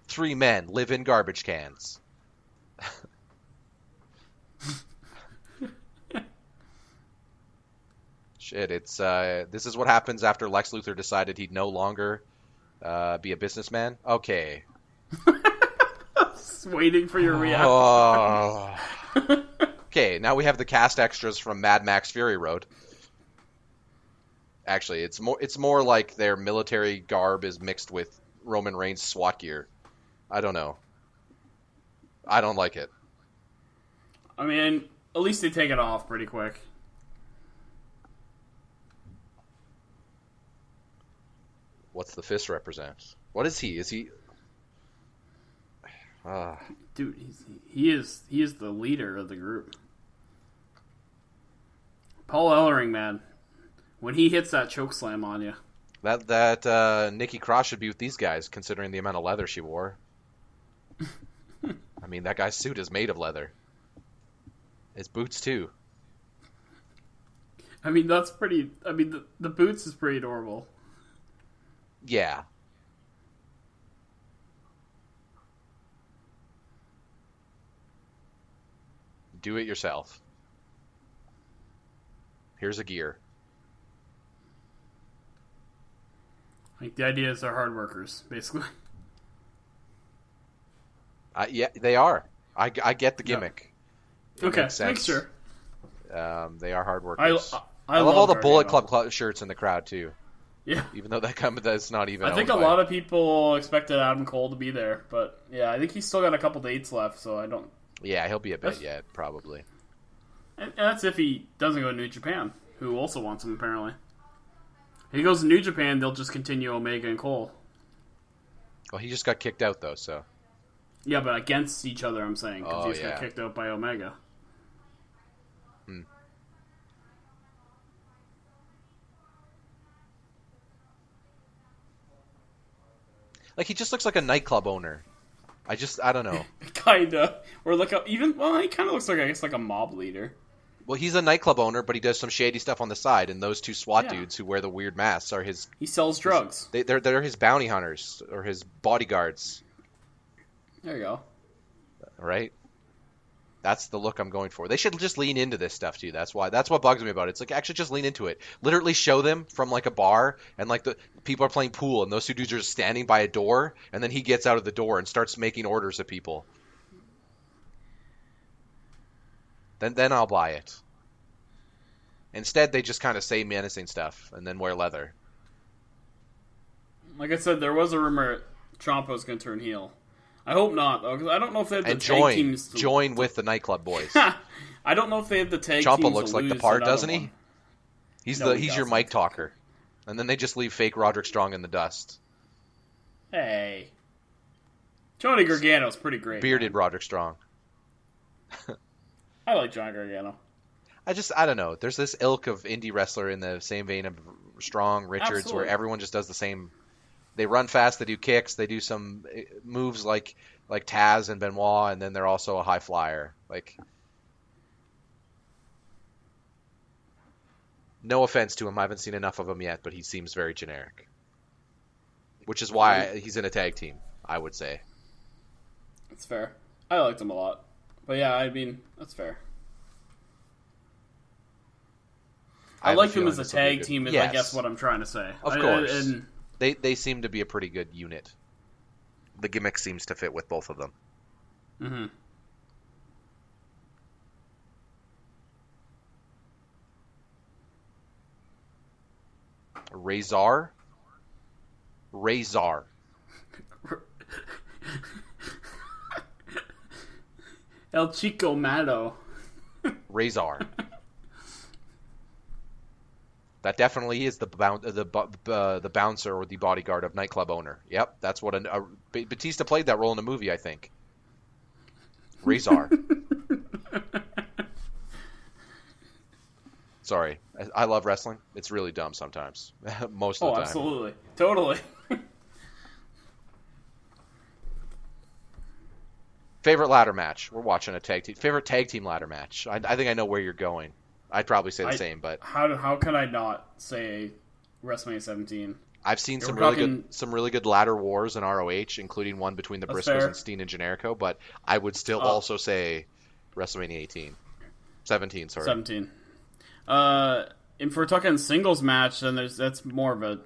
Speaker 2: Three men live in garbage cans. Shit, it's this is what happens after Lex Luthor decided he'd no longer be a businessman. Okay.
Speaker 1: Just waiting for your reaction.
Speaker 2: Oh. Okay, now we have the cast extras from Mad Max Fury Road. Actually, it's more like their military garb is mixed with Roman Reigns' SWAT gear. I don't know. I don't like it.
Speaker 1: I mean, at least they take it off pretty quick.
Speaker 2: What's the fist represent? What is he? Is he?
Speaker 1: Dude, he is the leader of the group. Paul Ellering, man, when he hits that choke slam on you.
Speaker 2: That Nikki Cross should be with these guys, considering the amount of leather she wore. I mean, that guy's suit is made of leather. His boots too.
Speaker 1: I mean, that's pretty. I mean, the boots is pretty adorable.
Speaker 2: Yeah. Do it yourself. Here's a gear.
Speaker 1: Like, the idea is they're hard workers, basically.
Speaker 2: Yeah, they are. I get the gimmick. It
Speaker 1: Okay,
Speaker 2: makes sense.
Speaker 1: make sure.
Speaker 2: They are hard workers.
Speaker 1: I
Speaker 2: love all the Bullet
Speaker 1: Gargano.
Speaker 2: Club shirts in the crowd too.
Speaker 1: Yeah.
Speaker 2: Even though that's not even.
Speaker 1: I think a
Speaker 2: owned by-
Speaker 1: lot of people expected Adam Cole to be there, but yeah, I think he's still got a couple dates left, so I don't.
Speaker 2: Yeah, he'll be a bit yet, probably.
Speaker 1: And that's if he doesn't go to New Japan, who also wants him apparently. If he goes to New Japan, they'll just continue Omega and Cole.
Speaker 2: Well, he just got kicked out though, so.
Speaker 1: Yeah, but against each other, I'm saying, because
Speaker 2: Oh,
Speaker 1: he's got kicked out by Omega.
Speaker 2: Like, he just looks like a nightclub owner. I don't know.
Speaker 1: Kinda. Or like he kind of looks like, I guess, like a mob leader.
Speaker 2: Well, he's a nightclub owner, but he does some shady stuff on the side, and those two SWAT
Speaker 1: Yeah.
Speaker 2: dudes who wear the weird masks are his...
Speaker 1: He sells drugs.
Speaker 2: They're his bounty hunters, or his bodyguards,
Speaker 1: There you go.
Speaker 2: right? That's the look I'm going for. They should just lean into this stuff, too. That's what bugs me about it. It's like, actually just lean into it. Literally show them from, like, a bar, and, like, the people are playing pool, and those two dudes are just standing by a door, and then he gets out of the door and starts making orders of people. Then I'll buy it. Instead, they just kind of say menacing stuff, and then wear leather.
Speaker 1: Like I said, there was a rumor Ciampa's going to turn heel. I hope not, though, because I don't know if they have the tag teams.
Speaker 2: Join with the nightclub boys.
Speaker 1: I don't know if they have the tag
Speaker 2: Ciampa
Speaker 1: teams.
Speaker 2: looks
Speaker 1: to
Speaker 2: like the
Speaker 1: lose
Speaker 2: part,
Speaker 1: another
Speaker 2: doesn't he?
Speaker 1: one.
Speaker 2: He's
Speaker 1: No, he
Speaker 2: your
Speaker 1: doesn't.
Speaker 2: mic talker, and then they just leave fake Roderick Strong in the dust.
Speaker 1: Hey. Johnny Gargano's pretty great.
Speaker 2: Bearded
Speaker 1: man.
Speaker 2: Roderick Strong.
Speaker 1: I like Johnny Gargano.
Speaker 2: I don't know. There's this ilk of indie wrestler in the same vein of Strong, Richards,
Speaker 1: Absolutely.
Speaker 2: where everyone just does the same. They run fast, they do kicks, they do some moves like Taz and Benoit, and then they're also a high flyer. Like, no offense to him, I haven't seen enough of him yet, but he seems very generic. Which is why he's in a tag team, I would say.
Speaker 1: That's fair. I liked him a lot. But yeah, I mean, that's fair. I
Speaker 2: have a
Speaker 1: like them
Speaker 2: feeling
Speaker 1: as a
Speaker 2: this will be
Speaker 1: tag
Speaker 2: good.
Speaker 1: team, is I
Speaker 2: Yes.
Speaker 1: guess what I'm trying to say.
Speaker 2: Of course.
Speaker 1: And
Speaker 2: They seem to be a pretty good unit. The gimmick seems to fit with both of them.
Speaker 1: mm-hmm.
Speaker 2: Razor.
Speaker 1: El Chico Mato.
Speaker 2: Razor. That definitely is the bouncer or the bodyguard of Nightclub owner. Yep, that's what Batista played that role in the movie, I think. Razor. Sorry, I love wrestling. It's really dumb sometimes. Most of the time.
Speaker 1: Oh, absolutely. Totally.
Speaker 2: Favorite ladder match? We're watching a tag team. Favorite tag team ladder match? I think I know where you're going. I'd probably say the same, but
Speaker 1: how can I not say WrestleMania 17?
Speaker 2: I've seen some really good ladder wars in ROH, including one between the Briscoes and Steen and Generico. But I would still also say WrestleMania 17. Sorry,
Speaker 1: 17. If we're talking singles match, then that's more of a.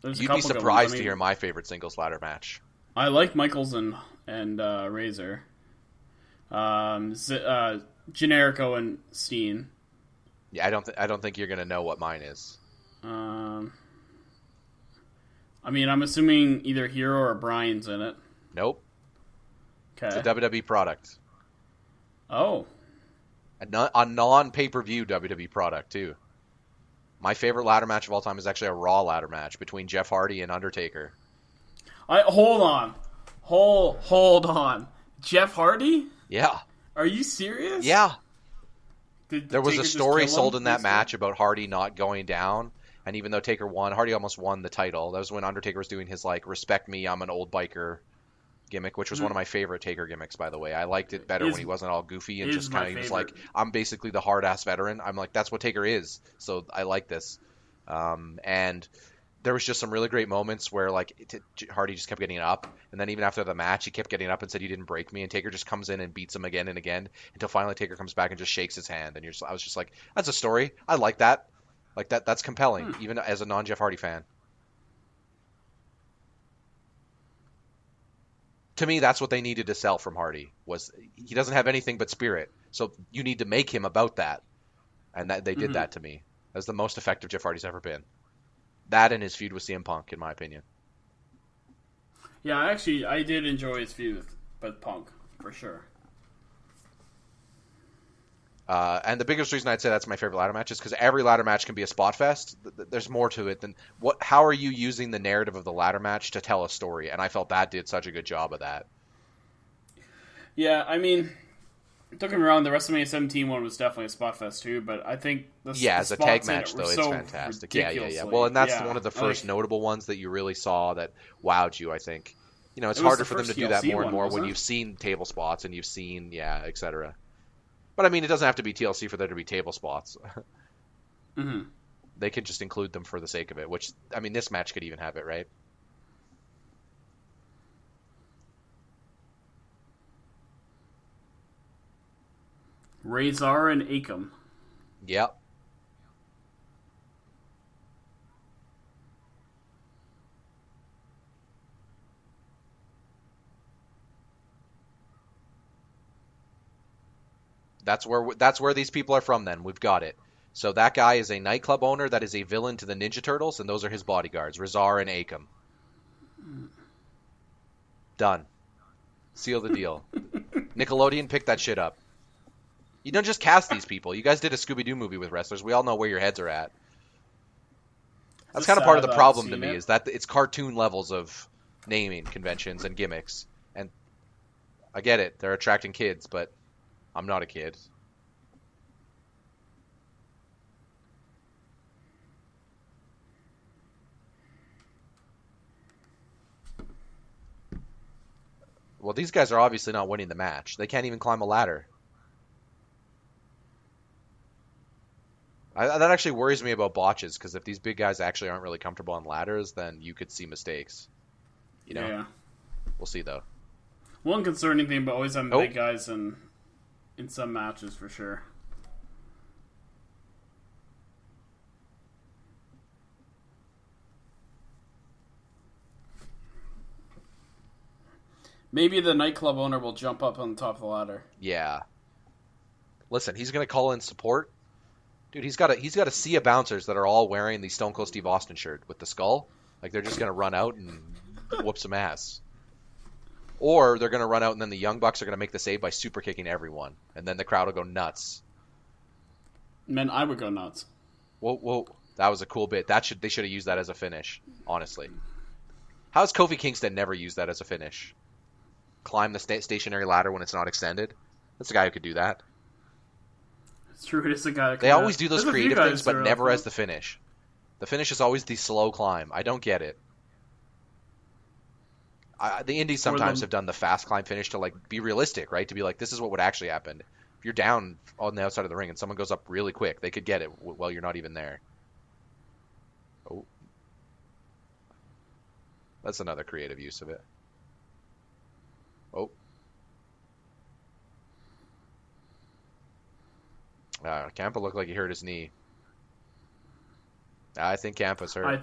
Speaker 2: You'd be surprised to hear my favorite singles ladder match.
Speaker 1: I like Michaels and Razor. Generico and Steen.
Speaker 2: Yeah, I don't think you're gonna know what mine is.
Speaker 1: I mean, I'm assuming either Hero or Bryan's in it.
Speaker 2: Nope.
Speaker 1: Okay.
Speaker 2: It's a WWE product.
Speaker 1: Oh.
Speaker 2: A non-pay-per-view WWE product too. My favorite ladder match of all time is actually a Raw ladder match between Jeff Hardy and Undertaker.
Speaker 1: Hold on. Jeff Hardy?
Speaker 2: Yeah.
Speaker 1: Are you serious?
Speaker 2: Yeah. There was a story sold in that match about Hardy not going down, and even though Taker won, Hardy almost won the title. That was when Undertaker was doing his respect me, I'm an old biker gimmick, which was one of my favorite Taker gimmicks, by the way. I liked it better when he wasn't all goofy and just kind of, he was like, I'm basically the hard-ass veteran. I'm like, that's what Taker is, so I like this. And there was just some really great moments where Hardy just kept getting up, and then even after the match, he kept getting up and said, "You didn't break me." And Taker just comes in and beats him again and again until finally Taker comes back and just shakes his hand. And I was just like, "That's a story. I like that. That's compelling, even as a non-Jeff Hardy fan." To me, that's what they needed to sell from Hardy. Was he doesn't have anything but spirit, so you need to make him about that, and they did that to me. That's the most effective Jeff Hardy's ever been. That and his feud with CM Punk, in my opinion.
Speaker 1: Yeah, actually, I did enjoy his feud with Punk, for sure.
Speaker 2: And the biggest reason I'd say that's my favorite ladder match is because every ladder match can be a spot fest. There's more to it than how are you using the narrative of the ladder match to tell a story? And I felt that did such a good job of that.
Speaker 1: Yeah, I mean, don't get me wrong, the WrestleMania 17 one was definitely a spot fest too, but I think
Speaker 2: as a tag match though, it's fantastic. Yeah. Well, and that's one of the first notable ones that you really saw that wowed you. I think it's harder for them to do that more and more when you've seen table spots and you've seen etc. But I mean, it doesn't have to be TLC for there to be table spots.
Speaker 1: Mm-hmm.
Speaker 2: They can just include them for the sake of it. Which I mean, this match could even have it, right?
Speaker 1: Razor and Akam.
Speaker 2: Yep. That's where these people are from then. We've got it. So that guy is a nightclub owner that is a villain to the Ninja Turtles, and those are his bodyguards, Razor and Akam. Done. Seal the deal. Nickelodeon, pick that shit up. You don't just cast these people. You guys did a Scooby-Doo movie with wrestlers. We all know where your heads are at. That's kind of part of the problem to me, is that it's cartoon levels of naming conventions and gimmicks. And I get it. They're attracting kids, but I'm not a kid. Well, these guys are obviously not winning the match. They can't even climb a ladder. That actually worries me about botches, because if these big guys actually aren't really comfortable on ladders, then you could see mistakes.
Speaker 1: Yeah.
Speaker 2: We'll see, though.
Speaker 1: One concerning thing about always having big guys in some matches, for sure. Maybe the nightclub owner will jump up on the top of the ladder.
Speaker 2: Yeah. Listen, he's going to call in support. Dude, he's got a sea of bouncers that are all wearing the Stone Cold Steve Austin shirt with the skull. Like, they're just going to run out and whoop some ass. Or they're going to run out and then the Young Bucks are going to make the save by super kicking everyone. And then the crowd will go nuts.
Speaker 1: Man, I would go nuts.
Speaker 2: Whoa. That was a cool bit. They should have used that as a finish, honestly. How's Kofi Kingston never used that as a finish? Climb the stationary ladder when it's not extended? That's a guy who could do that.
Speaker 1: It's true, it is a guy.
Speaker 2: They always do those creative things, but never as the finish. The finish is always the slow climb. I don't get it. The Indies sometimes have done the fast climb finish to like be realistic, right? To be like, this is what would actually happen. If you're down on the outside of the ring and someone goes up really quick, they could get it while you're not even there. Oh. That's another creative use of it. Oh. Ciampa looked like he hurt his knee. I think Ciampa's hurt.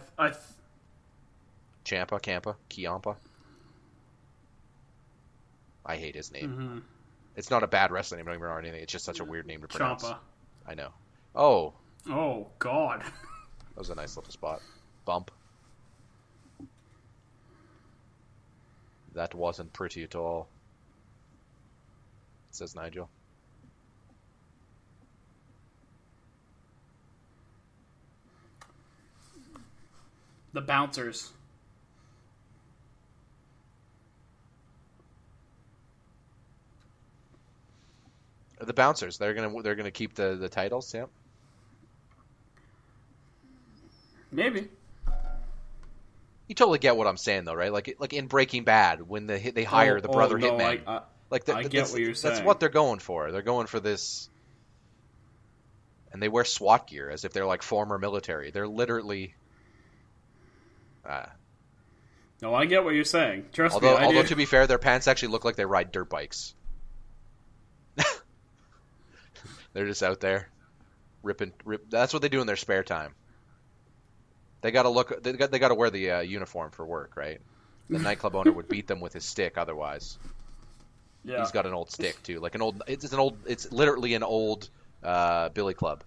Speaker 2: Ciampa. I hate his name.
Speaker 1: Mm-hmm.
Speaker 2: It's not a bad wrestling name, don't get me wrong or anything. It's just such a weird name to pronounce.
Speaker 1: Ciampa.
Speaker 2: I know. Oh.
Speaker 1: Oh, God.
Speaker 2: That was a nice little spot. Bump. That wasn't pretty at all, says Nigel.
Speaker 1: The bouncers.
Speaker 2: The bouncers. They're gonna keep the titles. Yeah.
Speaker 1: Maybe.
Speaker 2: You totally get what I'm saying, though, right? Like in Breaking Bad, when they hire the brother hitman.
Speaker 1: I get what you're saying.
Speaker 2: That's what they're going for. They're going for this, and they wear SWAT gear as if they're like former military. They're literally.
Speaker 1: No, I get what you're saying. Trust
Speaker 2: me.
Speaker 1: Although
Speaker 2: to be fair, their pants actually look like they ride dirt bikes. They're just out there, ripping. That's what they do in their spare time. They gotta look. They gotta wear the uniform for work, right? The nightclub owner would beat them with his stick otherwise. Yeah. He's got an old stick too, like an old. It's literally an old billy club.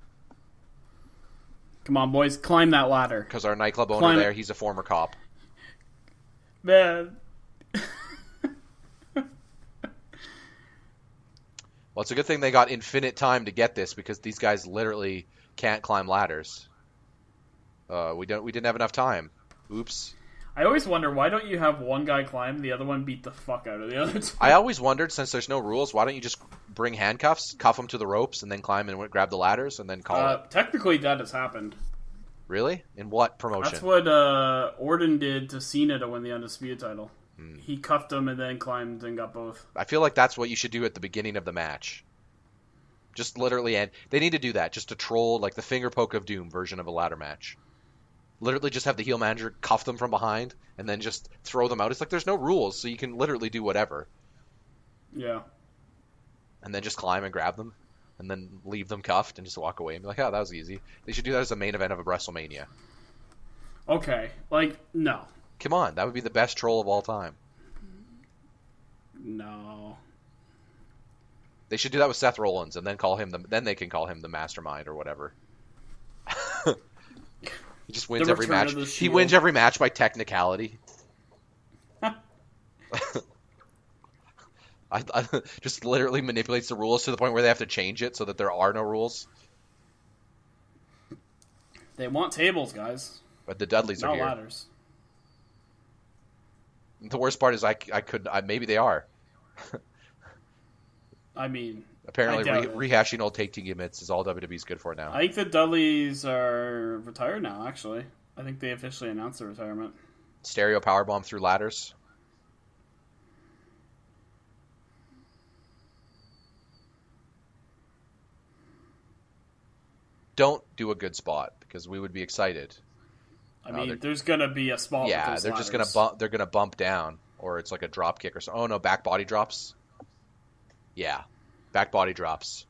Speaker 1: Come on, boys, climb that ladder.
Speaker 2: Because our nightclub owner there, he's a former cop.
Speaker 1: Man.
Speaker 2: Well, it's a good thing they got infinite time to get this because these guys literally can't climb ladders. We didn't have enough time. Oops.
Speaker 1: I always wonder, why don't you have one guy climb, the other one beat the fuck out of the other two?
Speaker 2: I always wondered, since there's no rules, why don't you just bring handcuffs, cuff them to the ropes, and then climb and grab the ladders, and then call it?
Speaker 1: Technically, that has happened.
Speaker 2: Really? In what promotion?
Speaker 1: That's what Orton did to Cena to win the Undisputed title. He cuffed him and then climbed and got both.
Speaker 2: I feel like that's what you should do at the beginning of the match. Just literally, and they need to do that just to troll, like the finger poke of doom version of a ladder match. Literally just have the heel manager cuff them from behind and then just throw them out. It's like there's no rules, so you can literally do whatever.
Speaker 1: Yeah.
Speaker 2: And then just climb and grab them and then leave them cuffed and just walk away and be like, oh, that was easy. They should do that as a main event of a WrestleMania.
Speaker 1: Okay. Like, no.
Speaker 2: Come on, that would be the best troll of all time.
Speaker 1: No.
Speaker 2: They should do that with Seth Rollins and then then they can call him the mastermind or whatever. He just wins every match. He wins every match by technicality. I just literally manipulates the rules to the point where they have to change it so that there are no rules.
Speaker 1: They want tables, guys.
Speaker 2: But the Dudleys are here.
Speaker 1: Not ladders.
Speaker 2: The worst part is maybe they are.
Speaker 1: I mean,
Speaker 2: apparently rehashing old take team gimmicks is all WWE's good for now.
Speaker 1: I think the Dudleys are retired now, actually. I think they officially announced their retirement.
Speaker 2: Stereo powerbomb through ladders. Don't do a good spot because we would be excited.
Speaker 1: I mean, there's gonna be a spot.
Speaker 2: Yeah,
Speaker 1: with
Speaker 2: they're
Speaker 1: ladders.
Speaker 2: just gonna they're gonna bump down, or it's like a drop kick or something. Oh no, back body drops. Yeah, back body drops.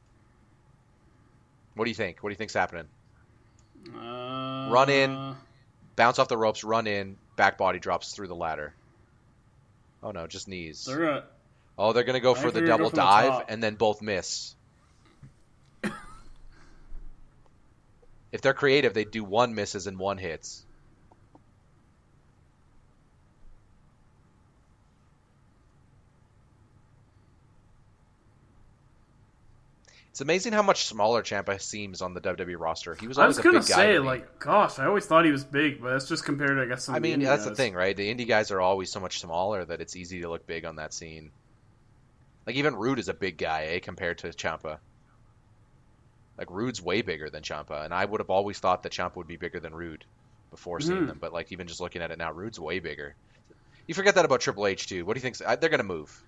Speaker 2: What do you think? What do you think's happening? Run in, bounce off the ropes, run in, back body drops through the ladder. Oh no, just knees.
Speaker 1: They're
Speaker 2: gonna go for the double dive and then both miss. If they're creative, they do 1 misses and 1 hits. It's amazing how much smaller Ciampa seems on the WWE roster. He was always a big guy.
Speaker 1: I was gonna say, like, gosh, I always thought he was big, but that's just compared to, I guess, some of the indie
Speaker 2: that's
Speaker 1: guys.
Speaker 2: the thing, right? The indie guys are always so much smaller that it's easy to look big on that scene. Like, even Rude is a big guy, compared to Ciampa. Like, Rude's way bigger than Ciampa, and I would have always thought that Ciampa would be bigger than Rude before seeing them. But, like, even just looking at it now, Rude's way bigger. You forget that about Triple H, too. What do you think? They're going to move.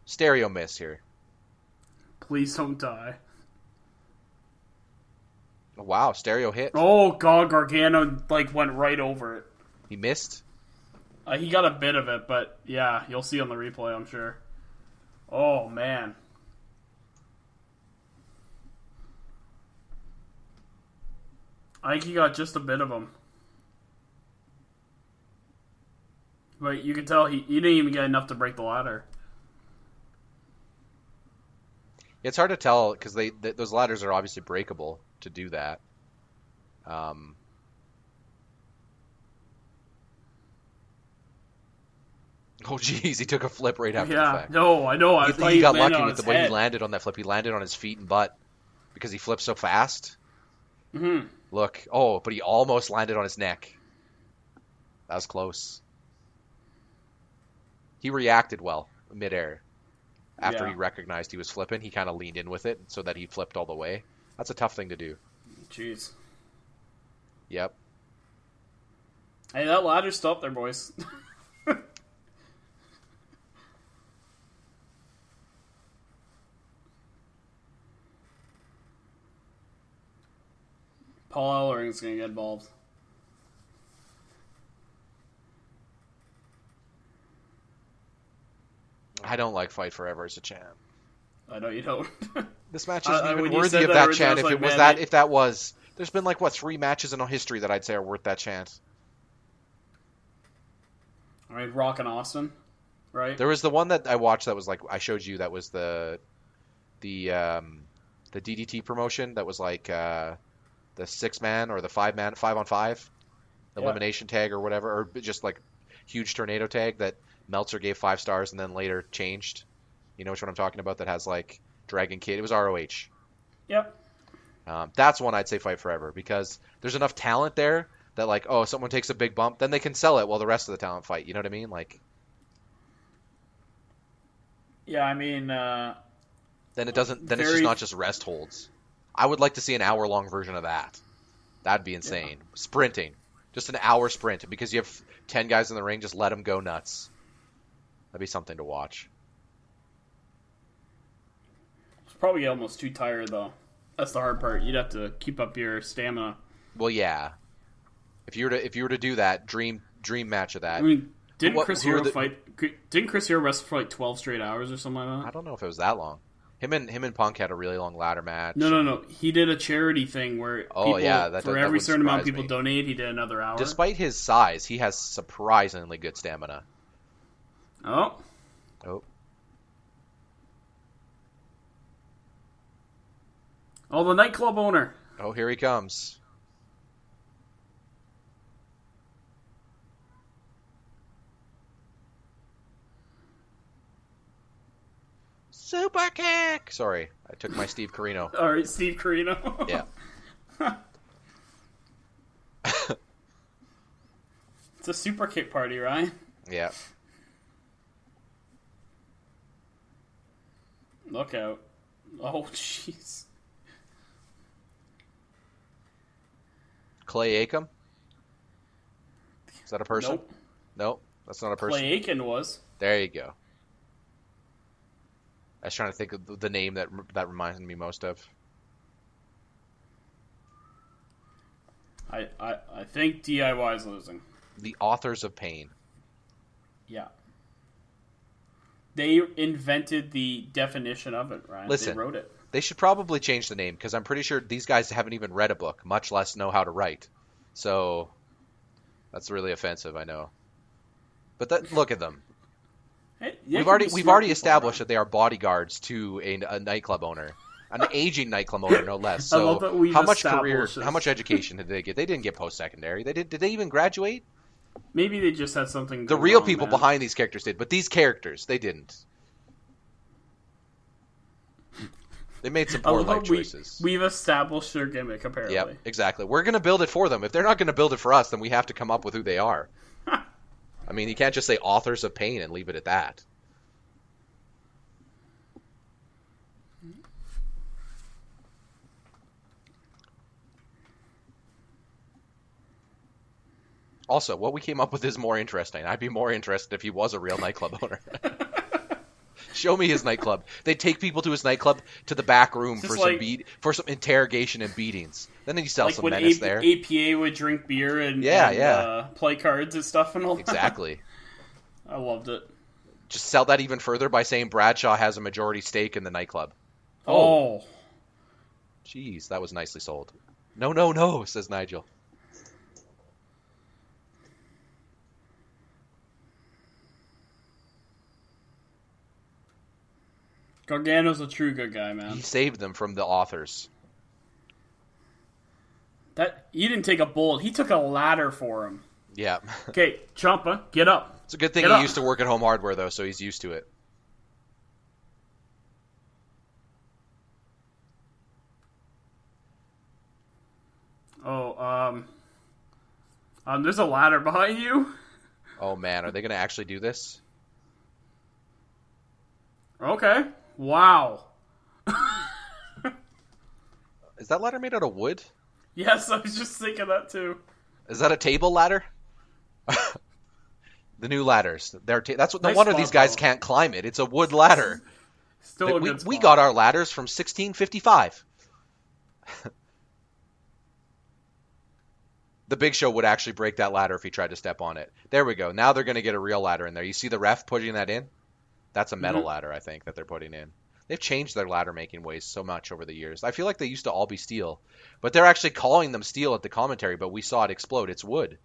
Speaker 2: Stereo miss here.
Speaker 1: Please don't die.
Speaker 2: Oh, wow, Stereo hit.
Speaker 1: Oh, God, Gargano, like, went right over it.
Speaker 2: He missed?
Speaker 1: He got a bit of it, but, yeah, you'll see on the replay, I'm sure. Oh, man. I think he got just a bit of him. But you can tell he didn't even get enough to break the ladder.
Speaker 2: It's hard to tell because those ladders are obviously breakable to do that. Oh, geez, he took a flip right after the fact.
Speaker 1: No, I know.
Speaker 2: He got lucky with the way he landed on that flip. He landed on his feet and butt because he flipped so fast.
Speaker 1: Mm-hmm.
Speaker 2: Look, but he almost landed on his neck. That was close. He reacted well midair. After he recognized he was flipping, he kind of leaned in with it so that he flipped all the way. That's a tough thing to do.
Speaker 1: Jeez.
Speaker 2: Yep.
Speaker 1: Hey, that ladder's still up there, boys. Paul Ellering's going to get involved.
Speaker 2: I don't like Fight Forever as a chant.
Speaker 1: I know you don't.
Speaker 2: This match isn't even worthy of that chant. There's been 3 matches in history that I'd say are worth that chant.
Speaker 1: I mean, Rock and Austin, right?
Speaker 2: There was the one that I watched that was I showed you, that was the DDT promotion that was the 6-man or the 5-man 5-on-5 elimination tag or whatever, or just huge tornado tag that Meltzer gave 5 stars and then later changed. You know which one I'm talking about? That has Dragon Kid. It was ROH.
Speaker 1: Yep.
Speaker 2: That's one I'd say Fight Forever because there's enough talent there that someone takes a big bump, then they can sell it while the rest of the talent fight. You know what I mean?
Speaker 1: Yeah, I mean.
Speaker 2: Then it doesn't. Then it's just not just rest holds. I would like to see an hour-long version of that. That'd be insane. Yeah. Sprinting, just an hour sprint because you have 10 guys in the ring. Just let them go nuts. That'd be something to watch.
Speaker 1: It's probably almost too tired though. That's the hard part. You'd have to keep up your stamina.
Speaker 2: Well, yeah. If you were to do that, dream match of that.
Speaker 1: I mean, didn't Chris Hero wrestle for 12 straight hours or something like that?
Speaker 2: I don't know if it was that long. Him and Punk had a really long ladder match.
Speaker 1: No. He did a charity thing where for every certain amount of people donate, he did another hour.
Speaker 2: Despite his size, he has surprisingly good stamina.
Speaker 1: Oh. Oh, the nightclub owner.
Speaker 2: Oh, here he comes. Super kick! Sorry, I took my Steve Corino.
Speaker 1: All right, Steve Corino.
Speaker 2: Yeah.
Speaker 1: It's a super kick party, right?
Speaker 2: Yeah.
Speaker 1: Look out. Oh, jeez.
Speaker 2: Clay Aiken? Is that a person?
Speaker 1: Nope.
Speaker 2: Nope, that's not a person.
Speaker 1: Clay Aiken was.
Speaker 2: There you go. I was trying to think of the name that reminded me most of.
Speaker 1: I think DIY is losing.
Speaker 2: The Authors of Pain.
Speaker 1: Yeah. They invented the definition of it, Ryan.
Speaker 2: Listen,
Speaker 1: they wrote it.
Speaker 2: They should probably change the name because I'm pretty sure these guys haven't even read a book, much less know how to write. So that's really offensive, I know. But look at them.
Speaker 1: Hey,
Speaker 2: we've already established that they are bodyguards to a nightclub owner. An aging nightclub owner, no less.
Speaker 1: I love
Speaker 2: So
Speaker 1: that we've
Speaker 2: how much
Speaker 1: established this.
Speaker 2: how much education did they get? They didn't get post-secondary. Did they even graduate?
Speaker 1: Maybe they just had something.
Speaker 2: The
Speaker 1: go
Speaker 2: real
Speaker 1: wrong,
Speaker 2: people
Speaker 1: man.
Speaker 2: behind these characters did, but these characters, they didn't. They made some
Speaker 1: I
Speaker 2: poor
Speaker 1: love how
Speaker 2: life choices.
Speaker 1: We've established their gimmick, apparently.
Speaker 2: Yep, exactly. We're going to build it for them. If they're not going to build it for us, then we have to come up with who they are. I mean, you can't just say authors of pain and leave it at that. Also, what we came up with is more interesting. I'd be more interested if he was a real nightclub owner. Show me his nightclub. They take people to his nightclub to the back room
Speaker 1: Just
Speaker 2: for some interrogation and beatings. Then he sells
Speaker 1: Like
Speaker 2: some
Speaker 1: when
Speaker 2: menace there.
Speaker 1: APA would drink beer and play cards and stuff and all that.
Speaker 2: Exactly.
Speaker 1: I loved it.
Speaker 2: Just sell that even further by saying Bradshaw has a majority stake in the nightclub.
Speaker 1: Oh.
Speaker 2: Jeez, that was nicely sold. No, no, no, says Nigel.
Speaker 1: Gargano's a true good guy, man.
Speaker 2: He saved them from the authors.
Speaker 1: He didn't take a bullet. He took a ladder for him.
Speaker 2: Yeah.
Speaker 1: Okay, Ciampa, get up.
Speaker 2: It's a good thing
Speaker 1: Get
Speaker 2: he
Speaker 1: up.
Speaker 2: used to work at Home Hardware, though, so he's used to it.
Speaker 1: Oh, there's a ladder behind you.
Speaker 2: Oh, man, are they going to actually do this?
Speaker 1: Okay. Wow.
Speaker 2: Is that ladder made out of wood?
Speaker 1: Yes, I was just thinking that too.
Speaker 2: Is that a table ladder? The new ladders. That's what. No
Speaker 1: Nice
Speaker 2: wonder
Speaker 1: spot,
Speaker 2: these guys
Speaker 1: though.
Speaker 2: can't climb it. It's a wood ladder.
Speaker 1: Still a
Speaker 2: we,
Speaker 1: good spot.
Speaker 2: we got our ladders from 1655. The Big Show would actually break that ladder if he tried to step on it. There we go. Now they're going to get a real ladder in there. You see the ref putting that in? That's a metal ladder, I think, that they're putting in. They've changed their ladder making ways so much over the years. I feel like they used to all be steel, but they're actually calling them steel at the commentary. But we saw it explode. It's wood.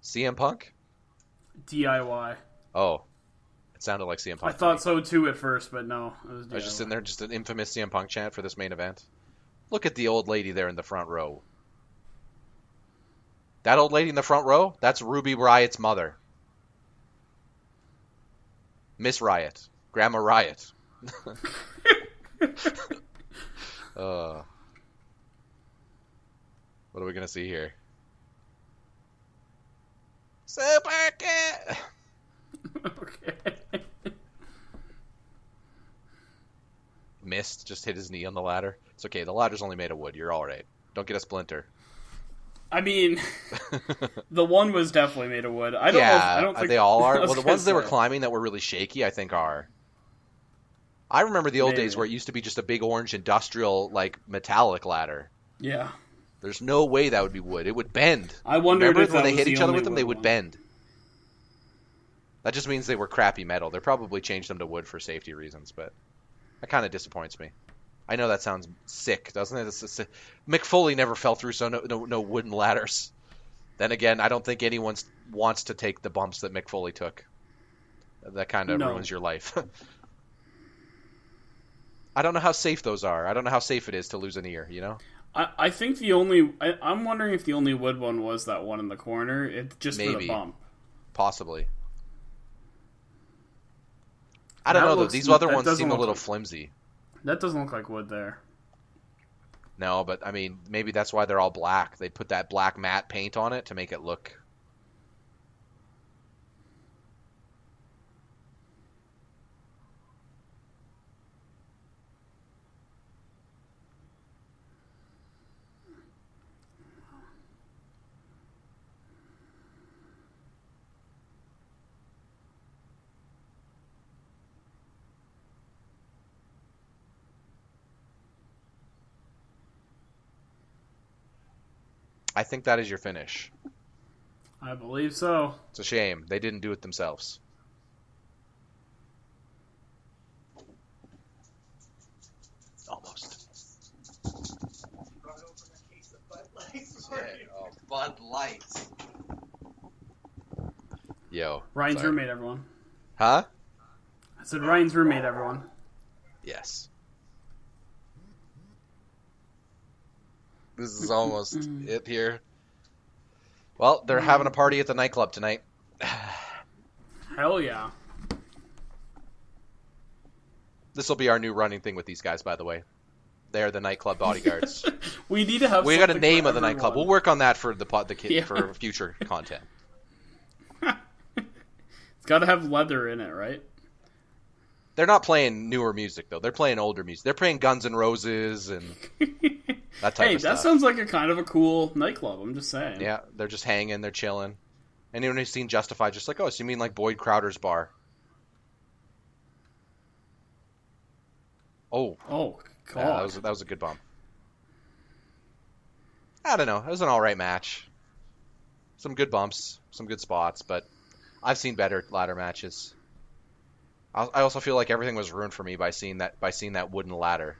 Speaker 2: CM Punk?
Speaker 1: DIY.
Speaker 2: Oh, it sounded like CM Punk.
Speaker 1: I thought so too at first, but no, it was DIY.
Speaker 2: I was just sitting there, just an infamous CM Punk chant for this main event. Look at the old lady there in the front row. That old lady in the front row, that's Ruby Riot's mother. Miss Riot. Grandma Riot. What are we going to see here? Super Cat!
Speaker 1: Okay.
Speaker 2: Missed, just hit his knee on the ladder. It's okay, the ladder's only made of wood. You're alright. Don't get a splinter.
Speaker 1: I mean, the one was definitely made of wood. I don't know. I don't think
Speaker 2: they all are.
Speaker 1: I was
Speaker 2: Well, the
Speaker 1: gonna
Speaker 2: ones they were
Speaker 1: say.
Speaker 2: climbing that were really shaky, I think, are. I remember the old
Speaker 1: Maybe.
Speaker 2: days where it used to be just a big orange industrial, like, metallic ladder.
Speaker 1: Yeah.
Speaker 2: There's no way that would be wood. It would bend.
Speaker 1: I wondered
Speaker 2: Remember
Speaker 1: if
Speaker 2: when
Speaker 1: that
Speaker 2: they
Speaker 1: was
Speaker 2: hit
Speaker 1: the
Speaker 2: each other
Speaker 1: only
Speaker 2: with them, they
Speaker 1: wood
Speaker 2: would
Speaker 1: one.
Speaker 2: bend. That just means they were crappy metal. They probably changed them to wood for safety reasons, but that kind of disappoints me. I know that sounds sick, doesn't it? Mick Foley never fell through, so no wooden ladders. Then again, I don't think anyone wants to take the bumps that Mick Foley took. That kind of ruins your life. I don't know how safe those are. I don't know how safe it is to lose an ear, you know?
Speaker 1: I think I'm wondering if the only wood one was that one in the corner. It's just for the
Speaker 2: Maybe.
Speaker 1: bump.
Speaker 2: Possibly. I don't know, though. These other ones seem a little flimsy.
Speaker 1: That doesn't look like wood there.
Speaker 2: No, but I mean, maybe that's why they're all black. They put that black matte paint on it to make it look. I think that is your finish.
Speaker 1: I believe so.
Speaker 2: It's a shame. They didn't do it themselves. Almost.
Speaker 3: Bud Light.
Speaker 2: Yo.
Speaker 1: Ryan's
Speaker 2: sorry.
Speaker 1: roommate, everyone.
Speaker 2: Huh?
Speaker 1: I said Ryan's roommate, everyone.
Speaker 2: Yes. This is almost it here. Well, they're having a party at the nightclub tonight.
Speaker 1: Hell yeah.
Speaker 2: This will be our new running thing with these guys, by the way. They are the nightclub bodyguards.
Speaker 1: We need to have.
Speaker 2: We got a name of the
Speaker 1: everyone.
Speaker 2: nightclub. We'll work on that for
Speaker 1: Yeah.
Speaker 2: for future content.
Speaker 1: It's got to have leather in it, right?
Speaker 2: They're not playing newer music though. They're playing older music. They're playing Guns N' Roses and that type
Speaker 1: Hey,
Speaker 2: of
Speaker 1: that
Speaker 2: stuff.
Speaker 1: sounds like a kind of a cool nightclub. I'm just saying.
Speaker 2: Yeah, they're just hanging. They're chilling. Anyone who's seen Justified, just like, oh, so you mean like Boyd Crowder's bar? Oh,
Speaker 1: Oh, God.
Speaker 2: yeah, that was a good bump. I don't know. It was an all right match. Some good bumps, some good spots, but I've seen better ladder matches. I also feel like everything was ruined for me by seeing that wooden ladder.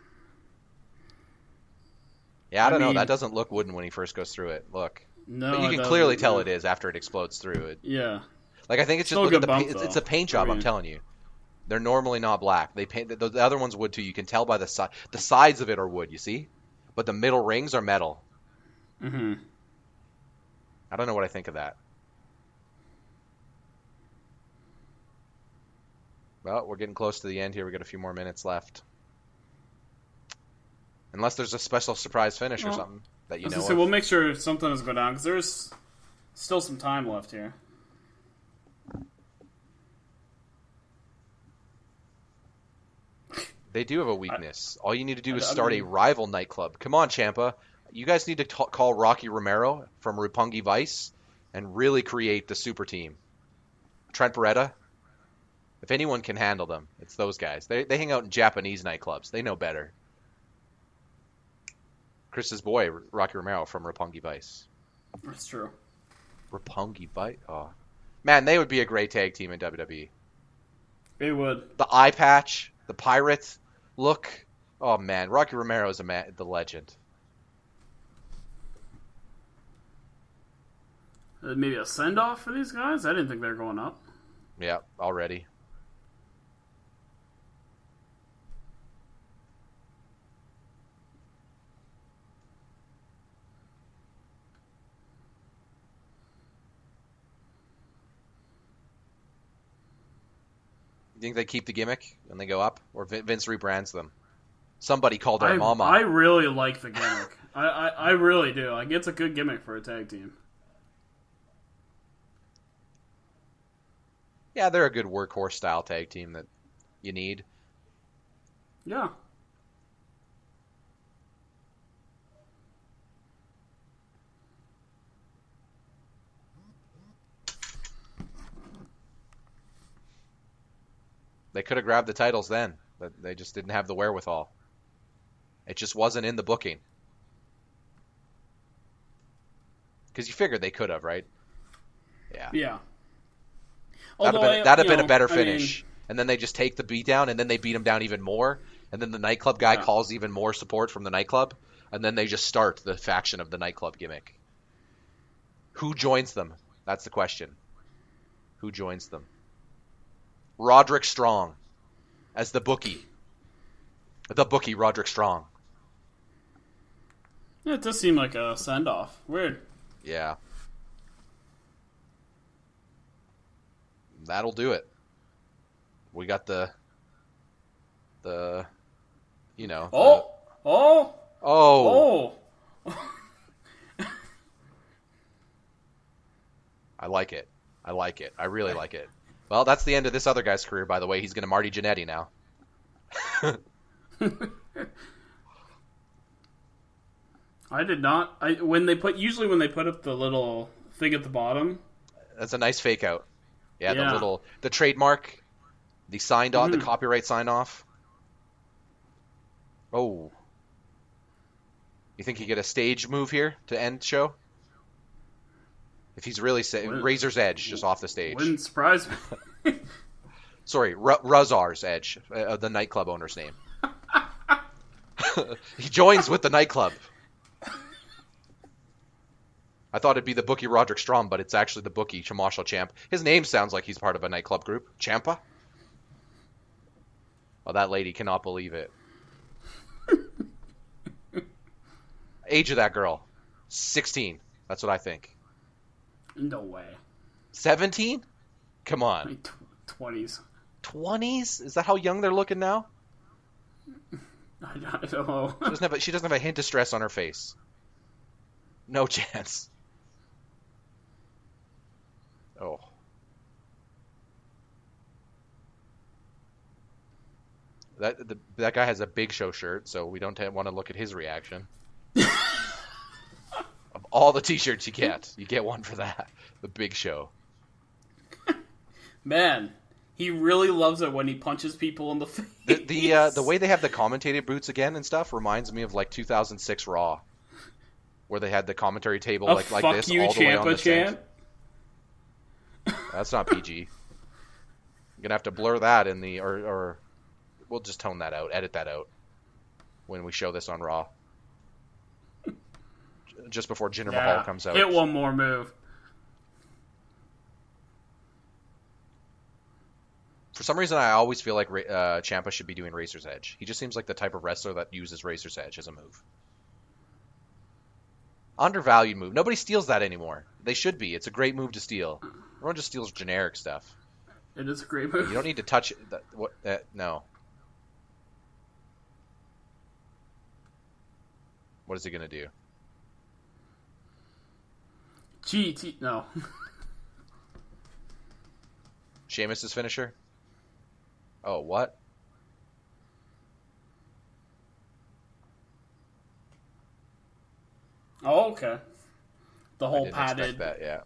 Speaker 2: Yeah, I don't know. That doesn't look wooden when he first goes through it. Look,
Speaker 1: No,
Speaker 2: but you can
Speaker 1: it
Speaker 2: clearly
Speaker 1: doesn't,
Speaker 2: tell
Speaker 1: no.
Speaker 2: it is after it explodes through it.
Speaker 1: Yeah.
Speaker 2: Like I think it's just
Speaker 1: Still a
Speaker 2: look at
Speaker 1: good
Speaker 2: the
Speaker 1: bump,
Speaker 2: it's
Speaker 1: though.
Speaker 2: a paint job. I'm telling you, they're normally not black. They paint the other ones wood too. You can tell by the side. The sides of it are wood. You see, but the middle rings are metal.
Speaker 1: Mm-hmm.
Speaker 2: I don't know what I think of that. Well, we're getting close to the end here. We got a few more minutes left. Unless there's a special surprise finish or something that you know of.
Speaker 1: We'll make sure something doesn't go down, because there's still some time left here.
Speaker 2: They do have a weakness. All you need to do is start a rival nightclub. Come on, Ciampa. You guys need to call Rocky Romero from Roppongi Vice and really create the super team. Trent Beretta. If anyone can handle them, it's those guys. They hang out in Japanese nightclubs. They know better. Chris's boy, Rocky Romero from Roppongi Vice.
Speaker 1: That's true.
Speaker 2: Roppongi Vice? Oh. Man, they would be a great tag team in WWE.
Speaker 1: They would.
Speaker 2: The eye patch, the pirate look. Oh, man. Rocky Romero is the legend.
Speaker 1: Maybe a send-off for these guys? I didn't think they were going up.
Speaker 2: Yeah, already. You think they keep the gimmick when they go up? Or Vince rebrands them? Somebody called our mama.
Speaker 1: I really like the gimmick. I really do. Like, it's a good gimmick for a tag team.
Speaker 2: Yeah, they're a good workhorse style tag team that you need.
Speaker 1: Yeah.
Speaker 2: They could have grabbed the titles then, but they just didn't have the wherewithal. It just wasn't in the booking. Because you figured they could have, right? Yeah.
Speaker 1: Yeah.
Speaker 2: That'd have been a better finish. And then they just take the beat down, and then they beat him down even more. And then the nightclub guy calls even more support from the nightclub. And then they just start the faction of the nightclub gimmick. Who joins them? That's the question. Who joins them? Roderick Strong as the bookie. The bookie, Roderick Strong.
Speaker 1: Yeah, it does seem like a send-off. Weird.
Speaker 2: Yeah. That'll do it. We got the you know.
Speaker 1: Oh.
Speaker 2: I like it. I really like it. Well, that's the end of this other guy's career, by the way. He's going to Marty Jannetty now.
Speaker 1: I did not. Usually when they put up the little thing at the bottom.
Speaker 2: That's a nice fake out. Yeah. The trademark, the signed off, the copyright sign off. Oh. You think he get a stage move here to end show? If he's really Razor's Edge just off the stage.
Speaker 1: Wouldn't surprise me.
Speaker 2: Sorry, Razor's Edge, the nightclub owner's name. He joins with the nightclub. I thought it'd be the bookie Roderick Strong, but it's actually the bookie Tommaso Ciampa. His name sounds like he's part of a nightclub group. Ciampa? Oh, that lady cannot believe it. Age of that girl. 16. That's what I think.
Speaker 1: No way.
Speaker 2: 17? Come on.
Speaker 1: Like 20s.
Speaker 2: 20s? Is that how young they're looking now?
Speaker 1: I don't know.
Speaker 2: She doesn't have a hint of stress on her face. No chance. Oh. That guy has a Big Show shirt, so we don't want to look at his reaction. Of all the T-shirts you get one for that. The Big Show.
Speaker 1: Man, he really loves it when he punches people in the face.
Speaker 2: The way they have the commentator booths again and stuff reminds me of like 2006 Raw, where they had the commentary table like this all the way on the chant. That's not PG. You're gonna have to blur that in the or we'll just tone that out, edit that out when we show this on Raw. Just before Jinder Mahal comes out.
Speaker 1: Hit one more move.
Speaker 2: For some reason, I always feel like Ciampa should be doing Razor's Edge. He just seems like the type of wrestler that uses Razor's Edge as a move. Undervalued move. Nobody steals that anymore. They should be. It's a great move to steal. Everyone just steals generic stuff.
Speaker 1: It is a great move.
Speaker 2: You don't need to touch it. No. What is he going to do?
Speaker 1: GT. No.
Speaker 2: Sheamus' finisher? Oh, what?
Speaker 1: Oh, okay. The whole
Speaker 2: I didn't
Speaker 1: padded.
Speaker 2: expect that, yeah.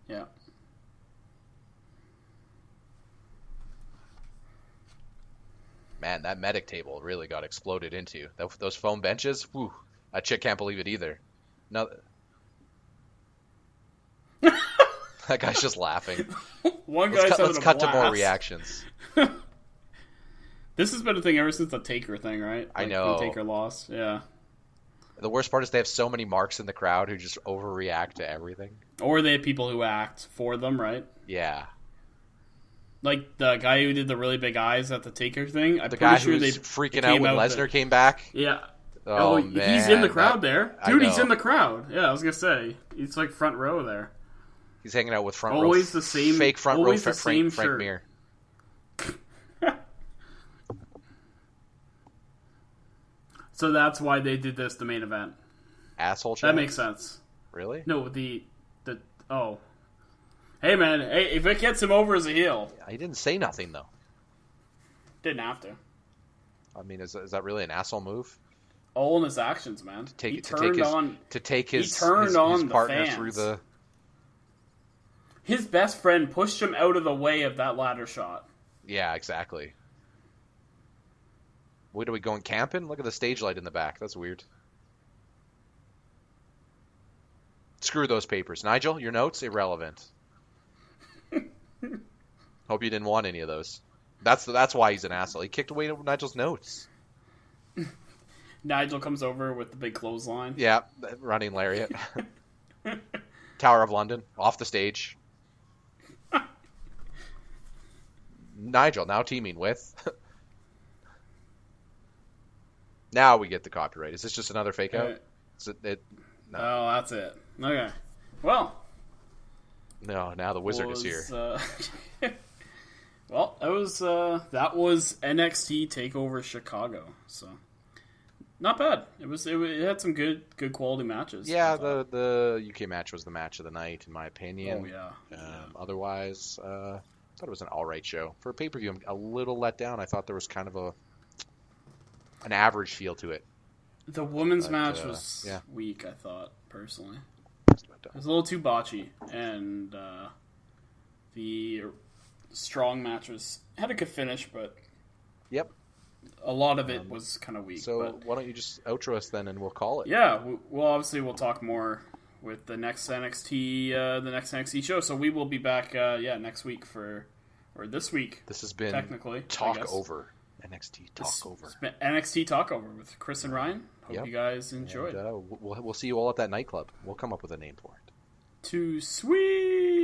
Speaker 1: Yeah.
Speaker 2: Man, that medic table really got exploded into. Those foam benches, whew, that chick can't believe it either. No, that guy's just laughing.
Speaker 1: One guy's
Speaker 2: let's cut to more reactions.
Speaker 1: This has been a thing ever since the Taker thing, right?
Speaker 2: I know.
Speaker 1: The Taker lost, yeah.
Speaker 2: The worst part is they have so many marks in the crowd who just overreact to everything.
Speaker 1: Or they have people who act for them, right?
Speaker 2: Yeah.
Speaker 1: Like the guy who did the really big eyes at the Taker thing.
Speaker 2: The guy who was freaking out when Lesnar came back.
Speaker 1: Yeah.
Speaker 2: Oh, man.
Speaker 1: He's in the crowd there. Dude, he's in the crowd. Yeah, I was going to say. He's like front row there.
Speaker 2: He's hanging out with front row.
Speaker 1: Always the same.
Speaker 2: Fake front row Frank
Speaker 1: shirt.
Speaker 2: Mir.
Speaker 1: So that's why they did this, the main event.
Speaker 2: Asshole chat?
Speaker 1: That makes sense.
Speaker 2: Really?
Speaker 1: No, oh. Hey, man, if it gets him over as a heel.
Speaker 2: He didn't say nothing, though.
Speaker 1: Didn't have to.
Speaker 2: I mean, is that really an asshole move?
Speaker 1: All in his actions, man.
Speaker 2: To take his partner through the...
Speaker 1: His best friend pushed him out of the way of that ladder shot.
Speaker 2: Yeah, exactly. What are we going camping? Look at the stage light in the back. That's weird. Screw those papers. Nigel, your notes? Irrelevant. Hope you didn't want any of those. That's why he's an asshole. He kicked away Nigel's notes.
Speaker 1: Nigel comes over with the big clothesline.
Speaker 2: Yeah, running lariat. Tower of London, off the stage. Nigel now teaming with... Now we get the copyright. Is this just another fake out?
Speaker 1: No. Oh, that's it. Okay. Well.
Speaker 2: No, now the wizard is here.
Speaker 1: Well, that was NXT Takeover Chicago. So not bad. It had some good quality matches.
Speaker 2: Yeah, the UK match was the match of the night in my opinion.
Speaker 1: Oh yeah.
Speaker 2: Otherwise, I thought it was an all right show for a pay-per-view. I'm a little let down. I thought there was kind of an average feel to it.
Speaker 1: The women's match was weak, I thought, personally. It was a little too botchy, and the strong match had a good finish, but a lot of it was kind of weak.
Speaker 2: So why don't you just outro us then, and we'll call it?
Speaker 1: Yeah, we'll talk more with the next NXT show. So we will be back next week or this week.
Speaker 2: This has been
Speaker 1: technically
Speaker 2: Talkover. NXT Talkover.
Speaker 1: NXT Talkover with Chris and Ryan. Hope you guys enjoyed.
Speaker 2: We'll see you all at that nightclub. We'll come up with a name for it.
Speaker 1: Too sweet.